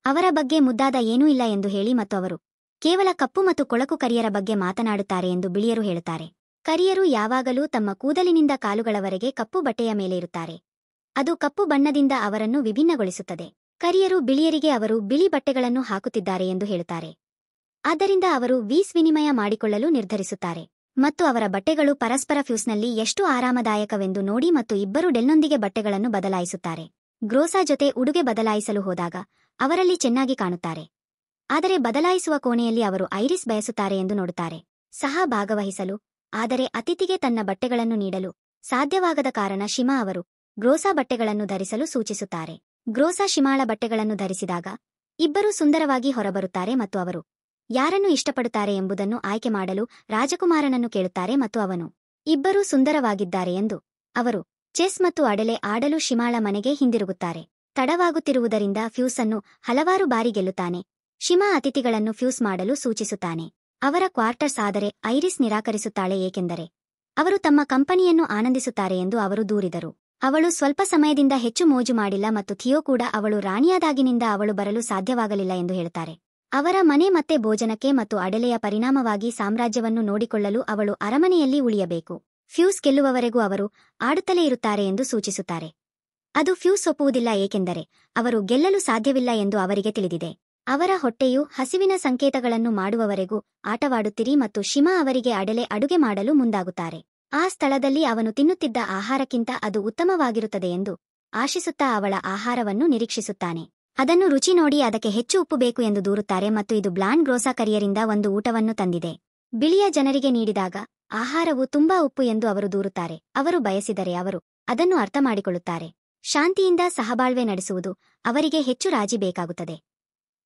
ಅವರ ಬಗ್ಗೆ ಮುದ್ದಾದ ಏನೂ ಇಲ್ಲ ಎಂದು ಹೇಳಿ ಮತ್ತು ಅವರು ಕೇವಲ ಕಪ್ಪು ಮತ್ತು ಕೊಳಕು ಕರಿಯರ ಬಗ್ಗೆ ಮಾತನಾಡುತ್ತಾರೆ ಎಂದು ಬಿಳಿಯರು ಹೇಳುತ್ತಾರೆ. ಕರಿಯರು ಯಾವಾಗಲೂ ತಮ್ಮ ಕೂದಲಿನಿಂದ ಕಾಲುಗಳವರೆಗೆ ಕಪ್ಪು ಬಟ್ಟೆಯ ಮೇಲೆ ಇರುತ್ತಾರೆ. ಅದು ಕಪ್ಪು ಬಣ್ಣದಿಂದ ಅವರನ್ನು ವಿಭಿನ್ನಗೊಳಿಸುತ್ತದೆ. ಕರಿಯರು ಬಿಳಿಯರಿಗೆ ಅವರು ಬಿಳಿ ಬಟ್ಟೆಗಳನ್ನು ಹಾಕುತ್ತಿದ್ದಾರೆ ಎಂದು ಹೇಳುತ್ತಾರೆ. ಆದ್ದರಿಂದ ಅವರು ವೀಸ್ ವಿನಿಮಯ ಮಾಡಿಕೊಳ್ಳಲು ನಿರ್ಧರಿಸುತ್ತಾರೆ ಮತ್ತು ಅವರ ಬಟ್ಟೆಗಳು ಪರಸ್ಪರ ಫ್ಯೂಸ್ನಲ್ಲಿ ಎಷ್ಟು ಆರಾಮದಾಯಕವೆಂದು ನೋಡಿ ಮತ್ತು ಇಬ್ಬರು ಡೆಲ್ನೊಂದಿಗೆ ಬಟ್ಟೆಗಳನ್ನು ಬದಲಾಯಿಸುತ್ತಾರೆ. ಗ್ರೋಸಾ ಜೊತೆ ಉಡುಗೆ ಬದಲಾಯಿಸಲು ಹೋದಾಗ ಅವರಲ್ಲಿ ಚೆನ್ನಾಗಿ ಕಾಣುತ್ತಾರೆ. ಆದರೆ ಬದಲಾಯಿಸುವ ಕೋಣೆಯಲ್ಲಿ ಅವರು ಐರಿಸ್ ಬಯಸುತ್ತಾರೆ ಎಂದು ನೋಡುತ್ತಾರೆ. ಸಹ ಭಾಗವಹಿಸಲು, ಆದರೆ ಅತಿಥಿಗೆ ತನ್ನ ಬಟ್ಟೆಗಳನ್ನು ನೀಡಲು ಸಾಧ್ಯವಾಗದ ಕಾರಣ ಶಿಮಾ ಅವರು ಗ್ರೋಸಾ ಬಟ್ಟೆಗಳನ್ನು ಧರಿಸಲು ಸೂಚಿಸುತ್ತಾರೆ. ಗ್ರೋಸಾ ಶಿಮಾಳ ಬಟ್ಟೆಗಳನ್ನು ಧರಿಸಿದಾಗ ಇಬ್ಬರೂ ಸುಂದರವಾಗಿ ಹೊರಬರುತ್ತಾರೆ ಮತ್ತು ಅವರು ಯಾರನ್ನು ಇಷ್ಟಪಡುತ್ತಾರೆ ಎಂಬುದನ್ನು ಆಯ್ಕೆ ಮಾಡಲು ರಾಜಕುಮಾರನನ್ನು ಕೇಳುತ್ತಾರೆ ಮತ್ತು ಅವನು ಇಬ್ಬರೂ ಸುಂದರವಾಗಿದ್ದಾರೆ ಎಂದು ಅವರು ಚೆಸ್ ಮತ್ತು ಅಡೆಲೆ ಆಡಲು ಶಿಮಾಳ ಮನೆಗೆ ಹಿಂದಿರುಗುತ್ತಾರೆ. ತಡವಾಗುತ್ತಿರುವುದರಿಂದ ಫ್ಯೂಸ್ ಅನ್ನು ಹಲವಾರು ಬಾರಿ ಗೆಲ್ಲುತ್ತಾನೆ. ಶಿಮಾ ಅತಿಥಿಗಳನ್ನು ಫ್ಯೂಸ್ ಮಾಡಲು ಸೂಚಿಸುತ್ತಾನೆ. ಅವರ ಕ್ವಾರ್ಟರ್ಸ್ ಆದರೆ ಐರಿಸ್ ನಿರಾಕರಿಸುತ್ತಾಳೆ, ಏಕೆಂದರೆ ಅವರು ತಮ್ಮ ಕಂಪನಿಯನ್ನು ಆನಂದಿಸುತ್ತಾರೆ ಎಂದು ಅವರು ದೂರಿದರು. ಅವಳು ಸ್ವಲ್ಪ ಸಮಯದಿಂದ ಹೆಚ್ಚು ಮೋಜು ಮಾಡಿಲ್ಲ ಮತ್ತು ಥಿಯೋ ಕೂಡ ಅವಳು ರಾಣಿಯಾದಾಗಿನಿಂದ ಅವಳು ಬರಲು ಸಾಧ್ಯವಾಗಲಿಲ್ಲ ಎಂದು ಹೇಳುತ್ತಾರೆ. ಅವರ ಮನೆ ಮತ್ತೆ ಭೋಜನಕ್ಕೆ ಮತ್ತು ಅಡೆಲೆಯ ಪರಿಣಾಮವಾಗಿ ಸಾಮ್ರಾಜ್ಯವನ್ನು ನೋಡಿಕೊಳ್ಳಲು ಅವಳು ಅರಮನೆಯಲ್ಲಿ ಉಳಿಯಬೇಕು. ಫ್ಯೂಸ್ ಗೆಲ್ಲುವವರೆಗೂ ಅವರು ಆಡುತ್ತಲೇ ಇರುತ್ತಾರೆ ಎಂದು ಸೂಚಿಸುತ್ತಾರೆ. ಅದು ಫ್ಯೂಸ್ ಒಪ್ಪುವುದಿಲ್ಲ, ಏಕೆಂದರೆ ಅವರು ಗೆಲ್ಲಲು ಸಾಧ್ಯವಿಲ್ಲ ಎಂದು ಅವರಿಗೆ ತಿಳಿದಿದೆ. ಅವರ ಹೊಟ್ಟೆಯು ಹಸಿವಿನ ಸಂಕೇತಗಳನ್ನು ಮಾಡುವವರೆಗೂ ಆಟವಾಡುತ್ತಿರಿ ಮತ್ತು ಶಿಮಾ ಅವರಿಗೆ ಅಡೆಲೆ ಅಡುಗೆ ಮಾಡಲು ಮುಂದಾಗುತ್ತಾರೆ. ಆ ಸ್ಥಳದಲ್ಲಿ ಅವನು ತಿನ್ನುತ್ತಿದ್ದ ಆಹಾರಕ್ಕಿಂತ ಅದು ಉತ್ತಮವಾಗಿರುತ್ತದೆ ಎಂದು ಆಶಿಸುತ್ತಾ ಅವಳ ಆಹಾರವನ್ನು ನಿರೀಕ್ಷಿಸುತ್ತಾನೆ. ಅದನ್ನು ರುಚಿ ನೋಡಿ ಅದಕ್ಕೆ ಹೆಚ್ಚು ಉಪ್ಪು ಬೇಕು ಎಂದು ದೂರುತ್ತಾರೆ ಮತ್ತು ಇದು ಬ್ಲಾಂಡ್ ಗ್ರೋಸಾ ಕರಿಯರಿಂದ ಒಂದು ಊಟವನ್ನು ತಂದಿದೆ. ಬಿಳಿಯ ಜನರಿಗೆ ನೀಡಿದಾಗ ಆಹಾರವು ತುಂಬಾ ಉಪ್ಪು ಎಂದು ಅವರು ದೂರುತ್ತಾರೆ. ಅವರು ಬಯಸಿದರೆ ಅವರು ಅದನ್ನು ಅರ್ಥಮಾಡಿಕೊಳ್ಳುತ್ತಾರೆ. ಶಾಂತಿಯಿಂದ ಸಹಬಾಳ್ವೆ ನಡೆಸುವುದು ಅವರಿಗೆ ಹೆಚ್ಚು ರಾಜಿ ಬೇಕಾಗುತ್ತದೆ.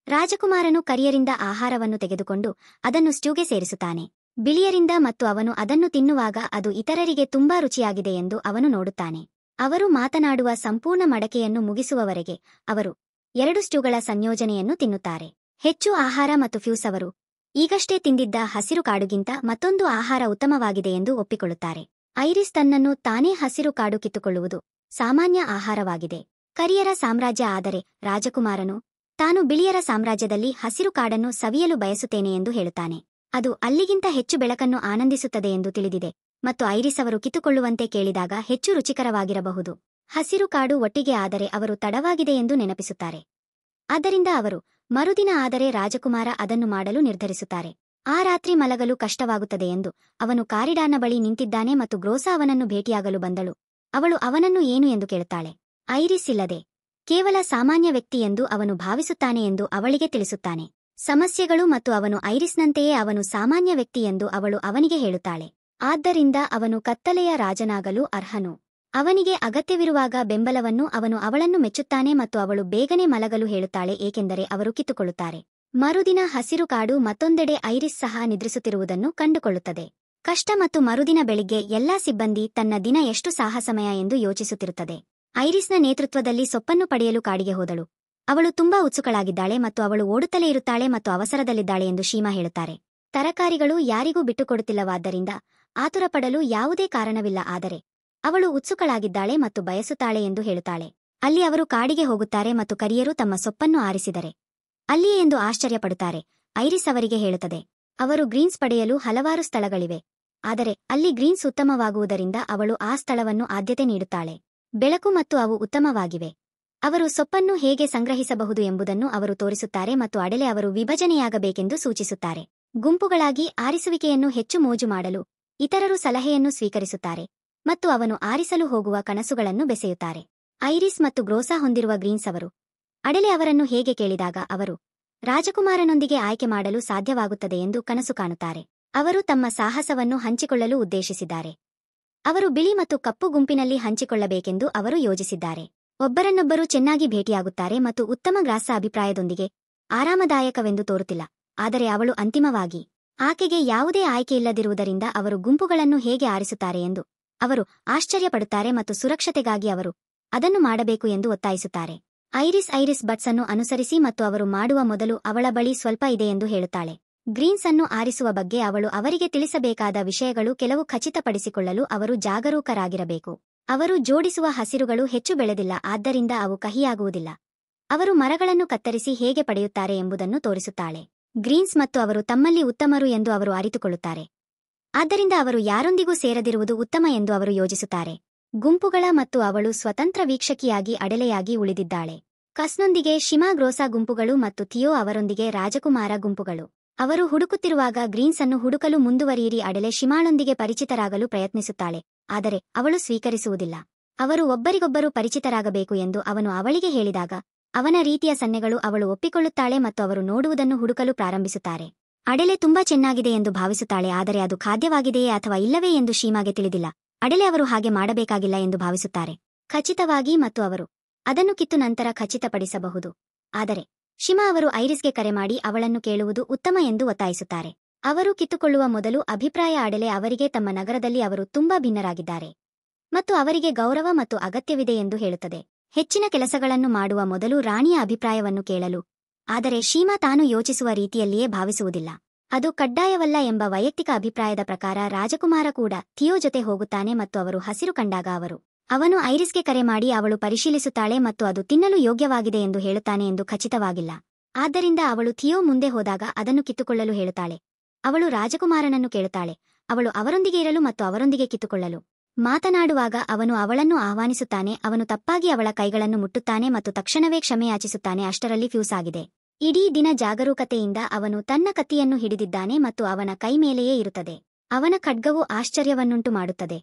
ರಾಜಕುಮಾರನು ಕರಿಯರಿಂದ ಆಹಾರವನ್ನು ತೆಗೆದುಕೊಂಡು ಅದನ್ನು ಸ್ಟ್ಯೂಗೆ ಸೇರಿಸುತ್ತಾನೆ. ಬಿಳಿಯರಿಂದ ಮತ್ತು ಅವನು ಅದನ್ನು ತಿನ್ನುವಾಗ ಅದು ಇತರರಿಗೆ ತುಂಬಾ ರುಚಿಯಾಗಿದೆ ಎಂದು ಅವನು ನೋಡುತ್ತಾನೆ. ಅವರು ಮಾತನಾಡುವ ಸಂಪೂರ್ಣ ಮಡಕೆಯನ್ನು ಮುಗಿಸುವವರೆಗೆ ಅವರು 2 ಸ್ಟ್ಯೂಗಳ ಸಂಯೋಜನೆಯನ್ನು ತಿನ್ನುತ್ತಾರೆ. ಹೆಚ್ಚು ಆಹಾರ ಮತ್ತು ಫ್ಯೂಸ್ ಅವರು ಈಗಷ್ಟೇ ತಿಂದಿದ್ದ ಹಸಿರು ಕಾಡುಗಿಂತ ಮತ್ತೊಂದು ಆಹಾರ ಉತ್ತಮವಾಗಿದೆ ಎಂದು ಒಪ್ಪಿಕೊಳ್ಳುತ್ತಾರೆ. ಐರಿಸ್ ತನ್ನನ್ನು ತಾನೇ ಹಸಿರು ಕಾಡು ಕಿತ್ತುಕೊಳ್ಳುವುದು ಸಾಮಾನ್ಯ ಆಹಾರವಾಗಿದೆ. ಕರಿಯರ ಸಾಮ್ರಾಜ್ಯ ಆದರೆ ರಾಜಕುಮಾರನು ತಾನು ಬಿಳಿಯರ ಸಾಮ್ರಾಜ್ಯದಲ್ಲಿ ಹಸಿರು ಕಾಡನ್ನು ಸವಿಯಲು ಬಯಸುತ್ತೇನೆ ಎಂದು ಹೇಳುತ್ತಾನೆ. ಅದು ಅಲ್ಲಿಗಿಂತ ಹೆಚ್ಚು ಬೆಳಕನ್ನು ಆನಂದಿಸುತ್ತದೆ ಎಂದು ತಿಳಿದಿದೆ ಮತ್ತು ಐರಿಸ್ ಅವರು ಕಿತ್ತುಕೊಳ್ಳುವಂತೆ ಕೇಳಿದಾಗ ಹೆಚ್ಚು ರುಚಿಕರವಾಗಿರಬಹುದು. ಹಸಿರು ಕಾಡು ಒಟ್ಟಿಗೆ ಆದರೆ ಅವರು ತಡವಾಗಿದೆ ಎಂದು ನೆನಪಿಸುತ್ತಾರೆ. ಆದ್ದರಿಂದ ಅವರು ಮರುದಿನ ಆದರೆ ರಾಜಕುಮಾರ ಅದನ್ನು ಮಾಡಲು ನಿರ್ಧರಿಸುತ್ತಾರೆ. ಆ ರಾತ್ರಿ ಮಲಗಲು ಕಷ್ಟವಾಗುತ್ತದೆ ಎಂದು ಅವನು ಕಾರಿಡಾರ್ನ ಬಳಿ ನಿಂತಿದ್ದಾನೆ ಮತ್ತು ಗ್ರೋಸಾ ಅವನನ್ನು ಭೇಟಿಯಾಗಲು ಬಂದಳು. ಅವಳು ಅವನನ್ನು ಏನು ಎಂದು ಕೇಳುತ್ತಾಳೆ. ಐರಿಸ್ ಇಲ್ಲದೆ ಕೇವಲ ಸಾಮಾನ್ಯ ವ್ಯಕ್ತಿ ಎಂದು ಅವನು ಭಾವಿಸುತ್ತಾನೆ ಎಂದು ಅವಳಿಗೆ ತಿಳಿಸುತ್ತಾನೆ. ಸಮಸ್ಯೆಗಳು ಮತ್ತು ಅವನು ಐರಿಸ್ನಂತೆಯೇ ಅವನು ಸಾಮಾನ್ಯ ವ್ಯಕ್ತಿ ಎಂದು ಅವಳು ಅವನಿಗೆ ಹೇಳುತ್ತಾಳೆ. ಆದ್ದರಿಂದ ಅವನು ಕತ್ತಲೆಯ ರಾಜನಾಗಲು ಅರ್ಹನು. ಅವನಿಗೆ ಅಗತ್ಯವಿರುವಾಗ ಬೆಂಬಲವನ್ನು ಅವನು ಅವಳನ್ನು ಮೆಚ್ಚುತ್ತಾನೆ ಮತ್ತು ಅವಳು ಬೇಗನೆ ಮಲಗಲು ಹೇಳುತ್ತಾಳೆ, ಏಕೆಂದರೆ ಅವರು ಕಿತ್ತುಕೊಳ್ಳುತ್ತಾರೆ. ಮರುದಿನ ಹಸಿರು ಕಾಡು ಮತ್ತೊಂದೆಡೆ ಐರಿಸ್ ಸಹ ನಿದ್ರಿಸುತ್ತಿರುವುದನ್ನು ಕಂಡುಕೊಳ್ಳುತ್ತದೆ. ಕಷ್ಟ ಮತ್ತು ಮರುದಿನ ಬೆಳಿಗ್ಗೆ ಎಲ್ಲಾ ಸಿಬ್ಬಂದಿ ತನ್ನ ದಿನ ಎಷ್ಟು ಸಾಹಸಮಯ ಎಂದು ಯೋಚಿಸುತ್ತಿರುತ್ತದೆ. ಐರಿಸ್ನ ನೇತೃತ್ವದಲ್ಲಿ ಸೊಪ್ಪನ್ನು ಪಡೆಯಲು ಕಾಡಿಗೆ ಹೋದಳು. ಅವಳು ತುಂಬಾ ಉತ್ಸುಕಳಾಗಿದ್ದಾಳೆ ಮತ್ತು ಅವಳು ಓಡುತ್ತಲೇ ಇರುತ್ತಾಳೆ ಮತ್ತು ಅವಸರದಲ್ಲಿದ್ದಾಳೆ ಎಂದು ಶೀಮಾ ಹೇಳುತ್ತಾರೆ. ತರಕಾರಿಗಳು ಯಾರಿಗೂ ಬಿಟ್ಟುಕೊಡುತ್ತಿಲ್ಲವಾದ್ದರಿಂದ ಆತುರಪಡಲು ಯಾವುದೇ ಕಾರಣವಿಲ್ಲ, ಆದರೆ ಅವಳು ಉತ್ಸುಕಳಾಗಿದ್ದಾಳೆ ಮತ್ತು ಬಯಸುತ್ತಾಳೆ ಎಂದು ಹೇಳುತ್ತಾಳೆ. ಅಲ್ಲಿ ಅವರು ಕಾಡಿಗೆ ಹೋಗುತ್ತಾರೆ ಮತ್ತು ಕರಿಯರು ತಮ್ಮ ಸೊಪ್ಪನ್ನು ಆರಿಸಿದರೆ ಅಲ್ಲಿಯೇ ಎಂದು ಆಶ್ಚರ್ಯಪಡುತ್ತಾರೆ. ಐರಿಸ್ ಅವರಿಗೆ ಹೇಳುತ್ತದೆ, ಅವರು ಗ್ರೀನ್ಸ್ ಪಡೆಯಲು ಹಲವಾರು ಸ್ಥಳಗಳಿವೆ, ಆದರೆ ಅಲ್ಲಿ ಗ್ರೀನ್ಸ್ ಉತ್ತಮವಾಗುವುದರಿಂದ ಅವಳು ಆ ಸ್ಥಳವನ್ನು ಆದ್ಯತೆ ನೀಡುತ್ತಾಳೆ. ಬೆಳಕು ಮತ್ತು ಅವು ಉತ್ತಮವಾಗಿವೆ. ಅವರು ಸೊಪ್ಪನ್ನು ಹೇಗೆ ಸಂಗ್ರಹಿಸಬಹುದು ಎಂಬುದನ್ನು ಅವರು ತೋರಿಸುತ್ತಾರೆ ಮತ್ತು ಅಡೆಲೆ ಅವರು ವಿಭಜನೆಯಾಗಬೇಕೆಂದು ಸೂಚಿಸುತ್ತಾರೆ. ಗುಂಪುಗಳಾಗಿ ಆರಿಸುವಿಕೆಯನ್ನು ಹೆಚ್ಚು ಮೋಜು ಮಾಡಲು ಇತರರು ಸಲಹೆಯನ್ನು ಸ್ವೀಕರಿಸುತ್ತಾರೆ ಮತ್ತು ಅವನು ಆರಿಸಲು ಹೋಗುವ ಕನಸುಗಳನ್ನು ಬೆಸೆಯುತ್ತಾರೆ. ಐರಿಸ್ ಮತ್ತು ಗ್ರೋಸಾ ಹೊಂದಿರುವ ಗ್ರೀನ್ಸ್ ಅವರು ಅಡೆಲೆ ಅವರನ್ನು ಹೇಗೆ ಕೇಳಿದಾಗ ಅವರು ರಾಜಕುಮಾರನೊಂದಿಗೆ ಆಯ್ಕೆ ಮಾಡಲು ಸಾಧ್ಯವಾಗುತ್ತದೆ ಎಂದು ಕನಸು ಕಾಣುತ್ತಾರೆ. ಅವರು ತಮ್ಮ ಸಾಹಸವನ್ನು ಹಂಚಿಕೊಳ್ಳಲು ಉದ್ದೇಶಿಸಿದ್ದಾರೆ. ಅವರು ಬಿಳಿ ಮತ್ತು ಕಪ್ಪು ಗುಂಪಿನಲ್ಲಿ ಹಂಚಿಕೊಳ್ಳಬೇಕೆಂದು ಅವರು ಯೋಜಿಸಿದ್ದಾರೆ. ಒಬ್ಬರನ್ನೊಬ್ಬರು ಚೆನ್ನಾಗಿ ಭೇಟಿಯಾಗುತ್ತಾರೆ ಮತ್ತು ಉತ್ತಮ ಗ್ರಾಸ ಅಭಿಪ್ರಾಯದೊಂದಿಗೆ ಆರಾಮದಾಯಕವೆಂದು ತೋರುತ್ತಿಲ್ಲ, ಆದರೆ ಅವಳು ಅಂತಿಮವಾಗಿ ಆಕೆಗೆ ಯಾವುದೇ ಆಯ್ಕೆಯಿಲ್ಲದಿರುವುದರಿಂದ ಅವರು ಗುಂಪುಗಳನ್ನು ಹೇಗೆ ಆರಿಸುತ್ತಾರೆ ಎಂದು ಅವರು ಆಶ್ಚರ್ಯಪಡುತ್ತಾರೆ ಮತ್ತು ಸುರಕ್ಷತೆಗಾಗಿ ಅವರು ಅದನ್ನು ಮಾಡಬೇಕು ಎಂದು ಒತ್ತಾಯಿಸುತ್ತಾರೆ. ಐರಿಸ್ ಬಟ್ಸ್ ಅನ್ನು ಅನುಸರಿಸಿ ಮತ್ತು ಅವರು ಮಾಡುವ ಮೊದಲು ಅವಳ ಬಳಿ ಸ್ವಲ್ಪ ಇದೆ ಎಂದು ಹೇಳುತ್ತಾಳೆ. ಗ್ರೀನ್ಸ್ ಅನ್ನು ಆರಿಸುವ ಬಗ್ಗೆ ಅವಳು ಅವರಿಗೆ ತಿಳಿಸಬೇಕಾದ ವಿಷಯಗಳು ಕೆಲವು ಖಚಿತಪಡಿಸಿಕೊಳ್ಳಲು ಅವರು ಜಾಗರೂಕರಾಗಿರಬೇಕು. ಅವರು ಜೋಡಿಸುವ ಹಸಿರುಗಳು ಹೆಚ್ಚು ಬೆಳೆದಿಲ್ಲ, ಆದ್ದರಿಂದ ಅವು ಕಹಿಯಾಗುವುದಿಲ್ಲ. ಅವರು ಮರಗಳನ್ನು ಕತ್ತರಿಸಿ ಹೇಗೆ ಪಡೆಯುತ್ತಾರೆ ಎಂಬುದನ್ನು ತೋರಿಸುತ್ತಾಳೆ. ಗ್ರೀನ್ಸ್ ಮತ್ತು ಅವರು ತಮ್ಮಲ್ಲಿ ಉತ್ತಮರು ಎಂದು ಅವರು ಅರಿತುಕೊಳ್ಳುತ್ತಾರೆ. ಆದ್ದರಿಂದ ಅವರು ಯಾರೊಂದಿಗೂ ಸೇರದಿರುವುದು ಉತ್ತಮ ಎಂದು ಅವರು ಯೋಜಿಸುತ್ತಾರೆ. ಗುಂಪುಗಳ ಮತ್ತು ಅವಳು ಸ್ವತಂತ್ರ ವೀಕ್ಷಕಿಯಾಗಿ ಅಡೆಲೆಯಾಗಿ ಉಳಿದಿದ್ದಾಳೆ. ಕಸ್ನೊಂದಿಗೆ ಶಿಮಾ ಗ್ರೋಸಾ ಗುಂಪುಗಳು ಮತ್ತು ಥಿಯೋ ಅವರೊಂದಿಗೆ ರಾಜಕುಮಾರ ಗುಂಪುಗಳು. ಅವರು ಹುಡುಕುತ್ತಿರುವಾಗ ಗ್ರೀನ್ಸ್ ಅನ್ನು ಹುಡುಕಲು ಮುಂದುವರಿಯಿರಿ. ಅಡೆಲೆ ಶಿಮಾಳೊಂದಿಗೆ ಪರಿಚಿತರಾಗಲು ಪ್ರಯತ್ನಿಸುತ್ತಾಳೆ, ಆದರೆ ಅವಳು ಸ್ವೀಕರಿಸುವುದಿಲ್ಲ. ಅವರು ಒಬ್ಬರಿಗೊಬ್ಬರು ಪರಿಚಿತರಾಗಬೇಕು ಎಂದು ಅವನು ಅವಳಿಗೆ ಹೇಳಿದಾಗ ಅವನ ರೀತಿಯ ಸನ್ನೆಗಳು ಅವಳು ಒಪ್ಪಿಕೊಳ್ಳುತ್ತಾಳೆ ಮತ್ತು ಅವರು ನೋಡುವುದನ್ನು ಹುಡುಕಲು ಪ್ರಾರಂಭಿಸುತ್ತಾರೆ. ಅಡೆಲೆ ತುಂಬಾ ಚೆನ್ನಾಗಿದೆ ಎಂದು ಭಾವಿಸುತ್ತಾಳೆ, ಆದರೆ ಅದು ಖಾದ್ಯವಾಗಿದೆಯೇ ಅಥವಾ ಇಲ್ಲವೇ ಎಂದು ಶೀಮಾಗೆ ತಿಳಿದಿಲ್ಲ. ಅಡೆಲೆ ಅವರು ಹಾಗೆ ಮಾಡಬೇಕಾಗಿಲ್ಲ ಎಂದು ಭಾವಿಸುತ್ತಾರೆ. ಖಚಿತವಾಗಿ ಮತ್ತು ಅವರು ಅದನ್ನು ಕಿತ್ತು ನಂತರ ಖಚಿತಪಡಿಸಬಹುದು. ಆದರೆ ಶಿಮಾ ಅವರು ಐರಿಸ್ಗೆ ಕರೆ ಮಾಡಿ ಅವಳನ್ನು ಕೇಳುವುದು ಉತ್ತಮ ಎಂದು ಒತ್ತಾಯಿಸುತ್ತಾರೆ. ಅವರು ಕಿತ್ತುಕೊಳ್ಳುವ ಮೊದಲು ಅಭಿಪ್ರಾಯ ಅಡೆಲೆ ಅವರಿಗೆ ತಮ್ಮ ನಗರದಲ್ಲಿ ಅವರು ತುಂಬಾ ಭಿನ್ನರಾಗಿದ್ದಾರೆ ಮತ್ತು ಅವರಿಗೆ ಗೌರವ ಮತ್ತು ಅಗತ್ಯವಿದೆ ಎಂದು ಹೇಳುತ್ತದೆ. ಹೆಚ್ಚಿನ ಕೆಲಸಗಳನ್ನು ಮಾಡುವ ಮೊದಲು ರಾಣಿಯ ಅಭಿಪ್ರಾಯವನ್ನು ಕೇಳಲು. ಆದರೆ ಶೀಮಾ ತಾನು ಯೋಚಿಸುವ ರೀತಿಯಲ್ಲಿಯೇ ಭಾವಿಸುವುದಿಲ್ಲ. ಅದು ಕಡ್ಡಾಯವಲ್ಲ ಎಂಬ ವೈಯಕ್ತಿಕ ಅಭಿಪ್ರಾಯದ ಪ್ರಕಾರ ರಾಜಕುಮಾರ ಕೂಡ ಥಿಯೋ ಜೊತೆ ಹೋಗುತ್ತಾನೆ ಮತ್ತು ಅವರು ಹಸಿರು ಕಂಡಾಗ ಅವನು ಐರಿಸ್ಗೆ ಕರೆ ಮಾಡಿ ಅವಳು ಪರಿಶೀಲಿಸುತ್ತಾಳೆ ಮತ್ತು ಅದು ತಿನ್ನಲು ಯೋಗ್ಯವಾಗಿದೆ ಎಂದು ಹೇಳುತ್ತಾನೆ ಎಂದು ಖಚಿತವಾಗಿಲ್ಲ. ಆದ್ದರಿಂದ ಅವಳು ಥಿಯೋ ಮುಂದೆ ಹೋದಾಗ ಅದನ್ನು ಕಿತ್ತುಕೊಳ್ಳಲು ಹೇಳುತ್ತಾಳೆ. ಅವಳು ರಾಜಕುಮಾರನನ್ನು ಕೇಳುತ್ತಾಳೆ. ಅವಳು ಅವರೊಂದಿಗೆ ಇರಲು ಮತ್ತು ಅವರೊಂದಿಗೆ ಕಿತ್ತುಕೊಳ್ಳಲು ಮಾತನಾಡುವಾಗ ಅವನು ಅವಳನ್ನು ಆಹ್ವಾನಿಸುತ್ತಾನೆ. ಅವನು ತಪ್ಪಾಗಿ ಅವಳ ಕೈಗಳನ್ನು ಮುಟ್ಟುತ್ತಾನೆ ಮತ್ತು ತಕ್ಷಣವೇ ಕ್ಷಮೆಯಾಚಿಸುತ್ತಾನೆ. ಅಷ್ಟರಲ್ಲಿ ಫ್ಯೂಸ್ ಆಗಿದೆ. ಇಡೀ ದಿನ ಜಾಗರೂಕತೆಯಿಂದ ಅವನು ತನ್ನ ಕತ್ತಿಯನ್ನು ಹಿಡಿದಿದ್ದಾನೆ ಮತ್ತು ಅವನ ಕೈ ಮೇಲೆಯೇ ಇರುತ್ತದೆ. ಅವನ ಖಡ್ಗವು ಆಶ್ಚರ್ಯವನ್ನುಂಟು ಮಾಡುತ್ತದೆ.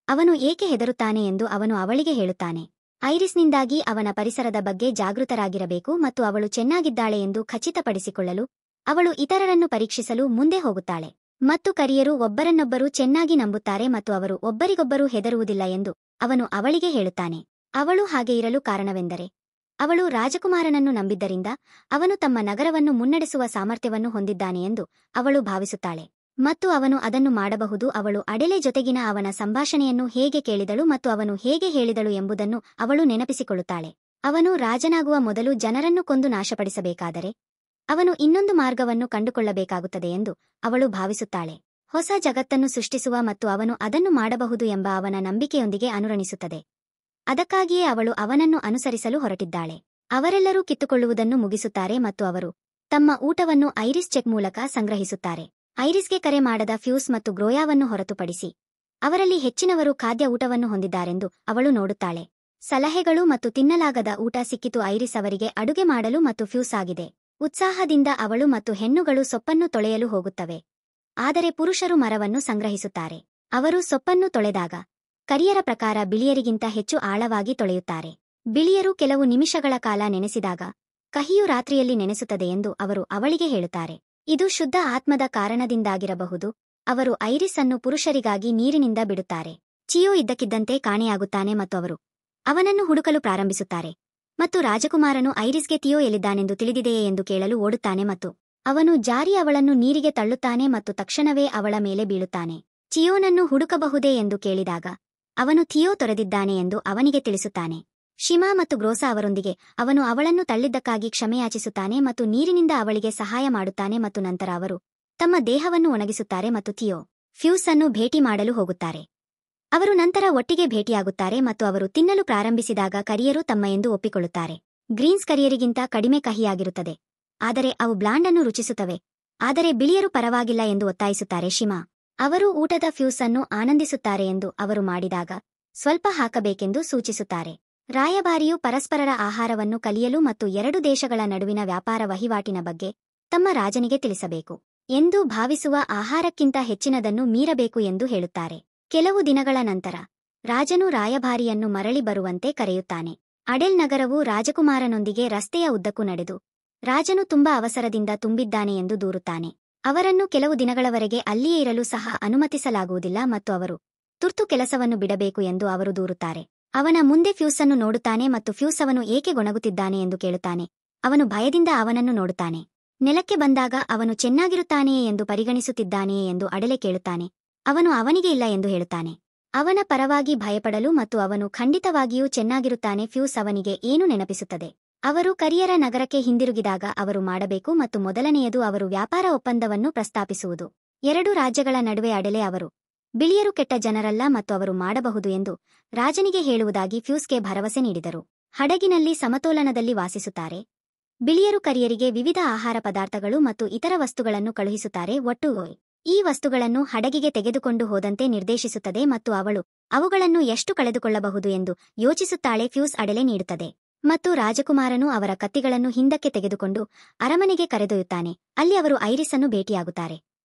ಅವನು ಏಕೆ ಹೆದರುತ್ತಾನೆ ಎಂದು ಅವನು ಅವಳಿಗೆ ಹೇಳುತ್ತಾನೆ. ಐರಿಸ್ನಿಂದಾಗಿ ಅವನ ಪರಿಸರದ ಬಗ್ಗೆ ಜಾಗೃತರಾಗಿರಬೇಕು ಮತ್ತು ಅವಳು ಚೆನ್ನಾಗಿದ್ದಾಳೆ ಎಂದು ಖಚಿತಪಡಿಸಿಕೊಳ್ಳಲು ಅವಳು ಇತರರನ್ನು ಪರೀಕ್ಷಿಸಲು ಮುಂದೆ ಹೋಗುತ್ತಾಳೆ. ಮತ್ತು ಕರಿಯರು ಒಬ್ಬರನ್ನೊಬ್ಬರು ಚೆನ್ನಾಗಿ ನಂಬುತ್ತಾರೆ ಮತ್ತು ಅವರು ಒಬ್ಬರಿಗೊಬ್ಬರು ಹೆದರುವುದಿಲ್ಲ ಎಂದು ಅವನು ಅವಳಿಗೆ ಹೇಳುತ್ತಾನೆ. ಅವಳು ಹಾಗೆ ಇರಲು ಕಾರಣವೆಂದರೆ ಅವಳು ರಾಜಕುಮಾರನನ್ನು ನಂಬಿದ್ದರಿಂದ ಅವನು ತಮ್ಮ ನಗರವನ್ನು ಮುನ್ನಡೆಸುವ ಸಾಮರ್ಥ್ಯವನ್ನು ಹೊಂದಿದ್ದಾನೆ ಎಂದು ಅವಳು ಭಾವಿಸುತ್ತಾಳೆ ಮತ್ತು ಅವನು ಅದನ್ನು ಮಾಡಬಹುದು. ಅವಳು ಅಡೆಲೆ ಜೊತೆಗಿನ ಅವನ ಸಂಭಾಷಣೆಯನ್ನು ಹೇಗೆ ಕೇಳಿದಳು ಮತ್ತು ಅವನು ಹೇಗೆ ಹೇಳಿದಳು ಎಂಬುದನ್ನು ಅವಳು ನೆನಪಿಸಿಕೊಳ್ಳುತ್ತಾಳೆ. ಅವನು ರಾಜನಾಗುವ ಮೊದಲು ಜನರನ್ನು ಕೊಂದು ನಾಶಪಡಿಸಬೇಕಾದರೆ ಅವನು ಇನ್ನೊಂದು ಮಾರ್ಗವನ್ನು ಕಂಡುಕೊಳ್ಳಬೇಕಾಗುತ್ತದೆ ಎಂದು ಅವಳು ಭಾವಿಸುತ್ತಾಳೆ. ಹೊಸ ಜಗತ್ತನ್ನು ಸೃಷ್ಟಿಸುವ ಮತ್ತು ಅವನು ಅದನ್ನು ಮಾಡಬಹುದು ಎಂಬ ಅವನ ನಂಬಿಕೆಯೊಂದಿಗೆ ಅನುರಣಿಸುತ್ತದೆ. ಅದಕ್ಕಾಗಿಯೇ ಅವಳು ಅವನನ್ನು ಅನುಸರಿಸಲು ಹೊರಟಿದ್ದಾಳೆ. ಅವರೆಲ್ಲರೂ ಕಿತ್ತುಕೊಳ್ಳುವುದನ್ನು ಮುಗಿಸುತ್ತಾರೆ ಮತ್ತು ಅವರು ತಮ್ಮ ಊಟವನ್ನು ಐರಿಸ್ ಚೆಕ್ ಮೂಲಕ ಸಂಗ್ರಹಿಸುತ್ತಾರೆ. ಐರಿಸ್ಗೆ ಕರೆ ಮಾಡದ ಫ್ಯೂಸ್ ಮತ್ತು ಗ್ರೋಯಾವನ್ನು ಹೊರತುಪಡಿಸಿ ಅವರಲ್ಲಿ ಹೆಚ್ಚಿನವರು ಖಾದ್ಯ ಊಟವನ್ನು ಹೊಂದಿದ್ದಾರೆಂದು ಅವಳು ನೋಡುತ್ತಾಳೆ. ಸಲಹೆಗಳು ಮತ್ತು ತಿನ್ನಲಾಗದ ಊಟ ಸಿಕ್ಕಿತು. ಐರಿಸ್ ಅವರಿಗೆ ಅಡುಗೆ ಮಾಡಲು ಮತ್ತು ಫ್ಯೂಸ್ ಆಗಿದೆ. ಉತ್ಸಾಹದಿಂದ ಅವಳು ಮತ್ತು ಹೆಣ್ಣುಗಳು ಸೊಪ್ಪನ್ನು ತೊಳೆಯಲು ಹೋಗುತ್ತವೆ. ಆದರೆ ಪುರುಷರು ಮರವನ್ನು ಸಂಗ್ರಹಿಸುತ್ತಾರೆ. ಅವರು ಸೊಪ್ಪನ್ನು ತೊಳೆದಾಗ ಕರಿಯರ ಪ್ರಕಾರ ಬಿಳಿಯರಿಗಿಂತ ಹೆಚ್ಚು ಆಳವಾಗಿ ತೊಳೆಯುತ್ತಾರೆ. ಬಿಳಿಯರು ಕೆಲವು ನಿಮಿಷಗಳ ಕಾಲ ನೆನೆಸಿದಾಗ ಕಹಿಯು ರಾತ್ರಿಯಲ್ಲಿ ನೆನೆಸುತ್ತದೆ ಎಂದು ಅವರು ಅವಳಿಗೆ ಹೇಳುತ್ತಾರೆ. ಇದು ಶುದ್ಧ ಆತ್ಮದ ಕಾರಣದಿಂದಾಗಿರಬಹುದು. ಅವರು ಐರಿಸ್ ಅನ್ನು ಪುರುಷರಿಗಾಗಿ ನೀರಿನಿಂದ ಬಿಡುತ್ತಾರೆ. ಚಿಯೋ ಇದ್ದಕ್ಕಿದ್ದಂತೆ ಕಾಣೆಯಾಗುತ್ತಾನೆ ಮತ್ತು ಅವರು ಅವನನ್ನು ಹುಡುಕಲು ಪ್ರಾರಂಭಿಸುತ್ತಾರೆ. ಮತ್ತು ರಾಜಕುಮಾರನು ಐರಿಸ್ಗೆ ಥಿಯೋ ಎಲ್ಲಿದ್ದಾನೆಂದು ತಿಳಿದಿದೆಯೇ ಎಂದು ಕೇಳಲು ಓಡುತ್ತಾನೆ ಮತ್ತು ಅವನು ಜಾರಿ ಅವಳನ್ನು ನೀರಿಗೆ ತಳ್ಳುತ್ತಾನೆ ಮತ್ತು ತಕ್ಷಣವೇ ಅವಳ ಮೇಲೆ ಬೀಳುತ್ತಾನೆ. ಚಿಯೋನನ್ನು ಹುಡುಕಬಹುದೇ ಎಂದು ಕೇಳಿದಾಗ ಅವನು ಥಿಯೋ ತೊರೆದಿದ್ದಾನೆ ಎಂದು ಅವನಿಗೆ ತಿಳಿಸುತ್ತಾನೆ. ಶಿಮಾ ಮತ್ತು ಗ್ರೋಸಾ ಅವರೊಂದಿಗೆ ಅವನು ಅವಳನ್ನು ತಳ್ಳಿದ್ದಕ್ಕಾಗಿ ಕ್ಷಮೆಯಾಚಿಸುತ್ತಾನೆ ಮತ್ತು ನೀರಿನಿಂದ ಅವಳಿಗೆ ಸಹಾಯ ಮಾಡುತ್ತಾನೆ ಮತ್ತು ನಂತರ ಅವರು ತಮ್ಮ ದೇಹವನ್ನು ಒಣಗಿಸುತ್ತಾರೆ ಮತ್ತು ಥಿಯೋ ಫ್ಯೂಸ್ ಅನ್ನು ಭೇಟಿ ಮಾಡಲು ಹೋಗುತ್ತಾರೆ. ಅವರು ನಂತರ ಒಟ್ಟಿಗೆ ಭೇಟಿಯಾಗುತ್ತಾರೆ ಮತ್ತು ಅವರು ತಿನ್ನಲು ಪ್ರಾರಂಭಿಸಿದಾಗ ಕರಿಯರು ತಮ್ಮ ಎಂದು ಒಪ್ಪಿಕೊಳ್ಳುತ್ತಾರೆ. ಗ್ರೀನ್ಸ್ ಕರಿಯರಿಗಿಂತ ಕಡಿಮೆ ಕಹಿಯಾಗಿರುತ್ತದೆ, ಆದರೆ ಅವು ಬ್ಲಾಂಡ್ ಅನ್ನು ರುಚಿಸುತ್ತವೆ. ಆದರೆ ಬಿಳಿಯರು ಪರವಾಗಿಲ್ಲ ಎಂದು ಒತ್ತಾಯಿಸುತ್ತಾರೆ. ಶಿಮಾ ಅವರು ಊಟದ ಫ್ಯೂಸ್ ಅನ್ನು ಆನಂದಿಸುತ್ತಾರೆ ಎಂದು ಅವರು ಮಾಡಿದಾಗ ಸ್ವಲ್ಪ ಹಾಕಬೇಕೆಂದು ಸೂಚಿಸುತ್ತಾರೆ. ರಾಯಭಾರಿಯು ಪರಸ್ಪರರ ಆಹಾರವನ್ನು ಕಲಿಯಲು ಮತ್ತು ಎರಡು ದೇಶಗಳ ನಡುವಿನ ವ್ಯಾಪಾರ ವಹಿವಾಟಿನ ಬಗ್ಗೆ ತಮ್ಮ ರಾಜನಿಗೆ ತಿಳಿಸಬೇಕು ಎಂದು ಭಾವಿಸುವ ಆಹಾರಕ್ಕಿಂತ ಹೆಚ್ಚಿನದನ್ನು ಮೀರಬೇಕು ಎಂದು ಹೇಳುತ್ತಾರೆ. ಕೆಲವು ದಿನಗಳ ನಂತರ ರಾಜನು ರಾಯಭಾರಿಯನ್ನು ಮರಳಿ ಬರುವಂತೆ ಕರೆಯುತ್ತಾನೆ. ಅಡೆಲ್ ನಗರವು ರಾಜಕುಮಾರನೊಂದಿಗೆ ರಸ್ತೆಯ ಉದ್ದಕ್ಕೂ ನಡೆದು ರಾಜನು ತುಂಬಾ ಅವಸರದಿಂದ ತುಂಬಿದ್ದಾನೆ ಎಂದು ದೂರುತ್ತಾನೆ. ಅವರನ್ನು ಕೆಲವು ದಿನಗಳವರೆಗೆ ಅಲ್ಲಿಯೇ ಇರಲು ಸಹ ಅನುಮತಿಸಲಾಗುವುದಿಲ್ಲ ಮತ್ತು ಅವರು ತುರ್ತು ಕೆಲಸವನ್ನು ಬಿಡಬೇಕು ಎಂದು ಅವರು ದೂರುತ್ತಾರೆ. ಅವನ ಮುಂದೆ ಫ್ಯೂಸ್ ಅನ್ನು ನೋಡುತ್ತಾನೆ ಮತ್ತು ಫ್ಯೂಸ್ ಅವನು ಏಕೆ ಗೊಣಗುತ್ತಿದ್ದಾನೆ ಎಂದು ಕೇಳುತ್ತಾನೆ. ಅವನು ಭಯದಿಂದ ಅವನನ್ನು ನೋಡುತ್ತಾನೆ. ನೆಲಕ್ಕೆ ಬಂದಾಗ ಅವನು ಚೆನ್ನಾಗಿರುತ್ತಾನೆಯೇ ಎಂದು ಪರಿಗಣಿಸುತ್ತಿದ್ದಾನೆಯೇ ಎಂದು ಅಡೆಲೆ ಕೇಳುತ್ತಾನೆ. ಅವನು ಅವನಿಗೆ ಇಲ್ಲ ಎಂದು ಹೇಳುತ್ತಾನೆ. ಅವನ ಪರವಾಗಿ ಭಯಪಡಲು ಮತ್ತು ಅವನು ಖಂಡಿತವಾಗಿಯೂ ಚೆನ್ನಾಗಿರುತ್ತಾನೆ. ಫ್ಯೂಸ್ ಅವನಿಗೆ ಏನು ನೆನಪಿಸುತ್ತದೆ. ಅವರು ಕರಿಯರ ನಗರಕ್ಕೆ ಹಿಂದಿರುಗಿದಾಗ ಅವರು ಮಾಡಬೇಕು ಮತ್ತು ಮೊದಲನೆಯದು ಅವರು ವ್ಯಾಪಾರ ಒಪ್ಪಂದವನ್ನು ಪ್ರಸ್ತಾಪಿಸುವುದು. ಎರಡು ರಾಜ್ಯಗಳ ನಡುವೆ ಅಡೆಲೆ ಅವರು ಬಿಳಿಯರು ಕೆಟ್ಟ ಜನರಲ್ಲ ಮತ್ತು ಅವರು ಮಾಡಬಹುದು ಎಂದು ರಾಜನಿಗೆ ಹೇಳುವುದಾಗಿ ಫ್ಯೂಸ್ಗೆ ಭರವಸೆ ನೀಡಿದರು. ಹಡಗಿನಲ್ಲಿ ಸಮತೋಲನದಲ್ಲಿ ವಾಸಿಸುತ್ತಾರೆ. ಬಿಳಿಯರು ಕರಿಯರಿಗೆ ವಿವಿಧ ಆಹಾರ ಪದಾರ್ಥಗಳು ಮತ್ತು ಇತರ ವಸ್ತುಗಳನ್ನು ಕಳುಹಿಸುತ್ತಾರೆ. ಒಟ್ಟು ಈ ವಸ್ತುಗಳನ್ನು ಹಡಗಿಗೆ ತೆಗೆದುಕೊಂಡು ಹೋದಂತೆ ನಿರ್ದೇಶಿಸುತ್ತದೆ ಮತ್ತು ಅವಳು ಅವುಗಳನ್ನು ಎಷ್ಟು ಕಳೆದುಕೊಳ್ಳಬಹುದು ಎಂದು ಯೋಚಿಸುತ್ತಾಳೆ. ಫ್ಯೂಸ್ ಅಡೆಲೆ ನೀಡುತ್ತದೆ ಮತ್ತು ರಾಜಕುಮಾರನು ಅವರ ಕತ್ತಿಗಳನ್ನು ಹಿಂದಕ್ಕೆ ತೆಗೆದುಕೊಂಡು ಅರಮನೆಗೆ ಕರೆದೊಯ್ಯುತ್ತಾನೆ. ಅಲ್ಲಿ ಅವರು ಐರಿಸ್ ಅನ್ನು ಭೇಟಿಯಾಗುತ್ತಾರೆ.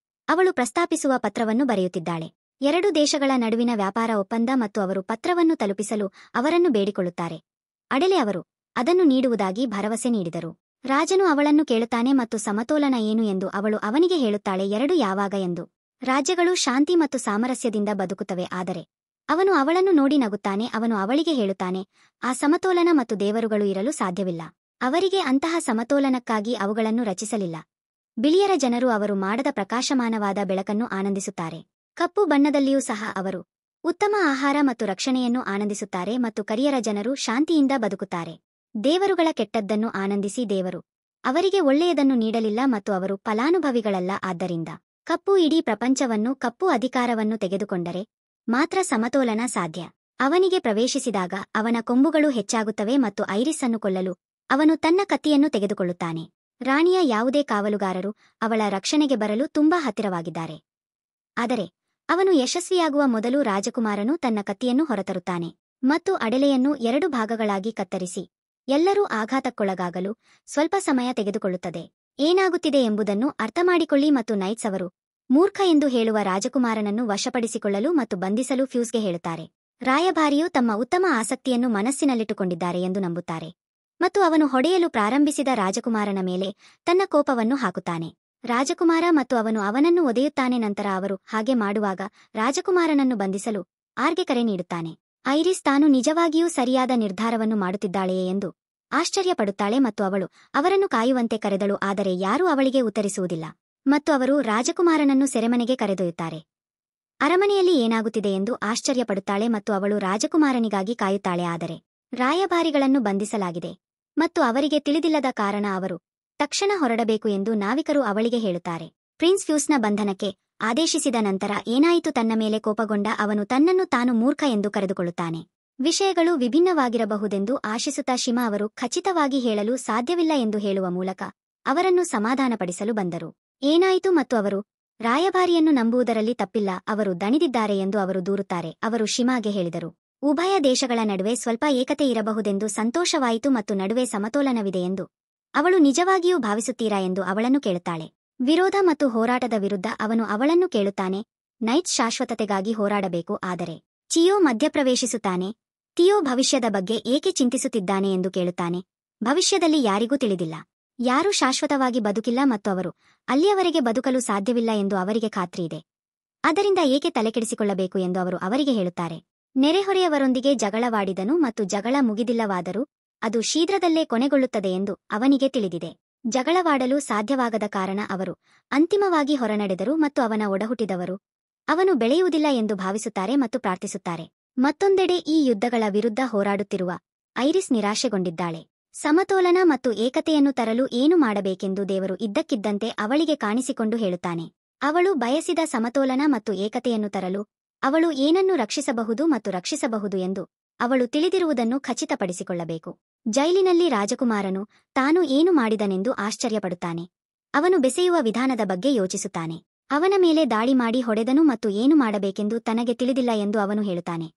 ಅವಳು ಪ್ರಸ್ತಾಪಿಸುವ ಪತ್ರವನ್ನು ಬರೆಯುತ್ತಿದ್ದಾಳೆ. ಎರಡು ದೇಶಗಳ ನಡುವಿನ ವ್ಯಾಪಾರ ಒಪ್ಪಂದ ಮತ್ತು ಅವರು ಪತ್ರವನ್ನು ತಲುಪಿಸಲು ಅವರನ್ನು ಬೇಡಿಕೊಳ್ಳುತ್ತಾರೆ. ಅಡೆಲೆ ಅವರು ಅದನ್ನು ನೀಡುವುದಾಗಿ ಭರವಸೆ ನೀಡಿದರು. ರಾಜನು ಅವಳನ್ನು ಕೇಳುತ್ತಾನೆ ಮತ್ತು ಸಮತೋಲನ ಏನು ಎಂದು ಅವಳು ಅವನಿಗೆ ಹೇಳುತ್ತಾಳೆ. ಎರಡು ಯಾವಾಗ ಎಂದು. ರಾಜ್ಯಗಳು ಶಾಂತಿ ಮತ್ತು ಸಾಮರಸ್ಯದಿಂದ ಬದುಕುತ್ತವೆ. ಆದರೆ ಅವನು ಅವಳನ್ನು ನೋಡಿ ನಗುತ್ತಾನೆ. ಅವನು ಅವಳಿಗೆ ಹೇಳುತ್ತಾನೆ, ಆ ಸಮತೋಲನ ಮತ್ತು ದೇವರುಗಳು ಇರಲು ಸಾಧ್ಯವಿಲ್ಲ. ಅವರಿಗೆ ಅಂತಹ ಸಮತೋಲನಕ್ಕಾಗಿ ಅವುಗಳನ್ನು ರಚಿಸಲಿಲ್ಲ. ಬಿಳಿಯರ ಜನರು ಅವರು ಮಾಡದ ಪ್ರಕಾಶಮಾನವಾದ ಬೆಳಕನ್ನು ಆನಂದಿಸುತ್ತಾರೆ. ಕಪ್ಪು ಬಣ್ಣದಲ್ಲಿಯೂ ಸಹ ಅವರು ಉತ್ತಮ ಆಹಾರ ಮತ್ತು ರಕ್ಷಣೆಯನ್ನು ಆನಂದಿಸುತ್ತಾರೆ ಮತ್ತು ಕರಿಯರ ಜನರು ಶಾಂತಿಯಿಂದ ಬದುಕುತ್ತಾರೆ. ದೇವರುಗಳ ಕೆಟ್ಟದ್ದನ್ನು ಆನಂದಿಸಿ ದೇವರು ಅವರಿಗೆ ಒಳ್ಳೆಯದನ್ನು ನೀಡಲಿಲ್ಲ ಮತ್ತು ಅವರು ಫಲಾನುಭವಿಗಳಲ್ಲ. ಆದ್ದರಿಂದ ಕಪ್ಪು ಇಡೀ ಪ್ರಪಂಚವನ್ನು ಕಪ್ಪು ಅಧಿಕಾರವನ್ನು ತೆಗೆದುಕೊಂಡರೆ ಮಾತ್ರ ಸಮತೋಲನ ಸಾಧ್ಯ. ಅವನಿಗೆ ಪ್ರವೇಶಿಸಿದಾಗ ಅವನ ಕೊಂಬುಗಳು ಹೆಚ್ಚಾಗುತ್ತವೆ ಮತ್ತು ಐರಿಸ್ ಅನ್ನು ಕೊಲ್ಲಲು ಅವನು ತನ್ನ ಕತ್ತಿಯನ್ನು ತೆಗೆದುಕೊಳ್ಳುತ್ತಾನೆ. ರಾಣಿಯ ಯಾವುದೇ ಕಾವಲುಗಾರರು ಅವಳ ರಕ್ಷಣೆಗೆ ಬರಲು ತುಂಬಾ ಹತ್ತಿರವಾಗಿದ್ದಾರೆ. ಆದರೆ ಅವನು ಯಶಸ್ವಿಯಾಗುವ ಮೊದಲು ರಾಜಕುಮಾರನು ತನ್ನ ಕತ್ತಿಯನ್ನು ಹೊರತರುತ್ತಾನೆ ಮತ್ತು ಅಡೆಲೆಯನ್ನು ಎರಡು ಭಾಗಗಳಾಗಿ ಕತ್ತರಿಸಿ ಎಲ್ಲರೂ ಆಘಾತಕ್ಕೊಳಗಾಗಲು ಸ್ವಲ್ಪ ಸಮಯ ತೆಗೆದುಕೊಳ್ಳುತ್ತದೆ. ಏನಾಗುತ್ತಿದೆ ಎಂಬುದನ್ನು ಅರ್ಥಮಾಡಿಕೊಳ್ಳಿ ಮತ್ತು ನೈಟ್ಸ್ ಅವರು ಮೂರ್ಖ ಎಂದು ಹೇಳುವ ರಾಜಕುಮಾರನನ್ನು ವಶಪಡಿಸಿಕೊಳ್ಳಲು ಮತ್ತು ಬಂಧಿಸಲು ಫ್ಯೂಸ್ಗೆ ಹೇಳುತ್ತಾರೆ. ರಾಯಭಾರಿಯು ತಮ್ಮ ಉತ್ತಮ ಆಸಕ್ತಿಯನ್ನು ಮನಸ್ಸಿನಲ್ಲಿಟ್ಟುಕೊಂಡಿದ್ದಾರೆ ಎಂದು ನಂಬುತ್ತಾರೆ ಮತ್ತು ಅವನು ಹೊಡೆಯಲು ಪ್ರಾರಂಭಿಸಿದ ರಾಜಕುಮಾರನ ಮೇಲೆ ತನ್ನ ಕೋಪವನ್ನು ಹಾಕುತ್ತಾನೆ. ರಾಜಕುಮಾರ ಮತ್ತು ಅವನು ಅವನನ್ನು ಒದೆಯುತ್ತಾನೆ. ನಂತರ ಅವರು ಹಾಗೆ ಮಾಡುವಾಗ ರಾಜಕುಮಾರನನ್ನು ಬಂಧಿಸಲು ಆರ್ಗೆ ಕರೆ ನೀಡುತ್ತಾನೆ. ಐರಿಸ್ ತಾನು ನಿಜವಾಗಿಯೂ ಸರಿಯಾದ ನಿರ್ಧಾರವನ್ನು ಮಾಡುತ್ತಿದ್ದಾಳೆಯೇ ಎಂದು ಆಶ್ಚರ್ಯಪಡುತ್ತಾಳೆ ಮತ್ತು ಅವಳು ಅವರನ್ನು ಕಾಯುವಂತೆ ಕರೆದಳು. ಆದರೆ ಯಾರೂ ಅವಳಿಗೆ ಉತ್ತರಿಸುವುದಿಲ್ಲ ಮತ್ತು ಅವರು ರಾಜಕುಮಾರನನ್ನು ಸೆರೆಮನೆಗೆ ಕರೆದೊಯ್ಯುತ್ತಾರೆ. ಅರಮನೆಯಲ್ಲಿ ಏನಾಗುತ್ತಿದೆ ಎಂದು ಆಶ್ಚರ್ಯಪಡುತ್ತಾಳೆ ಮತ್ತು ಅವಳು ರಾಜಕುಮಾರನಿಗಾಗಿ ಕಾಯುತ್ತಾಳೆ. ಆದರೆ ರಾಯಭಾರಿಗಳನ್ನು ಬಂಧಿಸಲಾಗಿದೆ ಮತ್ತು ಅವರಿಗೆ ತಿಳಿದಿಲ್ಲದ ಕಾರಣ ಅವರು ತಕ್ಷಣ ಹೊರಡಬೇಕು ಎಂದು ನಾವಿಕರು ಅವಳಿಗೆ ಹೇಳುತ್ತಾರೆ. ಪ್ರಿನ್ಸ್ ಫ್ಯೂಸ್ನ ಬಂಧನಕ್ಕೆ ಆದೇಶಿಸಿದ ನಂತರ ಏನಾಯಿತು? ತನ್ನ ಮೇಲೆ ಕೋಪಗೊಂಡ ಅವನು ತನ್ನನ್ನು ತಾನು ಮೂರ್ಖ ಎಂದು ಕರೆದುಕೊಳ್ಳುತ್ತಾನೆ. ವಿಷಯಗಳು ವಿಭಿನ್ನವಾಗಿರಬಹುದೆಂದು ಆಶಿಸುತ್ತಾ ಶಿಮಾ ಅವರು ಖಚಿತವಾಗಿ ಹೇಳಲು ಸಾಧ್ಯವಿಲ್ಲ ಎಂದು ಹೇಳುವ ಮೂಲಕ ಅವರನ್ನು ಸಮಾಧಾನಪಡಿಸಲು ಬಂದರು. ಏನಾಯಿತು ಮತ್ತು ಅವರು ರಾಯಭಾರಿಯನ್ನು ನಂಬುವುದರಲ್ಲಿ ತಪ್ಪಿಲ್ಲ, ಅವರು ದಣಿದಿದ್ದಾರೆ ಎಂದು ಅವರು ದೂರುತ್ತಾರೆ. ಅವರು ಶಿಮಾಗೆ ಹೇಳಿದರು, ಉಭಯ ದೇಶಗಳ ನಡುವೆ ಸ್ವಲ್ಪ ಏಕತೆ ಇರಬಹುದೆಂದು ಸಂತೋಷವಾಯಿತು ಮತ್ತು ನಡುವೆ ಸಮತೋಲನವಿದೆ ಎಂದು ಅವಳು ನಿಜವಾಗಿಯೂ ಭಾವಿಸುತ್ತೀರಾ ಎಂದು ಅವಳನ್ನು ಕೇಳುತ್ತಾಳೆ. ವಿರೋಧ ಮತ್ತು ಹೋರಾಟದ ವಿರುದ್ಧ ಅವನು ಅವಳನ್ನು ಕೇಳುತ್ತಾನೆ. ನೈಟ್ಸ್ ಶಾಶ್ವತತೆಗಾಗಿ ಹೋರಾಡಬೇಕು. ಆದರೆ ಚಿಯೋ ಮಧ್ಯಪ್ರವೇಶಿಸುತ್ತಾನೆ. ತಿಯೋ ಭವಿಷ್ಯದ ಬಗ್ಗೆ ಏಕೆ ಚಿಂತಿಸುತ್ತಿದ್ದಾನೆ ಎಂದು ಕೇಳುತ್ತಾನೆ. ಭವಿಷ್ಯದಲ್ಲಿ ಯಾರಿಗೂ ತಿಳಿದಿಲ್ಲ. ಯಾರೂ ಶಾಶ್ವತವಾಗಿ ಬದುಕಿಲ್ಲ ಮತ್ತು ಅವರು ಅಲ್ಲಿಯವರೆಗೆ ಬದುಕಲು ಸಾಧ್ಯವಿಲ್ಲ ಎಂದು ಅವರಿಗೆ ಖಾತ್ರಿಯಿದೆ. ಅದರಿಂದ ಏಕೆ ತಲೆಕೆಡಿಸಿಕೊಳ್ಳಬೇಕು ಎಂದು ಅವರು ಅವರಿಗೆ ಹೇಳುತ್ತಾರೆ. ನೆರೆಹೊರೆಯವರೊಂದಿಗೆ ಜಗಳವಾಡಿದನು ಮತ್ತು ಜಗಳ ಮುಗಿದಿಲ್ಲವಾದರೂ ಅದು ಶೀಘ್ರದಲ್ಲೇ ಕೊನೆಗೊಳ್ಳುತ್ತದೆ ಎಂದು ಅವನಿಗೆ ತಿಳಿದಿದೆ. ಜಗಳವಾಡಲು ಸಾಧ್ಯವಾಗದ ಕಾರಣ ಅವರು ಅಂತಿಮವಾಗಿ ಹೊರನಡೆದರು ಮತ್ತು ಅವನ ಒಡಹುಟ್ಟಿದವರು ಅವನು ಬೆಳೆಯುವುದಿಲ್ಲ ಎಂದು ಭಾವಿಸುತ್ತಾರೆ ಮತ್ತು ಪ್ರಾರ್ಥಿಸುತ್ತಾರೆ. ಮತ್ತೊಂದೆಡೆ ಈ ಯುದ್ಧಗಳ ವಿರುದ್ಧ ಹೋರಾಡುತ್ತಿರುವ ಐರಿಸ್ ನಿರಾಶೆಗೊಂಡಿದ್ದಾಳೆ. ಸಮತೋಲನ ಮತ್ತು ಏಕತೆಯನ್ನು ತರಲು ಏನು ಮಾಡಬೇಕೆಂದು ದೇವರು ಇದ್ದಕ್ಕಿದ್ದಂತೆ ಅವಳಿಗೆ ಕಾಣಿಸಿಕೊಂಡು ಹೇಳುತ್ತಾನೆ. ಅವಳು ಬಯಸಿದ ಸಮತೋಲನ ಮತ್ತು ಏಕತೆಯನ್ನು ತರಲು ಅವಳು ಏನನ್ನು ರಕ್ಷಿಸಬಹುದು ಮತ್ತು ರಕ್ಷಿಸಬಹುದು ಎಂದು ಅವಳು ತಿಳಿದಿರುವುದನ್ನು ಖಚಿತಪಡಿಸಿಕೊಳ್ಳಬೇಕು. ಜೈಲಿನಲ್ಲಿ ರಾಜಕುಮಾರನು ತಾನು ಏನು ಮಾಡಿದನೆಂದು ಆಶ್ಚರ್ಯಪಡುತ್ತಾನೆ. ಅವನು ಬೆಸೆಯುವ ವಿಧಾನದ ಬಗ್ಗೆ ಯೋಚಿಸುತ್ತಾನೆ. ಅವನ ಮೇಲೆ ದಾಳಿ ಮಾಡಿ ಹೊಡೆದನು ಮತ್ತು ಏನು ಮಾಡಬೇಕೆಂದು ತನಗೆ ತಿಳಿದಿಲ್ಲ ಎಂದು ಅವನು ಹೇಳುತ್ತಾನೆ.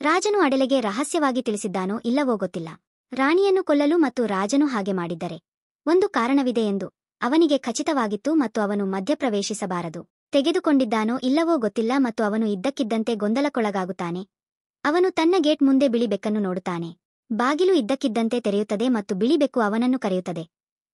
ರಾಜನು ಅಡೆಲೆಗೆ ರಹಸ್ಯವಾಗಿ ತಿಳಿಸಿದ್ದಾನೋ ಇಲ್ಲವೋ ಗೊತ್ತಿಲ್ಲ. ರಾಣಿಯನ್ನು ಕೊಲ್ಲಲು ಮತ್ತು ರಾಜನು ಹಾಗೆ ಮಾಡಿದ್ದರೆ ಒಂದು ಕಾರಣವಿದೆ ಎಂದು ಅವನಿಗೆ ಖಚಿತವಾಗಿತ್ತು ಮತ್ತು ಅವನು ಮಧ್ಯಪ್ರವೇಶಿಸಬಾರದು. ತೆಗೆದುಕೊಂಡಿದ್ದಾನೋ ಇಲ್ಲವೋ ಗೊತ್ತಿಲ್ಲ ಮತ್ತು ಅವನು ಇದ್ದಕ್ಕಿದ್ದಂತೆ ಗೊಂದಲಕ್ಕೊಳಗಾಗುತ್ತಾನೆ. ಅವನು ತನ್ನ ಗೇಟ್ ಮುಂದೆ ಬಿಳಿ ಬೆಕ್ಕನ್ನು ನೋಡುತ್ತಾನೆ. ಬಾಗಿಲು ಇದ್ದಕ್ಕಿದ್ದಂತೆ ತೆರೆಯುತ್ತದೆ ಮತ್ತು ಬಿಳಿ ಬೆಕ್ಕು ಅವನನ್ನು ಕರೆಯುತ್ತದೆ.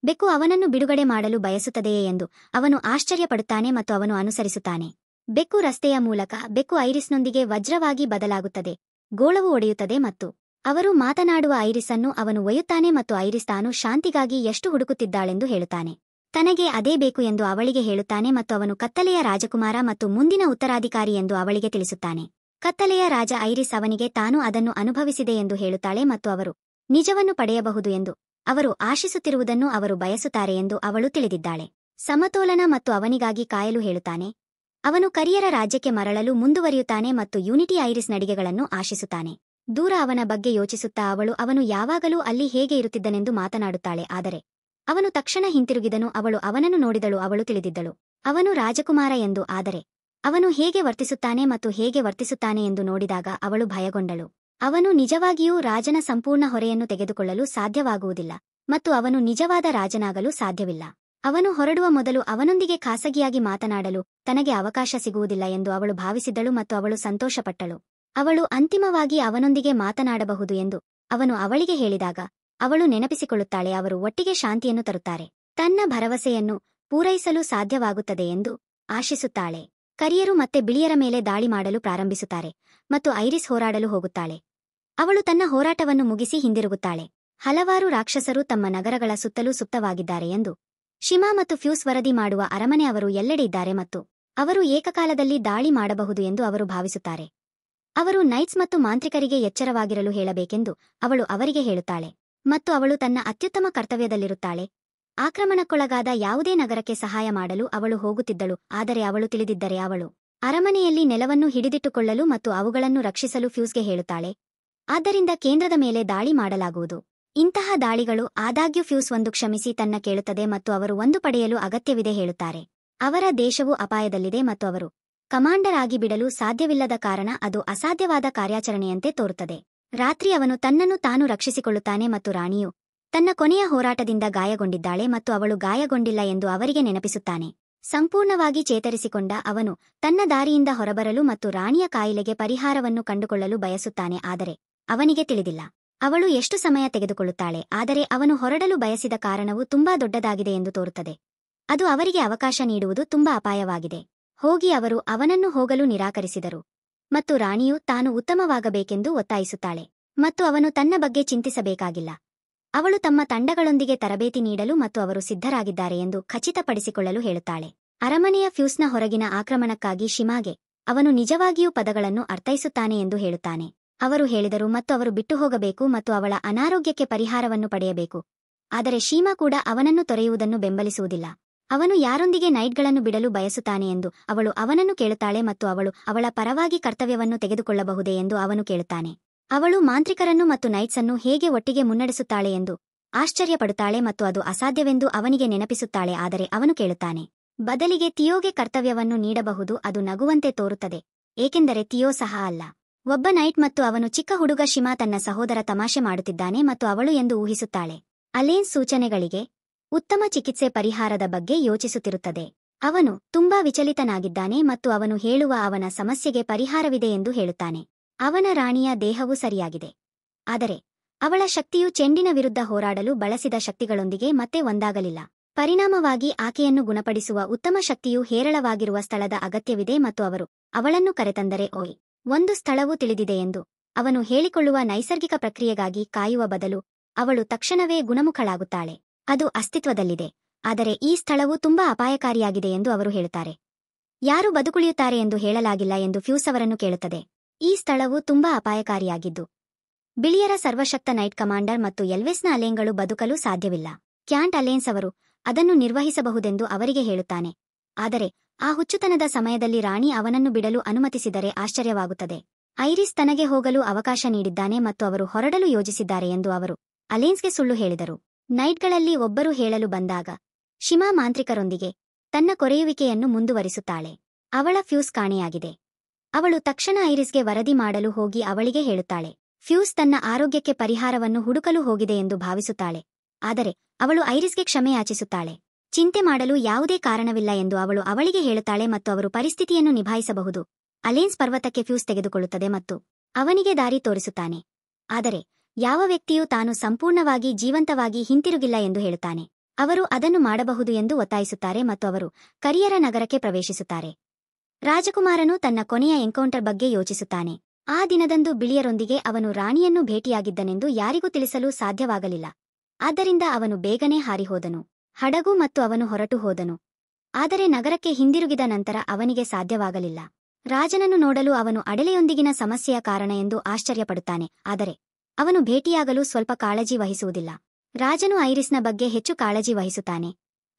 ಬೆಕ್ಕು ಅವನನ್ನು ಬಿಡುಗಡೆ ಮಾಡಲು ಬಯಸುತ್ತದೆಯೇ ಎಂದು ಅವನು ಆಶ್ಚರ್ಯಪಡುತ್ತಾನೆ ಮತ್ತು ಅವನು ಅನುಸರಿಸುತ್ತಾನೆ. ಬೆಕ್ಕು ರಸ್ತೆಯ ಮೂಲಕ ಬೆಕ್ಕು ಐರಿಸ್ನೊಂದಿಗೆ ವಜ್ರವಾಗಿ ಬದಲಾಗುತ್ತದೆ. ಗೋಳವು ಒಡೆಯುತ್ತದೆ ಮತ್ತು ಅವರು ಮಾತನಾಡುವ ಐರಿಸ್ ಅನ್ನು ಅವನು ಒಯ್ಯುತ್ತಾನೆ ಮತ್ತು ಐರಿಸ್ ತಾನು ಶಾಂತಿಗಾಗಿ ಎಷ್ಟು ಹುಡುಕುತ್ತಿದ್ದಾಳೆಂದು ಹೇಳುತ್ತಾನೆ. ತನಗೆ ಅದೇ ಬೇಕು ಎಂದು ಅವಳಿಗೆ ಹೇಳುತ್ತಾನೆ ಮತ್ತು ಅವನು ಕತ್ತಲೆಯ ರಾಜಕುಮಾರ ಮತ್ತು ಮುಂದಿನ ಉತ್ತರಾಧಿಕಾರಿ ಎಂದು ಅವಳಿಗೆ ತಿಳಿಸುತ್ತಾನೆ. ಕತ್ತಲೆಯ ರಾಜ ಐರಿಸ್ ಅವನಿಗೆ ತಾನು ಅದನ್ನು ಅನುಭವಿಸಿದೆ ಎಂದು ಹೇಳುತ್ತಾಳೆ ಮತ್ತು ಅವರು ನಿಜವನ್ನು ಪಡೆಯಬಹುದು ಎಂದು ಅವರು ಆಶಿಸುತ್ತಿರುವುದನ್ನು ಅವರು ಬಯಸುತ್ತಾರೆ ಎಂದು ಅವಳು ತಿಳಿದಿದ್ದಾಳೆ. ಸಮತೋಲನ ಮತ್ತು ಅವನಿಗಾಗಿ ಕಾಯಲು ಹೇಳುತ್ತಾನೆ. ಅವನು ಕರಿಯರ ರಾಜ್ಯಕ್ಕೆ ಮರಳಲು ಮುಂದುವರಿಯುತ್ತಾನೆ ಮತ್ತು ಯೂನಿಟಿ ಐರಿಸ್ ನಡಿಗೆಗಳನ್ನು ಆಶಿಸುತ್ತಾನೆ. ದೂರ ಅವನ ಬಗ್ಗೆ ಯೋಚಿಸುತ್ತಾ ಅವನು ಯಾವಾಗಲೂ ಅಲ್ಲಿ ಹೇಗೆ ಇರುತ್ತಿದ್ದನೆಂದು ಮಾತನಾಡುತ್ತಾಳೆ. ಆದರೆ ಅವನು ತಕ್ಷಣ ಹಿಂತಿರುಗಿದನು. ಅವಳು ಅವನನ್ನು ನೋಡಿದಳು. ಅವಳು ತಿಳಿದಿದ್ದಳು ಅವನು ರಾಜಕುಮಾರ ಎಂದು. ಆದರೆ ಅವನು ಹೇಗೆ ವರ್ತಿಸುತ್ತಾನೆ ಮತ್ತು ಹೇಗೆ ವರ್ತಿಸುತ್ತಾನೆ ಎಂದು ನೋಡಿದಾಗ ಅವಳು ಭಯಗೊಂಡಳು. ಅವನು ನಿಜವಾಗಿಯೂ ರಾಜನ ಸಂಪೂರ್ಣ ಹೊರೆಯನ್ನು ತೆಗೆದುಕೊಳ್ಳಲು ಸಾಧ್ಯವಾಗುವುದಿಲ್ಲ ಮತ್ತು ಅವನು ನಿಜವಾದ ರಾಜನಾಗಲು ಸಾಧ್ಯವಿಲ್ಲ. ಅವನು ಹೊರಡುವ ಮೊದಲು ಅವನೊಂದಿಗೆ ಖಾಸಗಿಯಾಗಿ ಮಾತನಾಡಲು ತನಗೆ ಅವಕಾಶ ಸಿಗುವುದಿಲ್ಲ ಎಂದು ಅವಳು ಭಾವಿಸಿದ್ದಳು ಮತ್ತು ಅವಳು ಸಂತೋಷಪಟ್ಟಳು. ಅವಳು ಅಂತಿಮವಾಗಿ ಅವನೊಂದಿಗೆ ಮಾತನಾಡಬಹುದು ಎಂದು ಅವನು ಅವಳಿಗೆ ಹೇಳಿದಾಗ ಅವಳು ನೆನಪಿಸಿಕೊಳ್ಳುತ್ತಾಳೆ. ಅವರು ಒಟ್ಟಿಗೆ ಶಾಂತಿಯನ್ನು ತರುತ್ತಾರೆ. ತನ್ನ ಭರವಸೆಯನ್ನು ಪೂರೈಸಲು ಸಾಧ್ಯವಾಗುತ್ತದೆ ಎಂದು ಆಶಿಸುತ್ತಾಳೆ. ಕರಿಯರು ಮತ್ತೆ ಬಿಳಿಯರ ಮೇಲೆ ದಾಳಿ ಮಾಡಲು ಪ್ರಾರಂಭಿಸುತ್ತಾರೆ ಮತ್ತು ಐರಿಸ್ ಹೋರಾಡಲು ಹೋಗುತ್ತಾಳೆ. ಅವಳು ತನ್ನ ಹೋರಾಟವನ್ನು ಮುಗಿಸಿ ಹಿಂದಿರುಗುತ್ತಾಳೆ. ಹಲವಾರು ರಾಕ್ಷಸರು ತಮ್ಮ ನಗರಗಳ ಸುತ್ತಲೂ ಸುಪ್ತವಾಗಿದ್ದಾರೆ ಎಂದು ಶಿಮಾ ಮತ್ತು ಫ್ಯೂಸ್ ವರದಿ ಮಾಡುವ ಅರಮನೆ ಅವರು ಎಲ್ಲೆಡೆ ಇದ್ದಾರೆ ಮತ್ತು ಅವರು ಏಕಕಾಲದಲ್ಲಿ ದಾಳಿ ಮಾಡಬಹುದು ಎಂದು ಅವರು ಭಾವಿಸುತ್ತಾರೆ. ಅವರು ನೈಟ್ಸ್ ಮತ್ತು ಮಾಂತ್ರಿಕರಿಗೆ ಎಚ್ಚರವಾಗಿರಲು ಹೇಳಬೇಕೆಂದು ಅವಳು ಅವರಿಗೆ ಹೇಳುತ್ತಾಳೆ ಮತ್ತು ಅವಳು ತನ್ನ ಅತ್ಯುತ್ತಮ ಕರ್ತವ್ಯದಲ್ಲಿರುತ್ತಾಳೆ. ಆಕ್ರಮಣಕ್ಕೊಳಗಾದ ಯಾವುದೇ ನಗರಕ್ಕೆ ಸಹಾಯ ಮಾಡಲು ಅವಳು ಹೋಗುತ್ತಿದ್ದಳು. ಆದರೆ ಅವಳು ತಿಳಿದಿದ್ದರೆ ಅವಳು ಅರಮನೆಯಲ್ಲಿ ನೆಲವನ್ನು ಹಿಡಿದಿಟ್ಟುಕೊಳ್ಳಲು ಮತ್ತು ಅವುಗಳನ್ನು ರಕ್ಷಿಸಲು ಫ್ಯೂಸ್ಗೆ ಹೇಳುತ್ತಾಳೆ. ಆದ್ದರಿಂದ ಕೇಂದ್ರದ ಮೇಲೆ ದಾಳಿ ಮಾಡಲಾಗುವುದು. ಇಂತಹ ದಾಳಿಗಳು ಆದಾಗ್ಯೂ ಫ್ಯೂಸ್ ಒಂದು ಕ್ಷಮಿಸಿ ತನ್ನ ಕೇಳುತ್ತದೆ ಮತ್ತು ಅವರು ಒಂದು ಪಡೆಯಲು ಅಗತ್ಯವಿದೆ ಹೇಳುತ್ತಾರೆ. ಅವರ ದೇಶವು ಅಪಾಯದಲ್ಲಿದೆ ಮತ್ತು ಅವರು ಕಮಾಂಡರ್ ಆಗಿ ಬಿಡಲು ಸಾಧ್ಯವಿಲ್ಲದ ಕಾರಣ ಅದು ಅಸಾಧ್ಯವಾದ ಕಾರ್ಯಾಚರಣೆಯಂತೆ ತೋರುತ್ತದೆ. ರಾತ್ರಿ ಅವನು ತನ್ನನ್ನು ತಾನು ರಕ್ಷಿಸಿಕೊಳ್ಳುತ್ತಾನೆ ಮತ್ತು ರಾಣಿಯು ತನ್ನ ಕೊನೆಯ ಹೋರಾಟದಿಂದ ಗಾಯಗೊಂಡಿದ್ದಾಳೆ ಮತ್ತು ಅವಳು ಗಾಯಗೊಂಡಿಲ್ಲ ಎಂದು ಅವರಿಗೆ ನೆನಪಿಸುತ್ತಾನೆ. ಸಂಪೂರ್ಣವಾಗಿ ಚೇತರಿಸಿಕೊಂಡ ಅವನು ತನ್ನ ದಾರಿಯಿಂದ ಹೊರಬರಲು ಮತ್ತು ರಾಣಿಯ ಕಾಯಿಲೆಗೆ ಪರಿಹಾರವನ್ನು ಕಂಡುಕೊಳ್ಳಲು ಬಯಸುತ್ತಾನೆ. ಆದರೆ ಅವನಿಗೆ ತಿಳಿದಿಲ್ಲ ಅವಳು ಎಷ್ಟು ಸಮಯ ತೆಗೆದುಕೊಳ್ಳುತ್ತಾಳೆ. ಆದರೆ ಅವನು ಹೊರಡಲು ಬಯಸಿದ ಕಾರಣವು ತುಂಬಾ ದೊಡ್ಡದಾಗಿದೆ ಎಂದು ತೋರುತ್ತದೆ. ಅದು ಅವರಿಗೆ ಅವಕಾಶ ನೀಡುವುದು ತುಂಬಾ ಅಪಾಯವಾಗಿದೆ. ಹೋಗಿ ಅವರು ಅವನನ್ನು ಹೋಗಲು ನಿರಾಕರಿಸಿದರು ಮತ್ತು ರಾಣಿಯು ತಾನು ಉತ್ತಮವಾಗಬೇಕೆಂದು ಒತ್ತಾಯಿಸುತ್ತಾಳೆ ಮತ್ತು ಅವನು ತನ್ನ ಬಗ್ಗೆ ಚಿಂತಿಸಬೇಕಾಗಿಲ್ಲ. ಅವಳು ತಮ್ಮ ತಂಡಗಳೊಂದಿಗೆ ತರಬೇತಿ ನೀಡಲು ಮತ್ತು ಅವರು ಸಿದ್ಧರಾಗಿದ್ದಾರೆ ಎಂದು ಖಚಿತಪಡಿಸಿಕೊಳ್ಳಲು ಹೇಳುತ್ತಾಳೆ. ಅರಮನೆಯ ಫ್ಯೂಸ್ನ ಹೊರಗಿನ ಆಕ್ರಮಣಕ್ಕಾಗಿ ಶಿಮಾಗೆ ಅವನು ನಿಜವಾಗಿಯೂ ಪದಗಳನ್ನು ಅರ್ಥೈಸುತ್ತಾನೆ ಎಂದು ಹೇಳುತ್ತಾನೆ. ಅವರು ಹೇಳಿದರು ಮತ್ತು ಅವರು ಬಿಟ್ಟು ಹೋಗಬೇಕು ಮತ್ತು ಅವಳ ಅನಾರೋಗ್ಯಕ್ಕೆ ಪರಿಹಾರವನ್ನು ಪಡೆಯಬೇಕು. ಆದರೆ ಶೀಮಾ ಕೂಡ ಅವನನ್ನು ತೊರೆಯುವುದನ್ನು ಬೆಂಬಲಿಸುವುದಿಲ್ಲ. ಅವನು ಯಾರೊಂದಿಗೆ ನೈಟ್ಗಳನ್ನು ಬಿಡಲು ಬಯಸುತ್ತಾನೆ ಎಂದು ಅವಳು ಅವನನ್ನು ಕೇಳುತ್ತಾಳೆ ಮತ್ತು ಅವಳು ಅವಳ ಪರವಾಗಿ ಕರ್ತವ್ಯವನ್ನು ತೆಗೆದುಕೊಳ್ಳಬಹುದೇ ಎಂದು ಅವನು ಕೇಳುತ್ತಾನೆ. ಅವಳು ಮಾಂತ್ರಿಕರನ್ನು ಮತ್ತು ನೈಟ್ಸನ್ನು ಹೇಗೆ ಒಟ್ಟಿಗೆ ಮುನ್ನಡೆಸುತ್ತಾಳೆ ಎಂದು ಆಶ್ಚರ್ಯಪಡುತ್ತಾಳೆ ಮತ್ತು ಅದು ಅಸಾಧ್ಯವೆಂದು ಅವನಿಗೆ ನೆನಪಿಸುತ್ತಾಳೆ. ಆದರೆ ಅವನು ಕೇಳುತ್ತಾನೆ. ಬದಲಿಗೆ ತಿಯೋಗೆ ಕರ್ತವ್ಯವನ್ನು ನೀಡಬಹುದು. ಅದು ನಗುವಂತೆ ತೋರುತ್ತದೆ ಏಕೆಂದರೆ ತಿಯೋ ಸಹ ಅಲ್ಲ ಒಬ್ಬ ನೈಟ್ ಮತ್ತು ಅವನು ಚಿಕ್ಕ ಹುಡುಗ ಶಿಮಾ ತನ್ನ ಸಹೋದರ ತಮಾಷೆ ಮಾಡುತ್ತಿದ್ದಾನೆ ಮತ್ತು ಅವಳು ಎಂದು ಊಹಿಸುತ್ತಾಳೆ. ಅಲೇನ್ಸ್ ಸೂಚನೆಗಳಿಗೆ ಉತ್ತಮ ಚಿಕಿತ್ಸೆ ಪರಿಹಾರದ ಬಗ್ಗೆ ಯೋಚಿಸುತ್ತಿರುತ್ತದೆ. ಅವನು ತುಂಬಾ ವಿಚಲಿತನಾಗಿದ್ದಾನೆ ಮತ್ತು ಅವನು ಹೇಳುವ ಅವನ ಸಮಸ್ಯೆಗೆ ಪರಿಹಾರವಿದೆ ಎಂದು ಹೇಳುತ್ತಾನೆ. ಅವನ ರಾಣಿಯ ದೇಹವು ಸರಿಯಾಗಿದೆ. ಆದರೆ ಅವಳ ಶಕ್ತಿಯು ಚೆಂಡಿನ ವಿರುದ್ಧ ಹೋರಾಡಲು ಬಳಸಿದ ಶಕ್ತಿಗಳೊಂದಿಗೆ ಮತ್ತೆ ಒಂದಾಗಲಿಲ್ಲ. ಪರಿಣಾಮವಾಗಿ ಆಕೆಯನ್ನು ಗುಣಪಡಿಸುವ ಉತ್ತಮ ಶಕ್ತಿಯು ಹೇರಳವಾಗಿರುವ ಸ್ಥಳದ ಅಗತ್ಯವಿದೆ ಮತ್ತು ಅವರು ಅವಳನ್ನು ಕರೆತಂದರೆ ಓಯ್ ಒಂದು ಸ್ಥಳವು ತಿಳಿದಿದೆ ಎಂದು ಅವನು ಹೇಳಿಕೊಳ್ಳುವ ನೈಸರ್ಗಿಕ ಪ್ರಕ್ರಿಯೆಗಾಗಿ ಕಾಯುವ ಬದಲು ಅವಳು ತಕ್ಷಣವೇ ಗುಣಮುಖಳಾಗುತ್ತಾಳೆ. ಅದು ಅಸ್ತಿತ್ವದಲ್ಲಿದೆ. ಆದರೆ ಈ ಸ್ಥಳವು ತುಂಬಾ ಅಪಾಯಕಾರಿಯಾಗಿದೆ ಎಂದು ಅವರು ಹೇಳುತ್ತಾರೆ. ಯಾರು ಬದುಕುಳಿಯುತ್ತಾರೆ ಎಂದು ಹೇಳಲಾಗಿಲ್ಲ ಎಂದು ಫ್ಯೂಸ್ ಅವರನ್ನು ಕೇಳುತ್ತದೆ. ಈ ಸ್ಥಳವು ತುಂಬಾ ಅಪಾಯಕಾರಿಯಾಗಿದ್ದು ಬಿಳಿಯರ ಸರ್ವಶಕ್ತ ನೈಟ್ ಕಮಾಂಡರ್ ಮತ್ತು ಎಲ್ವೆಸ್ನ ಅಲೇನ್ಗಳು ಬದುಕಲು ಸಾಧ್ಯವಿಲ್ಲ. ಕ್ಯಾಂಟ್ ಅಲೇನ್ಸ್ ಅವರು ಅದನ್ನು ನಿರ್ವಹಿಸಬಹುದೆಂದು ಅವರಿಗೆ ಹೇಳುತ್ತಾನೆ. ಆದರೆ ಆ ಹುಚ್ಚುತನದ ಸಮಯದಲ್ಲಿ ರಾಣಿ ಅವನನ್ನು ಬಿಡಲು ಅನುಮತಿಸಿದರೆ ಆಶ್ಚರ್ಯವಾಗುತ್ತದೆ. ಐರಿಸ್ ತನಗೆ ಹೋಗಲು ಅವಕಾಶ ನೀಡಿದ್ದಾನೆ ಮತ್ತು ಅವರು ಹೊರಡಲು ಯೋಜಿಸಿದ್ದಾರೆ ಎಂದು ಅವರು ಅಲೇನ್ಸ್ಗೆ ಸುಳ್ಳು ಹೇಳಿದರು. ನೈಟ್ಗಳಲ್ಲಿ ಒಬ್ಬರು ಹೇಳಲು ಬಂದಾಗ ಶಿಮಾ ಮಾಂತ್ರಿಕರೊಂದಿಗೆ ತನ್ನ ಕೊರೆಯುವಿಕೆಯನ್ನು ಮುಂದುವರಿಸುತ್ತಾಳೆ. ಅವಳ ಫ್ಯೂಸ್ ಕಾಣೆಯಾಗಿದೆ. ಅವಳು ತಕ್ಷಣ ಐರಿಸ್ಗೆ ವರದಿ ಮಾಡಲು ಹೋಗಿ ಅವಳಿಗೆ ಹೇಳುತ್ತಾಳೆ. ಫ್ಯೂಸ್ ತನ್ನ ಆರೋಗ್ಯಕ್ಕೆ ಪರಿಹಾರವನ್ನು ಹುಡುಕಲು ಹೋಗಿದೆ ಎಂದು ಭಾವಿಸುತ್ತಾಳೆ. ಆದರೆ ಅವಳು ಐರಿಸ್ಗೆ ಕ್ಷಮೆಯಾಚಿಸುತ್ತಾಳೆ. ಚಿಂತೆ ಮಾಡಲು ಯಾವುದೇ ಕಾರಣವಿಲ್ಲ ಎಂದು ಅವಳು ಅವಳಿಗೆ ಹೇಳುತ್ತಾಳೆ ಮತ್ತು ಅವರು ಪರಿಸ್ಥಿತಿಯನ್ನು ನಿಭಾಯಿಸಬಹುದು. ಅಲೇನ್ಸ್ ಪರ್ವತಕ್ಕೆ ಫ್ಯೂಸ್ ತೆಗೆದುಕೊಳ್ಳುತ್ತದೆ ಮತ್ತು ಅವನಿಗೆ ದಾರಿ ತೋರಿಸುತ್ತಾನೆ. ಆದರೆ ಯಾವ ವ್ಯಕ್ತಿಯೂ ತಾನು ಸಂಪೂರ್ಣವಾಗಿ ಜೀವಂತವಾಗಿ ಹಿಂತಿರುಗಿಲ್ಲ ಎಂದು ಹೇಳುತ್ತಾನೆ. ಅವರು ಅದನ್ನು ಮಾಡಬಹುದು ಎಂದು ಒತ್ತಾಯಿಸುತ್ತಾರೆ ಮತ್ತು ಅವರು ಕರಿಯರ ನಗರಕ್ಕೆ ಪ್ರವೇಶಿಸುತ್ತಾರೆ. ರಾಜಕುಮಾರನು ತನ್ನ ಕೊನೆಯ ಎನ್ಕೌಂಟರ್ ಬಗ್ಗೆ ಯೋಚಿಸುತ್ತಾನೆ. ಆ ದಿನದಂದು ಬಿಳಿಯರೊಂದಿಗೆ ಅವನು ರಾಣಿಯನ್ನು ಭೇಟಿಯಾಗಿದ್ದನೆಂದು ಯಾರಿಗೂ ತಿಳಿಸಲು ಸಾಧ್ಯವಾಗಲಿಲ್ಲ. ಆದ್ದರಿಂದ ಅವನು ಬೇಗನೆ ಹಾರಿಹೋದನು. ಹಡಗು ಮತ್ತು ಅವನು ಹೊರಟು ಹೋದನು. ಆದರೆ ನಗರಕ್ಕೆ ಹಿಂದಿರುಗಿದ ನಂತರ ಅವನಿಗೆ ಸಾಧ್ಯವಾಗಲಿಲ್ಲ. ರಾಜನನ್ನು ನೋಡಲು ಅವನು ಅಡಲೆಯೊಂದಿಗಿನ ಸಮಸ್ಯೆಯ ಕಾರಣ ಎಂದು ಆಶ್ಚರ್ಯಪಡುತ್ತಾನೆ, ಆದರೆ ಅವನು ಭೇಟಿಯಾಗಲು ಸ್ವಲ್ಪ ಕಾಳಜಿ ವಹಿಸುವುದಿಲ್ಲ. ರಾಜನು ಐರಿಸ್ನ ಬಗ್ಗೆ ಹೆಚ್ಚು ಕಾಳಜಿ ವಹಿಸುತ್ತಾನೆ.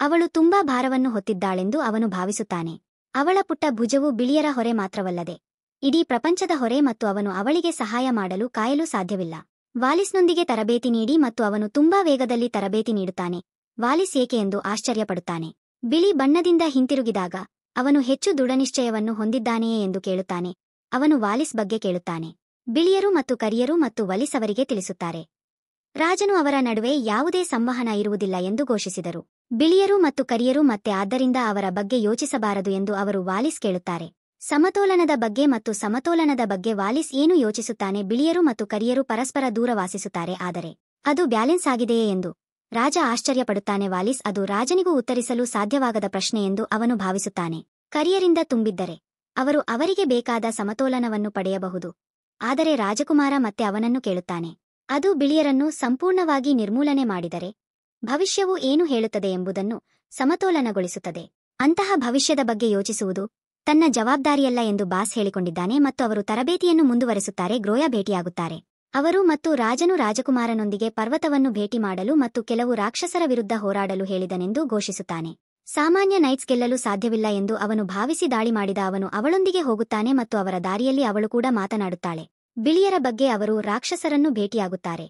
ಅವಳು ತುಂಬಾ ಭಾರವನ್ನು ಹೊತ್ತಿದ್ದಾಳೆಂದು ಅವನು ಭಾವಿಸುತ್ತಾನೆ. ಅವಳ ಪುಟ್ಟ ಭುಜವು ಬಿಳಿಯರ ಹೊರೆ ಮಾತ್ರವಲ್ಲದೆ ಇಡೀ ಪ್ರಪಂಚದ ಹೊರೆ ಮತ್ತು ಅವನು ಅವಳಿಗೆ ಸಹಾಯ ಮಾಡಲು ಕಾಯಲು ಸಾಧ್ಯವಿಲ್ಲ. ವಾಲಿಸ್ನೊಂದಿಗೆ ತರಬೇತಿ ನೀಡಿ ಮತ್ತು ಅವನು ತುಂಬಾ ವೇಗದಲ್ಲಿ ತರಬೇತಿ ನೀಡುತ್ತಾನೆ. ವಾಲಿಸ್ ಏಕೆ ಎಂದು ಆಶ್ಚರ್ಯಪಡುತ್ತಾನೆ. ಬಿಳಿ ಬಣ್ಣದಿಂದ ಹಿಂತಿರುಗಿದಾಗ ಅವನು ಹೆಚ್ಚು ದೃಢನಿಶ್ಚಯವನ್ನು ಹೊಂದಿದ್ದಾನೆಯೇ ಎಂದು ಕೇಳುತ್ತಾನೆ. ಅವನು ವಾಲಿಸ್ ಬಗ್ಗೆ ಕೇಳುತ್ತಾನೆ. ಬಿಳಿಯರು ಮತ್ತು ಕರಿಯರು ಮತ್ತು ವಲಿಸ್ ಅವರಿಗೆ ತಿಳಿಸುತ್ತಾರೆ. ರಾಜನು ಅವರ ನಡುವೆ ಯಾವುದೇ ಸಂವಹನ ಇರುವುದಿಲ್ಲ ಎಂದು ಘೋಷಿಸಿದರು. ಬಿಳಿಯರು ಮತ್ತು ಕರಿಯರು ಮತ್ತೆ ಆದ್ದರಿಂದ ಅವರ ಬಗ್ಗೆ ಯೋಚಿಸಬಾರದು ಎಂದು ಅವರು ವಾಲಿಸ್ ಕೇಳುತ್ತಾರೆ. ಸಮತೋಲನದ ಬಗ್ಗೆ ಮತ್ತು ಸಮತೋಲನದ ಬಗ್ಗೆ ವಾಲಿಸ್ ಏನು ಯೋಚಿಸುತ್ತಾನೆ. ಬಿಳಿಯರು ಮತ್ತು ಕರಿಯರು ಪರಸ್ಪರ ದೂರ ವಾಸಿಸುತ್ತಾರೆ, ಆದರೆ ಅದು ಬ್ಯಾಲೆನ್ಸ್ ಆಗಿದೆಯೇ ಎಂದು ರಾಜ ಆಶ್ಚರ್ಯಪಡುತ್ತಾನೆ. ವಾಲಿಸ್ ಅದು ರಾಜನಿಗೂ ಉತ್ತರಿಸಲು ಸಾಧ್ಯವಾಗದ ಪ್ರಶ್ನೆ ಎಂದು ಅವನು ಭಾವಿಸುತ್ತಾನೆ. ಕರಿಯರಿಂದ ತುಂಬಿದ್ದರೆ ಅವರು ಅವರಿಗೆ ಬೇಕಾದ ಸಮತೋಲನವನ್ನು ಪಡೆಯಬಹುದು, ಆದರೆ ರಾಜಕುಮಾರ ಮತ್ತೆ ಅವನನ್ನು ಕೇಳುತ್ತಾನೆ. ಅದು ಬಿಳಿಯರನ್ನು ಸಂಪೂರ್ಣವಾಗಿ ನಿರ್ಮೂಲನೆ ಮಾಡಿದರೆ ಭವಿಷ್ಯವು ಏನು ಹೇಳುತ್ತದೆ ಎಂಬುದನ್ನು ಸಮತೋಲನಗೊಳಿಸುತ್ತದೆ. ಅಂತಹ ಭವಿಷ್ಯದ ಬಗ್ಗೆ ಯೋಚಿಸುವುದು ತನ್ನ ಜವಾಬ್ದಾರಿಯಲ್ಲ ಎಂದು ಬಾಸ್ ಹೇಳಿಕೊಂಡಿದ್ದಾನೆ ಮತ್ತು ಅವರು ತರಬೇತಿಯನ್ನು ಮುಂದುವರೆಸುತ್ತಾರೆ. ಗ್ರೋಯಾ ಭೇಟಿಯಾಗುತ್ತಾರೆ. ಅವರು ಮತ್ತು ರಾಜನು ರಾಜಕುಮಾರನೊಂದಿಗೆ ಪರ್ವತವನ್ನು ಭೇಟಿ ಮಾಡಲು ಮತ್ತು ಕೆಲವು ರಾಕ್ಷಸರ ವಿರುದ್ಧ ಹೋರಾಡಲು ಹೇಳಿದನೆಂದು ಘೋಷಿಸುತ್ತಾನೆ. ಸಾಮಾನ್ಯ ನೈಟ್ಸ್ ಗೆಲ್ಲಲು ಸಾಧ್ಯವಿಲ್ಲ ಎಂದು ಅವನು ಭಾವಿಸಿ ದಾಳಿ ಮಾಡಿದ ಅವನು ಅವಳೊಂದಿಗೆ ಹೋಗುತ್ತಾನೆ ಮತ್ತು ಅವರ ದಾರಿಯಲ್ಲಿ ಅವಳು ಕೂಡ ಮಾತನಾಡುತ್ತಾಳೆ. ಬಿಳಿಯರ ಬಗ್ಗೆ ಅವರು ರಾಕ್ಷಸರನ್ನು ಭೇಟಿಯಾಗುತ್ತಾರೆ,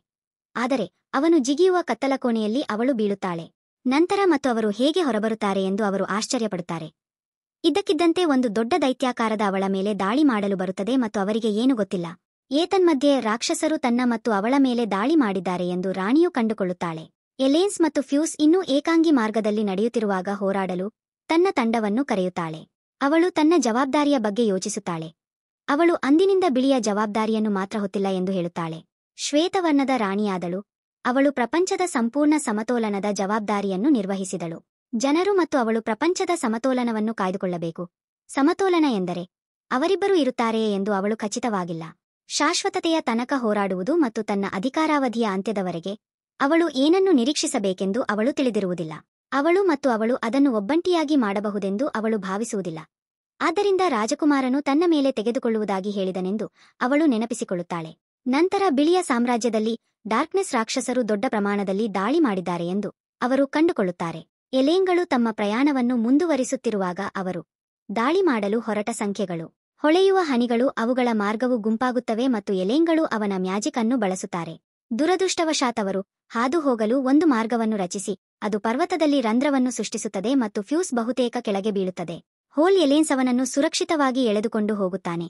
ಆದರೆ ಅವನು ಜಿಗಿಯುವ ಕತ್ತಲಕೋಣೆಯಲ್ಲಿ ಅವಳು ಬೀಳುತ್ತಾಳೆ. ನಂತರ ಮತ್ತು ಅವರು ಹೇಗೆ ಹೊರಬರುತ್ತಾರೆ ಎಂದು ಅವರು ಆಶ್ಚರ್ಯಪಡುತ್ತಾರೆ. ಇದ್ದಕ್ಕಿದ್ದಂತೆ ಒಂದು ದೊಡ್ಡ ದೈತ್ಯಾಕಾರದ ಅವಳ ಮೇಲೆ ದಾಳಿ ಮಾಡಲು ಬರುತ್ತದೆ ಮತ್ತು ಅವರಿಗೆ ಏನು ಗೊತ್ತಿಲ್ಲ. ಏತನ್ಮಧ್ಯೆ ರಾಕ್ಷಸರು ತನ್ನ ಮತ್ತು ಅವಳ ಮೇಲೆ ದಾಳಿ ಮಾಡಿದ್ದಾರೆ ಎಂದು ರಾಣಿಯು ಕಂಡುಕೊಳ್ಳುತ್ತಾಳೆ. ಎಲೇನ್ಸ್ ಮತ್ತು ಫ್ಯೂಸ್ ಇನ್ನೂ ಏಕಾಂಗಿ ಮಾರ್ಗದಲ್ಲಿ ನಡೆಯುತ್ತಿರುವಾಗ ಹೋರಾಡಲು ತನ್ನ ತಂಡವನ್ನು ಕರೆಯುತ್ತಾಳೆ. ಅವಳು ತನ್ನ ಜವಾಬ್ದಾರಿಯ ಬಗ್ಗೆ ಯೋಚಿಸುತ್ತಾಳೆ. ಅವಳು ಅಂದಿನಿಂದ ಬಿಳಿಯ ಜವಾಬ್ದಾರಿಯನ್ನು ಮಾತ್ರ ಹೊತ್ತಿಲ್ಲ ಎಂದು ಹೇಳುತ್ತಾಳೆ. ಶ್ವೇತವರ್ಣದ ರಾಣಿಯಾದಳು. ಅವಳು ಪ್ರಪಂಚದ ಸಂಪೂರ್ಣ ಸಮತೋಲನದ ಜವಾಬ್ದಾರಿಯನ್ನು ನಿರ್ವಹಿಸಿದಳು. ಜನರು ಮತ್ತು ಅವಳು ಪ್ರಪಂಚದ ಸಮತೋಲನವನ್ನು ಕಾಯ್ದುಕೊಳ್ಳಬೇಕು. ಸಮತೋಲನ ಎಂದರೆ ಅವರಿಬ್ಬರೂ ಇರುತ್ತಾರೆಯೇ ಎಂದು ಅವಳು ಖಚಿತವಾಗಿಲ್ಲ. ಶಾಶ್ವತತೆಯ ತನಕ ಹೋರಾಡುವುದು ಮತ್ತು ತನ್ನ ಅಧಿಕಾರಾವಧಿಯ ಅಂತ್ಯದವರೆಗೆ ಅವಳು ಏನನ್ನು ನಿರೀಕ್ಷಿಸಬೇಕೆಂದು ಅವಳು ತಿಳಿದಿರುವುದಿಲ್ಲ. ಅವಳು ಮತ್ತು ಅವಳು ಅದನ್ನು ಒಬ್ಬಂಟಿಯಾಗಿ ಮಾಡಬಹುದೆಂದು ಅವಳು ಭಾವಿಸುವುದಿಲ್ಲ. ಆದ್ದರಿಂದ ರಾಜಕುಮಾರನು ತನ್ನ ಮೇಲೆ ತೆಗೆದುಕೊಳ್ಳುವುದಾಗಿ ಹೇಳಿದನೆಂದು ಅವಳು ನೆನಪಿಸಿಕೊಳ್ಳುತ್ತಾಳೆ. ನಂತರ ಬಿಳಿಯ ಸಾಮ್ರಾಜ್ಯದಲ್ಲಿ ಡಾರ್ಕ್ನೆಸ್ ರಾಕ್ಷಸರು ದೊಡ್ಡ ಪ್ರಮಾಣದಲ್ಲಿ ದಾಳಿ ಮಾಡಿದ್ದಾರೆ ಎಂದು ಅವರು ಕಂಡುಕೊಳ್ಳುತ್ತಾರೆ. ಎಲೇನ್ಗಳು ತಮ್ಮ ಪ್ರಯಾಣವನ್ನು ಮುಂದುವರಿಸುತ್ತಿರುವಾಗ ಅವರು ದಾಳಿ ಮಾಡಲು ಹೊರಟ ಸಂಖ್ಯೆಗಳು ಹೊಳೆಯುವ ಹನಿಗಳು ಅವುಗಳ ಮಾರ್ಗವು ಗುಂಪಾಗುತ್ತವೆ ಮತ್ತು ಎಲೇನ್ಗಳು ಅವನ ಮ್ಯಾಜಿಕ್ ಅನ್ನು ಬಳಸುತ್ತಾರೆ. ದುರದೃಷ್ಟವಶಾತ್ ಅವರು ಹಾದು ಹೋಗಲು ಒಂದು ಮಾರ್ಗವನ್ನು ರಚಿಸಿ ಅದು ಪರ್ವತದಲ್ಲಿ ರಂಧ್ರವನ್ನು ಸೃಷ್ಟಿಸುತ್ತದೆ ಮತ್ತು ಫ್ಯೂಸ್ ಬಹುತೇಕ ಕೆಳಗೆ ಬೀಳುತ್ತದೆ. ಹೋಲ್ ಎಲೇನ್ಸ್ ಅವನನ್ನು ಸುರಕ್ಷಿತವಾಗಿ ಎಳೆದುಕೊಂಡು ಹೋಗುತ್ತಾನೆ,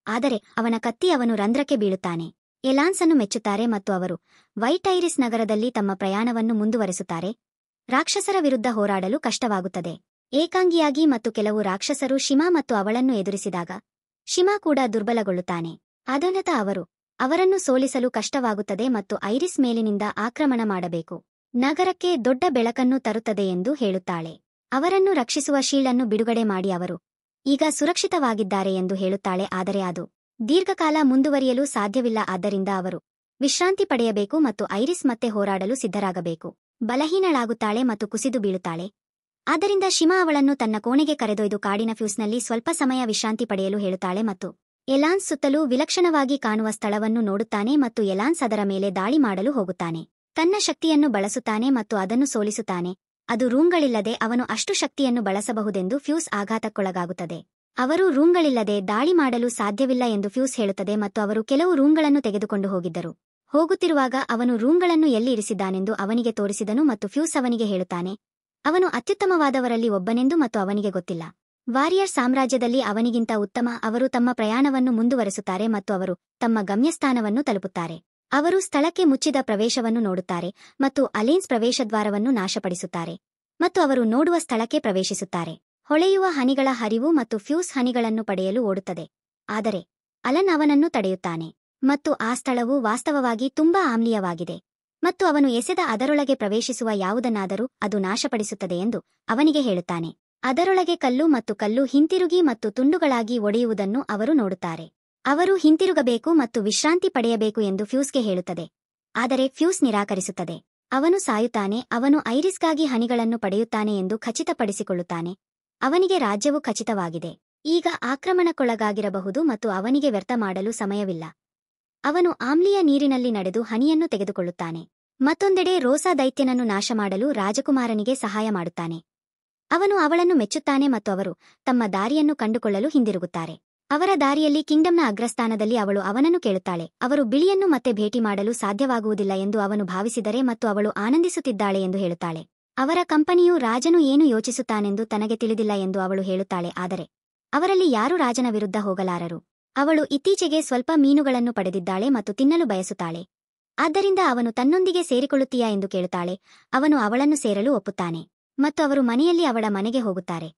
ಆದರೆ ಅವನ ಕತ್ತಿ ಅವನು ರಂಧ್ರಕ್ಕೆ ಬೀಳುತ್ತಾನೆ. ಎಲಾನ್ಸ್ ಅನ್ನು ಮೆಚ್ಚುತ್ತಾರೆ ಮತ್ತು ಅವರು ವೈಟ್ ಐರಿಸ್ ನಗರದಲ್ಲಿ ತಮ್ಮ ಪ್ರಯಾಣವನ್ನು ಮುಂದುವರೆಸುತ್ತಾರೆ. ರಾಕ್ಷಸರ ವಿರುದ್ಧ ಹೋರಾಡಲು ಕಷ್ಟವಾಗುತ್ತದೆ. ಏಕಾಂಗಿಯಾಗಿ ಮತ್ತು ಕೆಲವು ರಾಕ್ಷಸರು ಶಿಮಾ ಮತ್ತು ಅವಳನ್ನು ಎದುರಿಸಿದಾಗ ಶಿಮಾ ಕೂಡ ದುರ್ಬಲಗೊಳ್ಳುತ್ತಾನೆ. ಅದನತ ಅವರು ಅವರನ್ನು ಸೋಲಿಸಲು ಕಷ್ಟವಾಗುತ್ತದೆ ಮತ್ತು ಐರಿಸ್ ಮೇಲಿನಿಂದ ಆಕ್ರಮಣ ಮಾಡಬೇಕು. ನಗರಕ್ಕೆ ದೊಡ್ಡ ಬೆಳಕನ್ನು ತರುತ್ತದೆ ಎಂದು ಹೇಳುತ್ತಾಳೆ. ಅವರನ್ನು ರಕ್ಷಿಸುವ ಶೀಲ್ಡನ್ನು ಬಿಡುಗಡೆ ಮಾಡಿ ಅವರು ಈಗ ಸುರಕ್ಷಿತವಾಗಿದ್ದಾರೆ ಎಂದು ಹೇಳುತ್ತಾಳೆ. ಆದರೆ ಅದು ದೀರ್ಘಕಾಲ ಮುಂದುವರಿಯಲು ಸಾಧ್ಯವಿಲ್ಲ. ಆದ್ದರಿಂದ ಅವರು ವಿಶ್ರಾಂತಿ ಪಡೆಯಬೇಕು ಮತ್ತು ಐರಿಸ್ ಮತ್ತೆ ಹೋರಾಡಲು ಸಿದ್ಧರಾಗಬೇಕು. ಬಲಹೀನಳಾಗುತ್ತಾಳೆ ಮತ್ತು ಕುಸಿದು ಬೀಳುತ್ತಾಳೆ. ಆದ್ದರಿಂದ ಶಿಮಾ ಅವಳನ್ನು ತನ್ನ ಕೋಣೆಗೆ ಕರೆದೊಯ್ದು ಕಾಡಿನ ಫ್ಯೂಸ್ನಲ್ಲಿ ಸ್ವಲ್ಪ ಸಮಯ ವಿಶ್ರಾಂತಿ ಪಡೆಯಲು ಹೇಳುತ್ತಾಳೆ ಮತ್ತು ಎಲಾನ್ಸ್ ಸುತ್ತಲೂ ವಿಲಕ್ಷಣವಾಗಿ ಕಾಣುವ ಸ್ಥಳವನ್ನು ನೋಡುತ್ತಾನೆ ಮತ್ತು ಎಲಾನ್ಸ್ ಅದರ ಮೇಲೆ ದಾಳಿ ಮಾಡಲು ಹೋಗುತ್ತಾನೆ. ತನ್ನ ಶಕ್ತಿಯನ್ನು ಬಳಸುತ್ತಾನೆ ಮತ್ತು ಅದನ್ನು ಸೋಲಿಸುತ್ತಾನೆ. ಅದು ರೂಂಗಳಿಲ್ಲದೆ ಅವನು ಅಷ್ಟು ಶಕ್ತಿಯನ್ನು ಬಳಸಬಹುದೆಂದು ಫ್ಯೂಸ್ ಆಘಾತಕ್ಕೊಳಗಾಗುತ್ತದೆ. ಅವರು ರೂಂಗಳಿಲ್ಲದೆ ದಾಳಿ ಮಾಡಲು ಸಾಧ್ಯವಿಲ್ಲ ಎಂದು ಫ್ಯೂಸ್ ಹೇಳುತ್ತದೆ ಮತ್ತು ಅವರು ಕೆಲವು ರೂಂಗಳನ್ನು ತೆಗೆದುಕೊಂಡು ಹೋಗಿದ್ದರು. ಹೋಗುತ್ತಿರುವಾಗ ಅವನು ರೂಂಗಳನ್ನು ಎಲ್ಲಿ ಇರಿಸಿದ್ದಾನೆಂದು ಅವನಿಗೆ ತೋರಿಸಿದನು ಮತ್ತು ಫ್ಯೂಸ್ ಅವನಿಗೆ ಹೇಳುತ್ತಾನೆ ಅವನು ಅತ್ಯುತ್ತಮವಾದವರಲ್ಲಿ ಒಬ್ಬನೆಂದು ಮತ್ತು ಅವನಿಗೆ ಗೊತ್ತಿಲ್ಲ. ವಾರಿಯರ್ ಸಾಮ್ರಾಜ್ಯದಲ್ಲಿ ಅವನಿಗಿಂತ ಉತ್ತಮ. ಅವರು ತಮ್ಮ ಪ್ರಯಾಣವನ್ನು ಮುಂದುವರೆಸುತ್ತಾರೆ ಮತ್ತು ಅವರು ತಮ್ಮ ಗಮ್ಯಸ್ಥಾನವನ್ನು ತಲುಪುತ್ತಾರೆ. ಅವರು ಸ್ಥಳಕ್ಕೆ ಮುಚ್ಚಿದ ಪ್ರವೇಶವನ್ನು ನೋಡುತ್ತಾರೆ ಮತ್ತು ಅಲೇನ್ಸ್ ಪ್ರವೇಶದ್ವಾರವನ್ನು ನಾಶಪಡಿಸುತ್ತಾರೆ ಮತ್ತು ಅವರು ನೋಡುವ ಸ್ಥಳಕ್ಕೆ ಪ್ರವೇಶಿಸುತ್ತಾರೆ. ಹೊಳೆಯುವ ಹನಿಗಳ ಹರಿವು ಮತ್ತು ಫ್ಯೂಸ್ ಹನಿಗಳನ್ನು ಪಡೆಯಲು ಓಡುತ್ತದೆ, ಆದರೆ ಅಲನ್ ಅವನನ್ನು ತಡೆಯುತ್ತಾನೆ ಮತ್ತು ಆ ಸ್ಥಳವು ವಾಸ್ತವವಾಗಿ ತುಂಬಾ ಆಮ್ಲೀಯವಾಗಿದೆ ಮತ್ತು ಅವನು ಎಸೆದ ಅದರೊಳಗೆ ಪ್ರವೇಶಿಸುವ ಯಾವುದನ್ನಾದರೂ ಅದು ನಾಶಪಡಿಸುತ್ತದೆ ಎಂದು ಅವನಿಗೆ ಹೇಳುತ್ತಾನೆ. ಅದರೊಳಗೆ ಕಲ್ಲು ಮತ್ತು ಕಲ್ಲು ಹಿಂತಿರುಗಿ ಮತ್ತು ತುಂಡುಗಳಾಗಿ ಒಡೆಯುವುದನ್ನು ಅವರು ನೋಡುತ್ತಾರೆ. ಅವರು ಹಿಂತಿರುಗಬೇಕು ಮತ್ತು ವಿಶ್ರಾಂತಿ ಪಡೆಯಬೇಕು ಎಂದು ಫ್ಯೂಸ್ಗೆ ಹೇಳುತ್ತದೆ, ಆದರೆ ಫ್ಯೂಸ್ ನಿರಾಕರಿಸುತ್ತದೆ. ಅವನು ಸಾಯುತ್ತಾನೆ. ಅವನು ಐರಿಸ್ಗಾಗಿ ಹನಿಗಳನ್ನು ಪಡೆಯುತ್ತಾನೆ ಎಂದು ಖಚಿತಪಡಿಸಿಕೊಳ್ಳುತ್ತಾನೆ. ಅವನಿಗೆ ರಾಜ್ಯವು ಖಚಿತವಾಗಿದೆ. ಈಗ ಆಕ್ರಮಣಕ್ಕೊಳಗಾಗಿರಬಹುದು ಮತ್ತು ಅವನಿಗೆ ವ್ಯರ್ಥ ಮಾಡಲು ಸಮಯವಿಲ್ಲ. ಅವನು ಆಮ್ಲೀಯ ನೀರಿನಲ್ಲಿ ನಡೆದು ಹನಿಯನ್ನು ತೆಗೆದುಕೊಳ್ಳುತ್ತಾನೆ. ಮತ್ತೊಂದೆಡೆ ರೋಸಾ ದೈತ್ಯನನ್ನು ನಾಶ ಮಾಡಲು ರಾಜಕುಮಾರನಿಗೆ ಸಹಾಯ ಮಾಡುತ್ತಾನೆ. ಅವನು ಅವಳನ್ನು ಮೆಚ್ಚುತ್ತಾನೆ ಮತ್ತು ಅವರು ತಮ್ಮ ದಾರಿಯನ್ನು ಕಂಡುಕೊಳ್ಳಲು ಹಿಂದಿರುಗುತ್ತಾರೆ. ಅವರ ದಾರಿಯಲ್ಲಿ ಕಿಂಗ್ಡಮ್ನ ಅಗ್ರಸ್ಥಾನದಲ್ಲಿ ಅವಳು ಅವನನ್ನು ಕೇಳುತ್ತಾಳೆ. ಅವರು ಬಿಳಿಯನ್ನು ಮತ್ತೆ ಭೇಟಿ ಮಾಡಲು ಸಾಧ್ಯವಾಗುವುದಿಲ್ಲ ಎಂದು ಅವನು ಭಾವಿಸಿದರೆ ಮತ್ತು ಅವಳು ಆನಂದಿಸುತ್ತಿದ್ದಾಳೆ ಎಂದು ಹೇಳುತ್ತಾಳೆ. ಅವರ ಕಂಪನಿಯು ರಾಜನು ಏನು ಯೋಚಿಸುತ್ತಾನೆಂದು ತನಗೆ ತಿಳಿದಿಲ್ಲ ಎಂದು ಅವಳು ಹೇಳುತ್ತಾಳೆ. ಆದರೆ ಅವರಲ್ಲಿ ಯಾರೂ ರಾಜನ ವಿರುದ್ಧ ಹೋಗಲಾರರು. ಅವಳು ಇತ್ತೀಚೆಗೆ ಸ್ವಲ್ಪ ಮೀನುಗಳನ್ನು ಪಡೆದಿದ್ದಾಳೆ ಮತ್ತು ತಿನ್ನಲು ಬಯಸುತ್ತಾಳೆ. ಆದ್ದರಿಂದ ಅವನು ತನ್ನೊಂದಿಗೆ ಸೇರಿಕೊಳ್ಳುತ್ತೀಯಾ ಎಂದು ಕೇಳುತ್ತಾಳೆ. ಅವನು ಅವಳನ್ನು ಸೇರಲು ಒಪ್ಪುತ್ತಾನೆ ಮತ್ತು ಅವರು ಮನೆಯಲ್ಲಿ ಅವಳ ಮನೆಗೆ ಹೋಗುತ್ತಾರೆ.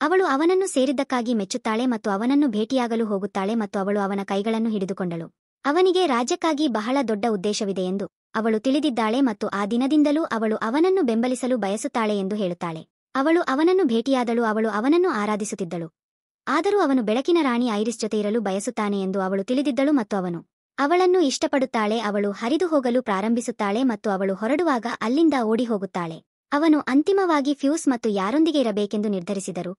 ಅವಳು ಅವನನ್ನು ಸೇರಿದ್ದಕ್ಕಾಗಿ ಮೆಚ್ಚುತ್ತಾಳೆ ಮತ್ತು ಅವನನ್ನು ಭೇಟಿಯಾಗಲು ಹೋಗುತ್ತಾಳೆ ಮತ್ತು ಅವಳು ಅವನ ಕೈಗಳನ್ನು ಹಿಡಿದುಕೊಂಡಳು. ಅವನಿಗೆ ರಾಜ್ಯಕ್ಕಾಗಿ ಬಹಳ ದೊಡ್ಡ ಉದ್ದೇಶವಿದೆ ಎಂದು ಅವಳು ತಿಳಿದಿದ್ದಾಳೆ ಮತ್ತು ಆ ದಿನದಿಂದಲೂ ಅವಳು ಅವನನ್ನು ಬೆಂಬಲಿಸಲು ಬಯಸುತ್ತಾಳೆ ಎಂದು ಹೇಳುತ್ತಾಳೆ. ಅವಳು ಅವನನ್ನು ಭೇಟಿಯಾದಳು. ಅವಳು ಅವನನ್ನು ಆರಾಧಿಸುತ್ತಿದ್ದಳು. ಆದರೂ ಅವನು ಬೆಳಕಿನ ರಾಣಿ ಐರಿಸ್ ಜೊತೆ ಇರಲು ಬಯಸುತ್ತಾನೆ ಎಂದು ಅವಳು ತಿಳಿದಿದ್ದಳು ಮತ್ತು ಅವನು ಅವಳನ್ನು ಇಷ್ಟಪಡುತ್ತಾಳೆ. ಅವಳು ಹರಿದು ಹೋಗಲು ಪ್ರಾರಂಭಿಸುತ್ತಾಳೆ ಮತ್ತು ಅವಳು ಹೊರಡುವಾಗ ಅಲ್ಲಿಂದ ಓಡಿ ಹೋಗುತ್ತಾಳೆ. ಅವನು ಅಂತಿಮವಾಗಿ ಫ್ಯೂಸ್ ಮತ್ತು ಯಾರೊಂದಿಗೆ ಇರಬೇಕೆಂದು ನಿರ್ಧರಿಸಿದರು.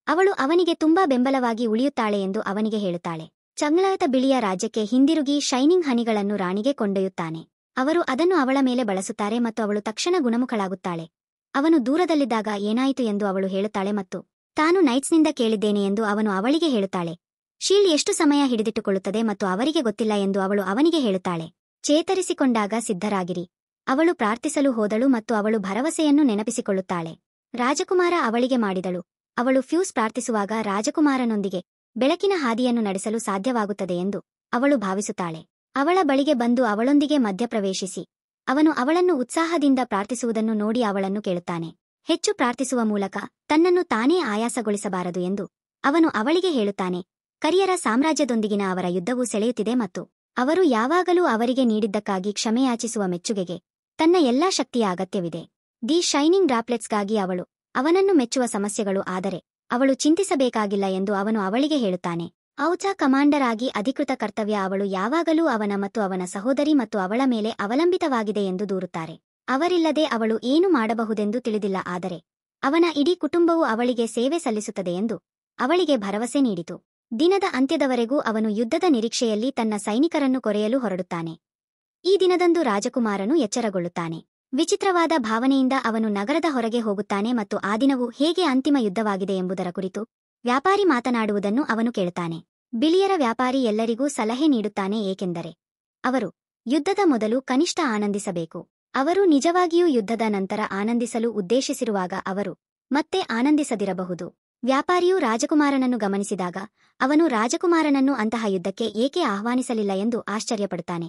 ಅವಳು ಅವನಿಗೆ ತುಂಬಾ ಬೆಂಬಲವಾಗಿ ಉಳಿಯುತ್ತಾಳೆ ಎಂದು ಅವನಿಗೆ ಹೇಳುತ್ತಾಳೆ. ಚಂಗ್ಲಾಯತ ಬಿಳಿಯ ರಾಜ್ಯಕ್ಕೆ ಹಿಂದಿರುಗಿ ಶೈನಿಂಗ್ ಹನಿಗಳನ್ನು ರಾಣಿಗೆ ಕೊಂಡೊಯ್ಯುತ್ತಾನೆ. ಅವರು ಅದನ್ನು ಅವಳ ಮೇಲೆ ಬಳಸುತ್ತಾರೆ ಮತ್ತು ಅವಳು ತಕ್ಷಣ ಗುಣಮುಖಳಾಗುತ್ತಾಳೆ. ಅವನು ದೂರದಲ್ಲಿದ್ದಾಗ ಏನಾಯಿತು ಎಂದು ಅವಳು ಹೇಳುತ್ತಾಳೆ ಮತ್ತು ತಾನು ನೈಟ್ಸ್ನಿಂದ ಕೇಳಿದ್ದೇನೆ ಎಂದು ಅವನು ಅವಳಿಗೆ ಹೇಳುತ್ತಾಳೆ. ಶೀಲ್ಡ್ ಎಷ್ಟು ಸಮಯ ಹಿಡಿದಿಟ್ಟುಕೊಳ್ಳುತ್ತದೆ ಮತ್ತು ಅವರಿಗೆ ಗೊತ್ತಿಲ್ಲ ಎಂದು ಅವಳು ಅವನಿಗೆ ಹೇಳುತ್ತಾಳೆ. ಚೇತರಿಸಿಕೊಂಡಾಗ ಸಿದ್ಧರಾಗಿರಿ. ಅವಳು ಪ್ರಾರ್ಥಿಸಲು ಹೋದಳು ಮತ್ತು ಅವಳು ಭರವಸೆಯನ್ನು ನೆನಪಿಸಿಕೊಳ್ಳುತ್ತಾಳೆ. ರಾಜಕುಮಾರ ಅವಳಿಗೆ ಮಾಡಿದಳು. ಅವಳು ಫ್ಯೂಸ್ ಪ್ರಾರ್ಥಿಸುವಾಗ ರಾಜಕುಮಾರನೊಂದಿಗೆ ಬೆಳಕಿನ ಹಾದಿಯನ್ನು ನಡೆಸಲು ಸಾಧ್ಯವಾಗುತ್ತದೆ ಎಂದು ಅವಳು ಭಾವಿಸುತ್ತಾಳೆ. ಅವಳ ಬಳಿಗೆ ಬಂದು ಅವಳೊಂದಿಗೆ ಮಧ್ಯಪ್ರವೇಶಿಸಿ ಅವನು ಅವಳನ್ನು ಉತ್ಸಾಹದಿಂದ ಪ್ರಾರ್ಥಿಸುವುದನ್ನು ನೋಡಿ ಅವಳನ್ನು ಕೇಳುತ್ತಾನೆ. ಹೆಚ್ಚು ಪ್ರಾರ್ಥಿಸುವ ಮೂಲಕ ತನ್ನನ್ನು ತಾನೇ ಆಯಾಸಗೊಳಿಸಬಾರದು ಎಂದು ಅವನು ಅವಳಿಗೆ ಹೇಳುತ್ತಾನೆ. ಕರಿಯರ ಸಾಮ್ರಾಜ್ಯದೊಂದಿಗಿನ ಅವರ ಯುದ್ಧವು ಸೆಳೆಯುತ್ತಿದೆ ಮತ್ತು ಅವರು ಯಾವಾಗಲೂ ಅವರಿಗೆ ನೀಡಿದ್ದಕ್ಕಾಗಿ ಕ್ಷಮೆಯಾಚಿಸುವ ಮೆಚ್ಚುಗೆಗೆ ತನ್ನ ಎಲ್ಲಾ ಶಕ್ತಿಯ ಅಗತ್ಯವಿದೆ. ದಿ ಶೈನಿಂಗ್ ಡ್ರಾಪ್ಲೆಟ್ಸ್ಗಾಗಿ ಅವಳು ಅವನನ್ನು ಮೆಚ್ಚುವ ಸಮಸ್ಯೆಗಳು, ಆದರೆ ಅವಳು ಚಿಂತಿಸಬೇಕಾಗಿಲ್ಲ ಎಂದು ಅವನು ಅವಳಿಗೆ ಹೇಳುತ್ತಾನೆ. ಔಚಾ ಕಮಾಂಡರ್ ಆಗಿ ಅಧಿಕೃತ ಕರ್ತವ್ಯ ಅವಳು ಯಾವಾಗಲೂ ಅವನ ಮತ್ತು ಅವನ ಸಹೋದರಿ ಮತ್ತು ಅವಳ ಮೇಲೆ ಅವಲಂಬಿತವಾಗಿದೆ ಎಂದು ದೂರುತ್ತಾರೆ. ಅವರಿಲ್ಲದೆ ಅವಳು ಏನು ಮಾಡಬಹುದೆಂದು ತಿಳಿದಿಲ್ಲ, ಆದರೆ ಅವನ ಇಡೀ ಕುಟುಂಬವು ಅವಳಿಗೆ ಸೇವೆ ಸಲ್ಲಿಸುತ್ತದೆ ಎಂದು ಅವಳಿಗೆ ಭರವಸೆ ನೀಡಿತು. ದಿನದ ಅಂತ್ಯದವರೆಗೂ ಅವನು ಯುದ್ಧದ ನಿರೀಕ್ಷೆಯಲ್ಲಿ ತನ್ನ ಸೈನಿಕರನ್ನು ಕೊರೆಯಲು ಹೊರಡುತ್ತಾನೆ. ಈ ದಿನದಂದು ರಾಜಕುಮಾರನು ಎಚ್ಚರಗೊಳ್ಳುತ್ತಾನೆ. ವಿಚಿತ್ರವಾದ ಭಾವನೆಯಿಂದ ಅವನು ನಗರದ ಹೊರಗೆ ಹೋಗುತ್ತಾನೆ ಮತ್ತು ಆ ದಿನವು ಹೇಗೆ ಅಂತಿಮ ಯುದ್ಧವಾಗಿದೆ ಎಂಬುದರ ಕುರಿತು ವ್ಯಾಪಾರಿ ಮಾತನಾಡುವುದನ್ನು ಅವನು ಕೇಳುತ್ತಾನೆ. ಬಿಳಿಯರ ವ್ಯಾಪಾರಿ ಎಲ್ಲರಿಗೂ ಸಲಹೆ ನೀಡುತ್ತಾನೆ, ಏಕೆಂದರೆ ಅವರು ಯುದ್ಧದ ಮೊದಲು ಕನಿಷ್ಠ ಆನಂದಿಸಬೇಕು. ಅವರು ನಿಜವಾಗಿಯೂ ಯುದ್ಧದ ನಂತರ ಆನಂದಿಸಲು ಉದ್ದೇಶಿಸಿರುವಾಗ ಅವರು ಮತ್ತೆ ಆನಂದಿಸದಿರಬಹುದು. ವ್ಯಾಪಾರಿಯು ರಾಜಕುಮಾರನನ್ನು ಗಮನಿಸಿದಾಗ ಅವನು ರಾಜಕುಮಾರನನ್ನು ಅಂತಹ ಯುದ್ಧಕ್ಕೆ ಏಕೆ ಆಹ್ವಾನಿಸಲಿಲ್ಲ ಎಂದು ಆಶ್ಚರ್ಯಪಡುತ್ತಾನೆ.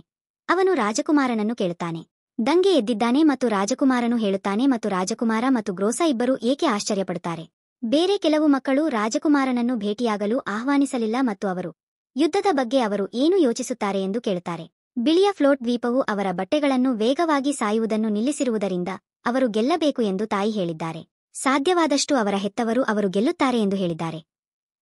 ಅವನು ರಾಜಕುಮಾರನನ್ನು ಕೇಳುತ್ತಾನೆ. ದಂಗೆ ಎದ್ದಿದ್ದಾನೆ ಮತ್ತು ರಾಜಕುಮಾರನು ಹೇಳುತ್ತಾನೆ ಮತ್ತು ರಾಜಕುಮಾರ ಮತ್ತು ಗ್ರೋಸಾ ಇಬ್ಬರೂ ಏಕೆ ಆಶ್ಚರ್ಯಪಡುತ್ತಾರೆ. ಬೇರೆ ಕೆಲವು ಮಕ್ಕಳು ರಾಜಕುಮಾರನನ್ನು ಭೇಟಿಯಾಗಲು ಆಹ್ವಾನಿಸಲಿಲ್ಲ ಮತ್ತು ಅವರು ಯುದ್ಧದ ಬಗ್ಗೆ ಅವರು ಏನು ಯೋಚಿಸುತ್ತಾರೆ ಎಂದು ಕೇಳುತ್ತಾರೆ. ಬಿಳಿಯ ಫ್ಲೋಟ್ ದ್ವೀಪವು ಅವರ ಬಟ್ಟೆಗಳನ್ನು ವೇಗವಾಗಿ ಸಾಯುವುದನ್ನು ನಿಲ್ಲಿಸಿರುವುದರಿಂದ ಅವರು ಗೆಲ್ಲಬೇಕು ಎಂದು ತಾಯಿ ಹೇಳಿದ್ದಾರೆ. ಸಾಧ್ಯವಾದಷ್ಟು ಅವರ ಹೆತ್ತವರು ಅವರು ಗೆಲ್ಲುತ್ತಾರೆ ಎಂದು ಹೇಳಿದ್ದಾರೆ.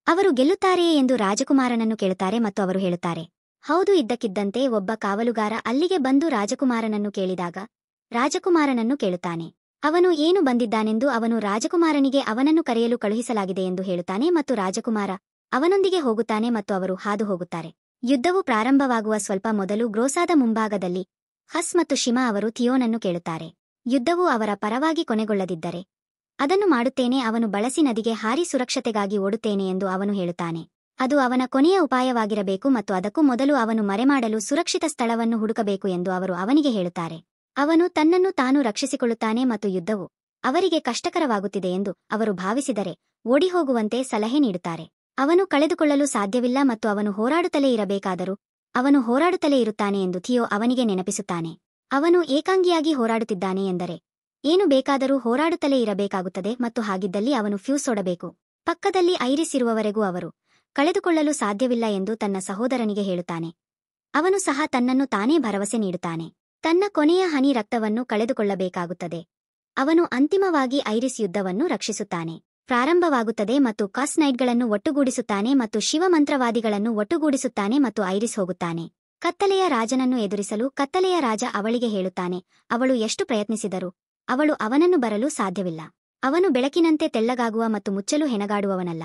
ಅವರು ಗೆಲ್ಲುತ್ತಾರೆಯೇ ಎಂದು ರಾಜಕುಮಾರನನ್ನು ಕೇಳುತ್ತಾರೆ ಮತ್ತು ಅವರು ಹೇಳುತ್ತಾರೆ, ಹೌದು. ಇದ್ದಕ್ಕಿದ್ದಂತೆ ಒಬ್ಬ ಕಾವಲುಗಾರ ಅಲ್ಲಿಗೆ ಬಂದು ರಾಜಕುಮಾರನನ್ನು ಕೇಳಿದಾಗ ರಾಜಕುಮಾರನನ್ನು ಕೇಳುತ್ತಾನೆ. ಅವನು ಏನು ಬಂದಿದ್ದಾನೆಂದು. ಅವನು ರಾಜಕುಮಾರನಿಗೆ ಅವನನ್ನು ಕರೆಯಲು ಕಳುಹಿಸಲಾಗಿದೆ ಎಂದು ಹೇಳುತ್ತಾನೆ ಮತ್ತು ರಾಜಕುಮಾರ ಅವನೊಂದಿಗೆ ಹೋಗುತ್ತಾನೆ ಮತ್ತು ಅವರು ಹಾದು ಹೋಗುತ್ತಾರೆ. ಯುದ್ಧವು ಪ್ರಾರಂಭವಾಗುವ ಸ್ವಲ್ಪ ಮೊದಲು ಗ್ರೋಸಾದ ಮುಂಭಾಗದಲ್ಲಿ ಹಸ್ ಮತ್ತು ಶಿಮಾ ಅವರು ಥಿಯೋನನ್ನು ಕೇಳುತ್ತಾರೆ. ಯುದ್ಧವು ಅವರ ಪರವಾಗಿ ಕೊನೆಗೊಳ್ಳದಿದ್ದರೆ ಅದನ್ನು ಮಾಡುತ್ತೇನೆ. ಅವನು ಬಳಸಿ ನದಿಗೆ ಹಾರಿ ಸುರಕ್ಷತೆಗಾಗಿ ಓಡುತ್ತೇನೆ ಎಂದು ಅವನು ಹೇಳುತ್ತಾನೆ. ಅದು ಅವನ ಕೊನೆಯ ಉಪಾಯವಾಗಿರಬೇಕು ಮತ್ತು ಅದಕ್ಕೂ ಮೊದಲು ಅವನು ಮರೆಮಾಡಲು ಸುರಕ್ಷಿತ ಸ್ಥಳವನ್ನು ಹುಡುಕಬೇಕು ಎಂದು ಅವರು ಅವನಿಗೆ ಹೇಳುತ್ತಾರೆ. ಅವನು ತನ್ನನ್ನು ತಾನು ರಕ್ಷಿಸಿಕೊಳ್ಳುತ್ತಾನೆ ಮತ್ತು ಯುದ್ಧವು ಅವರಿಗೆ ಕಷ್ಟಕರವಾಗುತ್ತಿದೆ ಎಂದು ಅವರು ಭಾವಿಸಿದರೆ ಓಡಿಹೋಗುವಂತೆ ಸಲಹೆ ನೀಡುತ್ತಾರೆ. ಅವನು ಕಳೆದುಕೊಳ್ಳಲು ಸಾಧ್ಯವಿಲ್ಲ ಮತ್ತು ಅವನು ಹೋರಾಡುತ್ತಲೇ ಇರಬೇಕಾದರೂ ಅವನು ಹೋರಾಡುತ್ತಲೇ ಇರುತ್ತಾನೆ ಎಂದು ಥಿಯೋ ಅವನಿಗೆ ನೆನಪಿಸುತ್ತಾನೆ. ಅವನು ಏಕಾಂಗಿಯಾಗಿ ಹೋರಾಡುತ್ತಿದ್ದಾನೆ ಎಂದರೆ ಏನು ಬೇಕಾದರೂ ಹೋರಾಡುತ್ತಲೇ ಇರಬೇಕಾಗುತ್ತದೆ ಮತ್ತು ಹಾಗಿದ್ದಲ್ಲಿ ಅವನು ಫ್ಯೂಸ್ ಒಡಬೇಕು. ಪಕ್ಕದಲ್ಲಿ ಐರಿಸ್ ಇರುವವರೆಗೂ ಅವರು ಕಳೆದುಕೊಳ್ಳಲು ಸಾಧ್ಯವಿಲ್ಲ ಎಂದು ತನ್ನ ಸಹೋದರನಿಗೆ ಹೇಳುತ್ತಾನೆ. ಅವನು ಸಹ ತನ್ನನ್ನು ತಾನೇ ಭರವಸೆ ನೀಡುತ್ತಾನೆ. ತನ್ನ ಕೊನೆಯ ಹನಿ ರಕ್ತವನ್ನು ಕಳೆದುಕೊಳ್ಳಬೇಕಾಗುತ್ತದೆ. ಅವನು ಅಂತಿಮವಾಗಿ ಐರಿಸ್ ಯುದ್ಧವನ್ನು ರಕ್ಷಿಸುತ್ತಾನೆ. ಪ್ರಾರಂಭವಾಗುತ್ತದೆ ಮತ್ತು ಕಸ್ ನೈಟ್ಗಳನ್ನು ಒಟ್ಟುಗೂಡಿಸುತ್ತಾನೆ ಮತ್ತು ಶಿವಮಂತ್ರವಾದಿಗಳನ್ನು ಒಟ್ಟುಗೂಡಿಸುತ್ತಾನೆ ಮತ್ತು ಐರಿಸ್ ಹೋಗುತ್ತಾನೆ. ಕತ್ತಲೆಯ ರಾಜನನ್ನು ಎದುರಿಸಲು. ಕತ್ತಲೆಯ ರಾಜ ಅವಳಿಗೆ ಹೇಳುತ್ತಾನೆ, ಅವಳು ಎಷ್ಟು ಪ್ರಯತ್ನಿಸಿದರೂ ಅವಳು ಅವನನ್ನು ಬರಲು ಸಾಧ್ಯವಿಲ್ಲ. ಅವನು ಬೆಳಕಿನಂತೆ ತೆಳ್ಳಗಾಗುವ ಮತ್ತು ಮುಚ್ಚಲು ಹೆಣಗಾಡುವವನಲ್ಲ.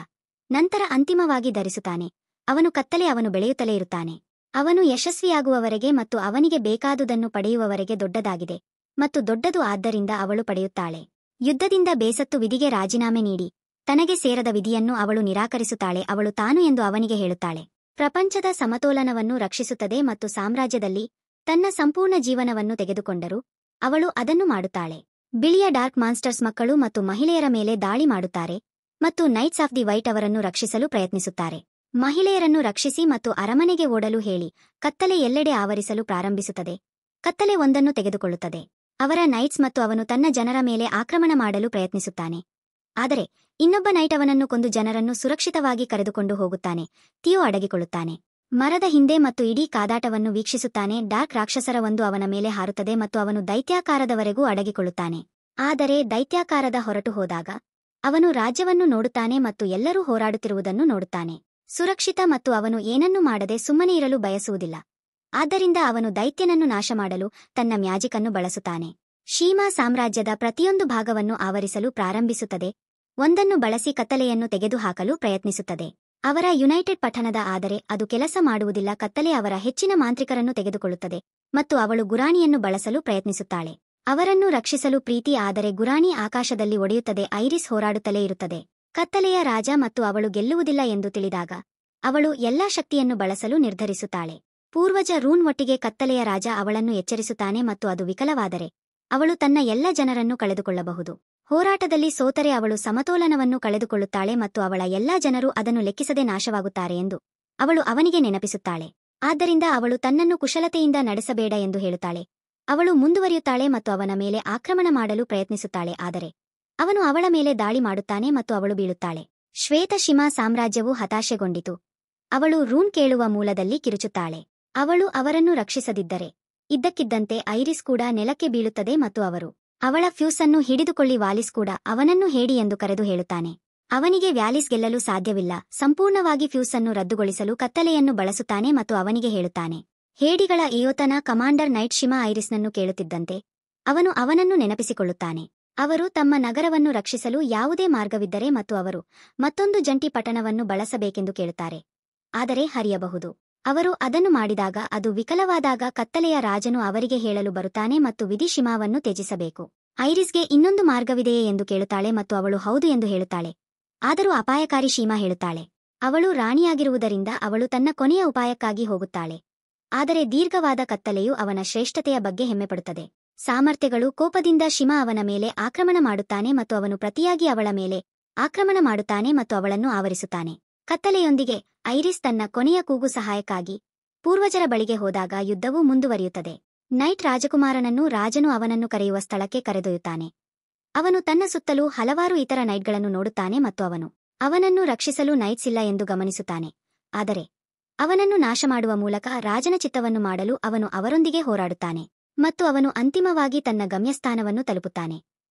ನಂತರ ಅಂತಿಮವಾಗಿ ಧರಿಸುತ್ತಾನೆ. ಅವನು ಕತ್ತಲೆ. ಅವನು ಬೆಳೆಯುತ್ತಲೇ ಇರುತ್ತಾನೆ. ಅವನು ಯಶಸ್ವಿಯಾಗುವವರೆಗೆ ಮತ್ತು ಅವನಿಗೆ ಬೇಕಾದುದನ್ನು ಪಡೆಯುವವರೆಗೆ ದೊಡ್ಡದಾಗಿದೆ ಮತ್ತು ದೊಡ್ಡದು. ಆದ್ದರಿಂದ ಅವಳು ಪಡೆಯುತ್ತಾಳೆ. ಯುದ್ಧದಿಂದ ಬೇಸತ್ತು ವಿಧಿಗೆ ರಾಜೀನಾಮೆ ನೀಡಿ ತನಗೆ ಸೇರದ ವಿಧಿಯನ್ನು ಅವಳು ನಿರಾಕರಿಸುತ್ತಾಳೆ. ಅವಳು ತಾನು ಎಂದು ಅವನಿಗೆ ಹೇಳುತ್ತಾಳೆ. ಪ್ರಪಂಚದ ಸಮತೋಲನವನ್ನು ರಕ್ಷಿಸುತ್ತದೆ ಮತ್ತು ಸಾಮ್ರಾಜ್ಯದಲ್ಲಿ ತನ್ನ ಸಂಪೂರ್ಣ ಜೀವನವನ್ನು ತೆಗೆದುಕೊಂಡರೂ ಅವಳು ಅದನ್ನು ಮಾಡುತ್ತಾಳೆ. ಬಿಳಿಯ ಡಾರ್ಕ್ ಮಾನ್ಸ್ಟರ್ಸ್ ಮಕ್ಕಳು ಮತ್ತು ಮಹಿಳೆಯರ ಮೇಲೆ ದಾಳಿ ಮಾಡುತ್ತಾರೆ ಮತ್ತು ನೈಟ್ಸ್ ಆಫ್ ದಿ ವೈಟ್ ಅವರನ್ನು ರಕ್ಷಿಸಲು ಪ್ರಯತ್ನಿಸುತ್ತಾರೆ. ಮಹಿಳೆಯರನ್ನು ರಕ್ಷಿಸಿ ಮತ್ತು ಅರಮನೆಗೆ ಓಡಲು ಹೇಳಿ ಕತ್ತಲೆ ಎಲ್ಲೆಡೆ ಆವರಿಸಲು ಪ್ರಾರಂಭಿಸುತ್ತದೆ. ಕತ್ತಲೆ ಒಂದನ್ನು ತೆಗೆದುಕೊಳ್ಳುತ್ತದೆ. ಅವರ ನೈಟ್ಸ್ ಮತ್ತು ಅವನು ತನ್ನ ಜನರ ಮೇಲೆ ಆಕ್ರಮಣ ಮಾಡಲು ಪ್ರಯತ್ನಿಸುತ್ತಾನೆ. ಆದರೆ ಇನ್ನೊಬ್ಬ ನೈಟ್ ಅವನನ್ನು ಕೊಂದು ಜನರನ್ನು ಸುರಕ್ಷಿತವಾಗಿ ಕರೆದುಕೊಂಡು ಹೋಗುತ್ತಾನೆ. ಥಿಯೋ ಅಡಗಿಕೊಳ್ಳುತ್ತಾನೆ. ಮರದ ಹಿಂದೆ ಮತ್ತು ಇಡೀ ಕಾದಾಟವನ್ನು ವೀಕ್ಷಿಸುತ್ತಾನೆ. ಡಾರ್ಕ್ ರಾಕ್ಷಸರ ಒಂದು ಅವನ ಮೇಲೆ ಹಾರುತ್ತದೆ ಮತ್ತು ಅವನು ದೈತ್ಯಾಕಾರದವರೆಗೂ ಅಡಗಿಕೊಳ್ಳುತ್ತಾನೆ. ಆದರೆ ದೈತ್ಯಾಕಾರದ ಹೊರಟು ಹೋದಾಗ ಅವನು ರಾಜ್ಯವನ್ನು ನೋಡುತ್ತಾನೆ ಮತ್ತು ಎಲ್ಲರೂ ಹೋರಾಡುತ್ತಿರುವುದನ್ನು ನೋಡುತ್ತಾನೆ. ಸುರಕ್ಷಿತ ಮತ್ತು ಅವನು ಏನನ್ನೂ ಮಾಡದೆ ಸುಮ್ಮನೆ ಇರಲು ಬಯಸುವುದಿಲ್ಲ. ಆದ್ದರಿಂದ ಅವನು ದೈತ್ಯನನ್ನು ನಾಶ ಮಾಡಲು ತನ್ನ ಮ್ಯಾಜಿಕ್ ಅನ್ನು ಬಳಸುತ್ತಾನೆ. ಶೀಮಾ ಸಾಮ್ರಾಜ್ಯದ ಪ್ರತಿಯೊಂದು ಭಾಗವನ್ನು ಆವರಿಸಲು ಪ್ರಾರಂಭಿಸುತ್ತದೆ. ಒಂದನ್ನು ಬಳಸಿ ಕತ್ತಲೆಯನ್ನು ತೆಗೆದುಹಾಕಲು ಪ್ರಯತ್ನಿಸುತ್ತದೆ. ಅವರ ಯುನೈಟೆಡ್ ಪಟ್ಟಣದ ಆದರೆ ಅದು ಕೆಲಸ ಮಾಡುವುದಿಲ್ಲ. ಕತ್ತಲೆ ಅವರ ಹೆಚ್ಚಿನ ಮಾಂತ್ರಿಕರನ್ನು ತೆಗೆದುಕೊಳ್ಳುತ್ತದೆ ಮತ್ತು ಅವಳು ಗುರಾಣಿಯನ್ನು ಬಳಸಲು ಪ್ರಯತ್ನಿಸುತ್ತಾಳೆ. ಅವರನ್ನು ರಕ್ಷಿಸಲು ಪ್ರೀತಿ. ಆದರೆ ಗುರಾಣಿ ಆಕಾಶದಲ್ಲಿ ಒಡೆಯುತ್ತದೆ. ಐರಿಸ್ ಹೋರಾಡುತ್ತಲೇ ಇರುತ್ತದೆ. ಕತ್ತಲೆಯ ರಾಜ ಮತ್ತು ಅವಳು ಗೆಲ್ಲುವುದಿಲ್ಲ ಎಂದು ತಿಳಿದಾಗ ಅವಳು ಎಲ್ಲಾ ಶಕ್ತಿಯನ್ನು ಬಳಸಲು ನಿರ್ಧರಿಸುತ್ತಾಳೆ. ಪೂರ್ವಜ ರೂನ್ ಒಟ್ಟಿಗೆ ಕತ್ತಲೆಯ ರಾಜ ಅವಳನ್ನು ಎಚ್ಚರಿಸುತ್ತಾನೆ ಮತ್ತು ಅದು ವಿಫಲವಾದರೆ ಅವಳು ತನ್ನ ಎಲ್ಲ ಜನರನ್ನು ಕಳೆದುಕೊಳ್ಳಬಹುದು. ಹೋರಾಟದಲ್ಲಿ ಸೋತರೆ ಅವಳು ಸಮತೋಲನವನ್ನು ಕಳೆದುಕೊಳ್ಳುತ್ತಾಳೆ ಮತ್ತು ಅವಳ ಎಲ್ಲಾ ಜನರು ಅದನ್ನು ಲೆಕ್ಕಿಸದೆ ನಾಶವಾಗುತ್ತಾರೆ ಎಂದು ಅವಳು ಅವನಿಗೆ ನೆನಪಿಸುತ್ತಾಳೆ. ಆದ್ದರಿಂದ ಅವಳು ತನ್ನನ್ನು ಕುಶಲತೆಯಿಂದ ನಡೆಸಬೇಡ ಎಂದು ಹೇಳುತ್ತಾಳೆ. ಅವಳು ಮುಂದುವರಿಯುತ್ತಾಳೆ ಮತ್ತು ಅವನ ಮೇಲೆ ಆಕ್ರಮಣ ಮಾಡಲು ಪ್ರಯತ್ನಿಸುತ್ತಾಳೆ. ಆದರೆ ಅವನು ಅವಳ ಮೇಲೆ ದಾಳಿ ಮಾಡುತ್ತಾನೆ ಮತ್ತು ಅವಳು ಬೀಳುತ್ತಾಳೆ. ಶ್ವೇತಶಿಮಾ ಸಾಮ್ರಾಜ್ಯವು ಹತಾಶೆಗೊಂಡಿತು. ಅವಳು ರೂನ್ ಕೇಳುವ ಮೂಲದಲ್ಲಿ ಕಿರುಚುತ್ತಾಳೆ. ಅವಳು ಅವರನ್ನು ರಕ್ಷಿಸದಿದ್ದರೆ ಇದ್ದಕ್ಕಿದ್ದಂತೆ ಐರಿಸ್ ಕೂಡ ನೆಲಕ್ಕೆ ಬೀಳುತ್ತದೆ ಮತ್ತು ಅವರು ಅವಳ ಫ್ಯೂಸ್ ಅನ್ನು ಹಿಡಿದುಕೊಳ್ಳಿ. ವಾಲಿಸ್ ಕೂಡ ಅವನನ್ನು ಹೇಡಿ ಎಂದು ಕರೆದು ಹೇಳುತ್ತಾನೆ. ಅವನಿಗೆ ವ್ಯಾಲಿಸ್ ಗೆಲ್ಲಲು ಸಾಧ್ಯವಿಲ್ಲ. ಸಂಪೂರ್ಣವಾಗಿ ಫ್ಯೂಸ್ ಅನ್ನು ರದ್ದುಗೊಳಿಸಲು ಕತ್ತಲೆಯನ್ನು ಬಳಸುತ್ತಾನೆ ಮತ್ತು ಅವನಿಗೆ ಹೇಳುತ್ತಾನೆ. ಹೇಡಿಗಳ ಏಯೋತನ ಕಮಾಂಡರ್ ನೈಟ್ ಶಿಮಾ ಐರಿಸ್ನನ್ನು ಕೇಳುತ್ತಿದ್ದಂತೆ ಅವನು ಅವನನ್ನು ನೆನಪಿಸಿಕೊಳ್ಳುತ್ತಾನೆ. ಅವರು ತಮ್ಮ ನಗರವನ್ನು ರಕ್ಷಿಸಲು ಯಾವುದೇ ಮಾರ್ಗವಿದ್ದರೆ ಮತ್ತು ಅವರು ಮತ್ತೊಂದು ಜಂಟಿ ಪಟ್ಟಣವನ್ನು ಬಳಸಬೇಕೆಂದು ಕೇಳುತ್ತಾರೆ. ಆದರೆ ಹರಿಯಬಹುದು. ಅವರು ಅದನ್ನು ಮಾಡಿದಾಗ ಅದು ವಿಫಲವಾದಾಗ ಕತ್ತಲೆಯ ರಾಜನು ಅವರಿಗೆ ಹೇಳಲು ಬರುತ್ತಾನೆ ಮತ್ತು ವಿಧಿ ಶಿಮಾವನ್ನು ತ್ಯಜಿಸಬೇಕು. ಐರಿಸ್ಗೆ ಇನ್ನೊಂದು ಮಾರ್ಗವಿದೆಯೇ ಎಂದು ಕೇಳುತ್ತಾಳೆ ಮತ್ತು ಅವಳು ಹೌದು ಎಂದು ಹೇಳುತ್ತಾಳೆ. ಆದರೂ ಅಪಾಯಕಾರಿ ಶೀಮಾ ಹೇಳುತ್ತಾಳೆ. ಅವಳು ರಾಣಿಯಾಗಿರುವುದರಿಂದ ಅವಳು ತನ್ನ ಕೊನೆಯ ಉಪಾಯಕ್ಕಾಗಿ ಹೋಗುತ್ತಾಳೆ. ಆದರೆ ದೀರ್ಘವಾದ ಕತ್ತಲೆಯು ಅವನ ಶ್ರೇಷ್ಠತೆಯ ಬಗ್ಗೆ ಹೆಮ್ಮೆಪಡುತ್ತದೆ. ಸಾಮರ್ಥ್ಯಗಳು ಕೋಪದಿಂದ ಶಿಮಾ ಅವನ ಮೇಲೆ ಆಕ್ರಮಣ ಮಾಡುತ್ತಾನೆ ಮತ್ತು ಅವನು ಪ್ರತಿಯಾಗಿ ಅವಳ ಮೇಲೆ ಆಕ್ರಮಣ ಮಾಡುತ್ತಾನೆ ಮತ್ತು ಅವಳನ್ನು ಆವರಿಸುತ್ತಾನೆ. ಕತ್ತಲೆಯೊಂದಿಗೆ ಐರಿಸ್ ತನ್ನ ಕೊನೆಯ ಕೂಗು ಸಹಾಯಕ್ಕಾಗಿ ಪೂರ್ವಜರ ಬಳಿಗೆ ಹೋದಾಗ ಯುದ್ಧವು ಮುಂದುವರಿಯುತ್ತದೆ. ನೈಟ್ ರಾಜಕುಮಾರನನ್ನು ರಾಜನು ಅವನನ್ನು ಕರೆಯುವ ಸ್ಥಳಕ್ಕೆ ಕರೆದೊಯ್ಯುತ್ತಾನೆ. ಅವನು ತನ್ನ ಸುತ್ತಲೂ ಹಲವಾರು ಇತರ ನೈಟ್ಗಳನ್ನು ನೋಡುತ್ತಾನೆ ಮತ್ತು ಅವನು ಅವನನ್ನು ರಕ್ಷಿಸಲು ನೈಟ್ಸ್ ಇಲ್ಲ ಎಂದು ಗಮನಿಸುತ್ತಾನೆ. ಆದರೆ ಅವನನ್ನು ನಾಶ ಮಾಡುವ ಮೂಲಕ ರಾಜನ ಚಿತ್ತವನ್ನು ಮಾಡಲು ಅವನು ಅವರೊಂದಿಗೆ ಹೋರಾಡುತ್ತಾನೆ ಮತ್ತು ಅವನು ಅಂತಿಮವಾಗಿ ತನ್ನ ಗಮ್ಯಸ್ಥಾನವನ್ನು ತಲುಪುತ್ತಾನೆ.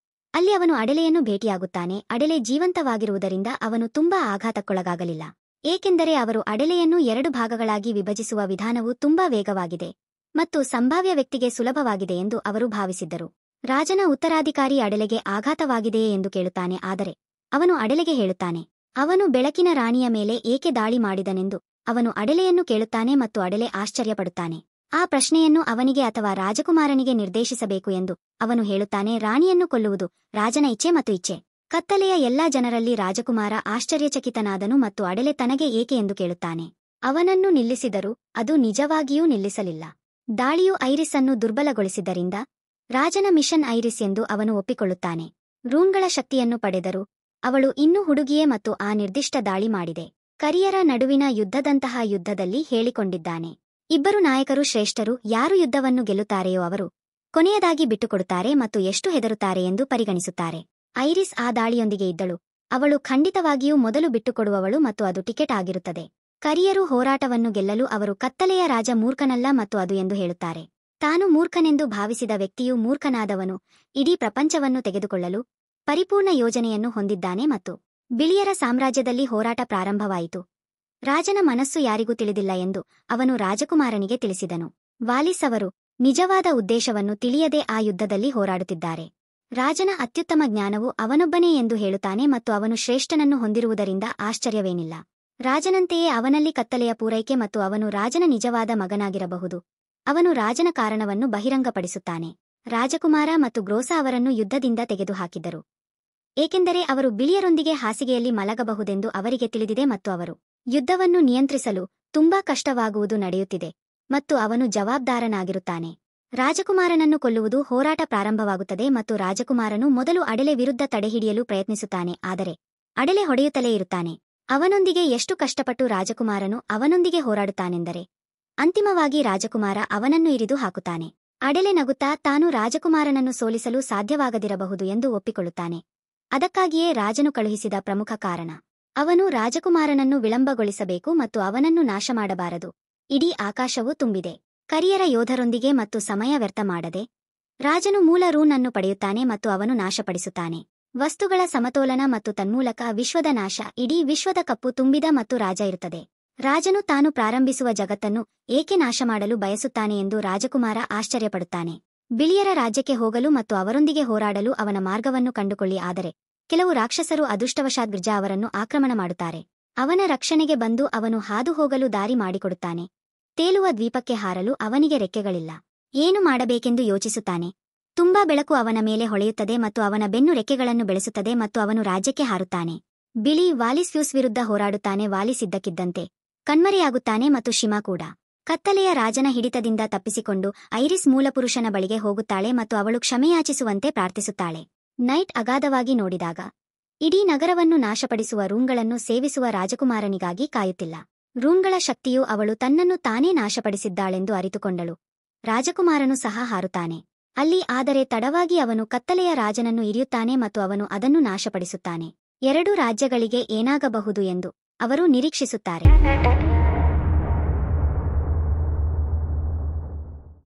ಅಲ್ಲಿ ಅವನು ಅಡೆಲೆಯನ್ನು ಭೇಟಿಯಾಗುತ್ತಾನೆ. ಅಡೆಲೆ ಜೀವಂತವಾಗಿರುವುದರಿಂದ ಅವನು ತುಂಬಾ ಆಘಾತಕ್ಕೊಳಗಾಗಲಿಲ್ಲ, ಏಕೆಂದರೆ ಅವರು ಅಡೆಲೆಯನ್ನು 2 ಭಾಗಗಳಾಗಿ ವಿಭಜಿಸುವ ವಿಧಾನವು ತುಂಬಾ ವೇಗವಾಗಿದೆ ಮತ್ತು ಸಂಭಾವ್ಯ ವ್ಯಕ್ತಿಗೆ ಸುಲಭವಾಗಿದೆ ಎಂದು ಅವರು ಭಾವಿಸಿದ್ದರು. ರಾಜನ ಉತ್ತರಾಧಿಕಾರಿ ಅಡೆಲೆಗೆ ಆಘಾತವಾಗಿದೆಯೇ ಎಂದು ಕೇಳುತ್ತಾನೆ. ಆದರೆ ಅವನು ಅಡೆಲೆಗೆ ಹೇಳುತ್ತಾನೆ. ಅವನು ಬೆಳಕಿನ ರಾಣಿಯ ಮೇಲೆ ಏಕೆ ದಾಳಿ ಮಾಡಿದನೆಂದು ಅವನು ಅಡೆಲೆಯನ್ನು ಕೇಳುತ್ತಾನೆ ಮತ್ತು ಅಡೆಲೆ ಆಶ್ಚರ್ಯಪಡುತ್ತಾನೆ. ಆ ಪ್ರಶ್ನೆಯನ್ನು ಅವನಿಗೆ ಅಥವಾ ರಾಜಕುಮಾರನಿಗೆ ನಿರ್ದೇಶಿಸಬೇಕು ಎಂದು ಅವನು ಹೇಳುತ್ತಾನೆ. ರಾಣಿಯನ್ನು ಕೊಲ್ಲುವುದು ರಾಜನ ಇಚ್ಛೆ ಮತ್ತು ಇಚ್ಛೆ. ಕತ್ತಲೆಯ ಎಲ್ಲಾ ಜನರಲ್ಲಿ ರಾಜಕುಮಾರ ಆಶ್ಚರ್ಯಚಕಿತನಾದನು ಮತ್ತು ಅಡೆಲೆ ತನಗೆ ಏಕೆ ಎಂದು ಕೇಳುತ್ತಾನೆ. ಅವನನ್ನು ನಿಲ್ಲಿಸಿದರೂ ಅದು ನಿಜವಾಗಿಯೂ ನಿಲ್ಲಿಸಲಿಲ್ಲ. ದಾಳಿಯು ಐರಿಸ್ ಅನ್ನು ದುರ್ಬಲಗೊಳಿಸಿದ್ದರಿಂದ ರಾಜನ ಮಿಷನ್ ಐರಿಸ್ ಎಂದು ಅವನು ಒಪ್ಪಿಕೊಳ್ಳುತ್ತಾನೆ. ರೂನ್ಗಳ ಶಕ್ತಿಯನ್ನು ಪಡೆದರೂ ಅವಳು ಇನ್ನೂ ಹುಡುಗಿಯೇ ಮತ್ತು ಆ ನಿರ್ದಿಷ್ಟ ದಾಳಿ ಮಾಡಿದೆ. ಕರಿಯರ ನಡುವಿನ ಯುದ್ಧದಂತಹ ಯುದ್ಧದಲ್ಲಿ ಹೇಳಿಕೊಂಡಿದ್ದಾನೆ. ಇಬ್ಬರು ನಾಯಕರು ಶ್ರೇಷ್ಠರು. ಯಾರು ಯುದ್ಧವನ್ನು ಗೆಲ್ಲುತ್ತಾರೆಯೋ ಅವರು ಕೊನೆಯದಾಗಿ ಬಿಟ್ಟುಕೊಡುತ್ತಾರೆ ಮತ್ತು ಎಷ್ಟು ಹೆದರುತ್ತಾರೆ ಎಂದು ಪರಿಗಣಿಸುತ್ತಾರೆ. ಐರಿಸ್ ಆ ದಾಳಿಯೊಂದಿಗೆ ಇದ್ದಳು. ಅವಳು ಖಂಡಿತವಾಗಿಯೂ ಮೊದಲು ಬಿಟ್ಟುಕೊಡುವವಳು ಮತ್ತು ಅದು ಟಿಕೆಟ್ ಆಗಿರುತ್ತದೆ. ಕರಿಯರು ಹೋರಾಟವನ್ನು ಗೆಲ್ಲಲು ಅವರು ಕತ್ತಲೆಯ ರಾಜ ಮೂರ್ಖನಲ್ಲ ಮತ್ತು ಅದು ಎಂದು ಹೇಳುತ್ತಾರೆ. ತಾನು ಮೂರ್ಖನೆಂದು ಭಾವಿಸಿದ ವ್ಯಕ್ತಿಯು ಮೂರ್ಖನಾದವನು ಇಡೀ ಪ್ರಪಂಚವನ್ನು ತೆಗೆದುಕೊಳ್ಳಲು ಪರಿಪೂರ್ಣ ಯೋಜನೆಯನ್ನು ಹೊಂದಿದ್ದಾನೆ ಮತ್ತು ಬಿಳಿಯರ ಸಾಮ್ರಾಜ್ಯದಲ್ಲಿ ಹೋರಾಟ ಪ್ರಾರಂಭವಾಯಿತು. ರಾಜನ ಮನಸ್ಸು ಯಾರಿಗೂ ತಿಳಿದಿಲ್ಲ ಎಂದು ಅವನು ರಾಜಕುಮಾರನಿಗೆ ತಿಳಿಸಿದನು. ವಾಲಿಸ್ ಅವರು ನಿಜವಾದ ಉದ್ದೇಶವನ್ನು ತಿಳಿಯದೆ ಆ ಯುದ್ಧದಲ್ಲಿ ಹೋರಾಡುತ್ತಿದ್ದಾರೆ. ರಾಜನ ಅತ್ಯುತ್ತಮ ಜ್ಞಾನವು ಅವನೊಬ್ಬನೇ ಎಂದು ಹೇಳುತ್ತಾನೆ ಮತ್ತು ಅವನು ಶ್ರೇಷ್ಠನನ್ನು ಹೊಂದಿರುವುದರಿಂದ ಆಶ್ಚರ್ಯವೇನಿಲ್ಲ. ರಾಜನಂತೆಯೇ ಅವನಲ್ಲಿ ಕತ್ತಲೆಯ ಪೂರೈಕೆ ಮತ್ತು ಅವನು ರಾಜನ ನಿಜವಾದ ಮಗನಾಗಿರಬಹುದು. ಅವನು ರಾಜನ ಕಾರಣವನ್ನು ಬಹಿರಂಗಪಡಿಸುತ್ತಾನೆ. ರಾಜಕುಮಾರ ಮತ್ತು ಗ್ರೋಸಾ ಅವರನ್ನು ಯುದ್ಧದಿಂದ ತೆಗೆದುಹಾಕಿದ್ದರು, ಏಕೆಂದರೆ ಅವರು ಬಿಳಿಯರೊಂದಿಗೆ ಹಾಸಿಗೆಯಲ್ಲಿ ಮಲಗಬಹುದೆಂದು ಅವರಿಗೆ ತಿಳಿದಿದೆ ಮತ್ತು ಅವರು ಯುದ್ಧವನ್ನು ನಿಯಂತ್ರಿಸಲು ತುಂಬಾ ಕಷ್ಟವಾಗುವುದು ನಡೆಯುತ್ತಿದೆ ಮತ್ತು ಅವನು ಜವಾಬ್ದಾರನಾಗಿರುತ್ತಾನೆ. ರಾಜಕುಮಾರನನ್ನು ಕೊಲ್ಲುವುದು ಹೋರಾಟ ಪ್ರಾರಂಭವಾಗುತ್ತದೆ ಮತ್ತು ರಾಜಕುಮಾರನು ಮೊದಲು ಅಡೆಲೆ ವಿರುದ್ಧ ತಡೆಹಿಡಿಯಲು ಪ್ರಯತ್ನಿಸುತ್ತಾನೆ, ಆದರೆ ಅಡೆಲೆ ಹೊಡೆಯುತ್ತಲೇ ಇರುತ್ತಾನೆ. ಅವನೊಂದಿಗೆ ಎಷ್ಟು ಕಷ್ಟಪಟ್ಟು ರಾಜಕುಮಾರನು ಅವನೊಂದಿಗೆ ಹೋರಾಡುತ್ತಾನೆಂದರೆ ಅಂತಿಮವಾಗಿ ರಾಜಕುಮಾರ ಅವನನ್ನು ಇರಿದು ಹಾಕುತ್ತಾನೆ. ಅಡೆಲೆ ನಗುತ್ತಾ ತಾನು ರಾಜಕುಮಾರನನ್ನು ಸೋಲಿಸಲು ಸಾಧ್ಯವಾಗದಿರಬಹುದು ಎಂದು ಒಪ್ಪಿಕೊಳ್ಳುತ್ತಾನೆ. ಅದಕ್ಕಾಗಿಯೇ ರಾಜನು ಕಳುಹಿಸಿದ ಪ್ರಮುಖ ಕಾರಣ. ಅವನು ರಾಜಕುಮಾರನನ್ನು ವಿಳಂಬಗೊಳಿಸಬೇಕು ಮತ್ತು ಅವನನ್ನು ನಾಶಮಾಡಬಾರದು. ಇಡೀ ಆಕಾಶವು ತುಂಬಿದೆ ಕರಿಯರ ಯೋಧರೊಂದಿಗೆ ಮತ್ತು ಸಮಯ ವ್ಯರ್ಥ ಮಾಡದೆ ರಾಜನು ಮೂಲ ರೂನ್ ಅನ್ನು ಪಡೆಯುತ್ತಾನೆ ಮತ್ತು ಅವನು ನಾಶಪಡಿಸುತ್ತಾನೆ. ವಸ್ತುಗಳ ಸಮತೋಲನ ಮತ್ತು ತನ್ಮೂಲಕ ವಿಶ್ವದ ನಾಶ. ಇಡೀ ವಿಶ್ವದ ಕಪ್ಪು ತುಂಬಿದ ಮತ್ತು ರಾಜ ಇರುತ್ತದೆ. ರಾಜನು ತಾನು ಪ್ರಾರಂಭಿಸುವ ಜಗತ್ತನ್ನು ಏಕೆ ನಾಶಮಾಡಲು ಬಯಸುತ್ತಾನೆ ಎಂದು ರಾಜಕುಮಾರ ಆಶ್ಚರ್ಯಪಡುತ್ತಾನೆ. ಬಿಳಿಯರ ರಾಜ್ಯಕ್ಕೆ ಹೋಗಲು ಮತ್ತು ಅವರೊಂದಿಗೆ ಹೋರಾಡಲು ಅವನ ಮಾರ್ಗವನ್ನು ಕಂಡುಕೊಳ್ಳಿ, ಆದರೆ ಕೆಲವು ರಾಕ್ಷಸರು ಅದೃಷ್ಟವಶಾತ್ ಗಿರ್ಜಾ ಅವರನ್ನು ಆಕ್ರಮಣ ಮಾಡುತ್ತಾರೆ. ಅವನ ರಕ್ಷಣೆಗೆ ಬಂದು ಅವನು ಹಾದು ಹೋಗಲು ದಾರಿ ಮಾಡಿಕೊಡುತ್ತಾನೆ. ತೇಲುವ ದ್ವೀಪಕ್ಕೆ ಹಾರಲು ಅವನಿಗೆ ರೆಕ್ಕೆಗಳಿಲ್ಲ. ಏನು ಮಾಡಬೇಕೆಂದು ಯೋಚಿಸುತ್ತಾನೆ. ತುಂಬಾ ಬೆಳಕು ಅವನ ಮೇಲೆ ಹೊಳೆಯುತ್ತದೆ ಮತ್ತು ಅವನ ಬೆನ್ನು ರೆಕ್ಕೆಗಳನ್ನು ಬೆಳೆಸುತ್ತದೆ ಮತ್ತು ಅವನು ರಾಜ್ಯಕ್ಕೆ ಹಾರುತ್ತಾನೆ. ಬಿಳಿ ವಾಲಿಸ್ಯೂಸ್ ವಿರುದ್ಧ ಹೋರಾಡುತ್ತಾನೆ. ವಾಲಿಸ್ ಇದ್ದಕ್ಕಿದ್ದಂತೆ ಕಣ್ಮರೆಯಾಗುತ್ತಾನೆ ಮತ್ತು ಶಿಮಾ ಕೂಡ. ಕತ್ತಲೆಯ ರಾಜನ ಹಿಡಿತದಿಂದ ತಪ್ಪಿಸಿಕೊಂಡು ಐರಿಸ್ ಮೂಲಪುರುಷನ ಬಳಿಗೆ ಹೋಗುತ್ತಾಳೆ ಮತ್ತು ಅವಳು ಕ್ಷಮೆಯಾಚಿಸುವಂತೆ ಪ್ರಾರ್ಥಿಸುತ್ತಾಳೆ. ನೈಟ್ ಅಗಾಧವಾಗಿ ನೋಡಿದಾಗ ಇಡೀ ನಗರವನ್ನು ನಾಶಪಡಿಸುವ ರೂನ್ಗಳನ್ನು ಸೇವಿಸುವ ರಾಜಕುಮಾರನಿಗಾಗಿ ಕಾಯುತ್ತಿಲ್ಲ. ರೂನ್ಗಳ ಶಕ್ತಿಯು ಅವಳು ತನ್ನನ್ನು ತಾನೇ ನಾಶಪಡಿಸಿದ್ದಾಳೆಂದು ಅರಿತುಕೊಂಡಳು. ರಾಜಕುಮಾರನು ಸಹ ಹಾರುತ್ತಾನೆ ಅಲ್ಲಿ, ಆದರೆ ತಡವಾಗಿ ಅವನು ಕತ್ತಲೆಯ ರಾಜನನ್ನು ಇರಿಯುತ್ತಾನೆ ಮತ್ತು ಅವನು ಅದನ್ನು ನಾಶಪಡಿಸುತ್ತಾನೆ. 2 ರಾಜ್ಯಗಳಿಗೆ ಏನಾಗಬಹುದು ಎಂದು ಅವರು ನಿರೀಕ್ಷಿಸುತ್ತಾರೆ.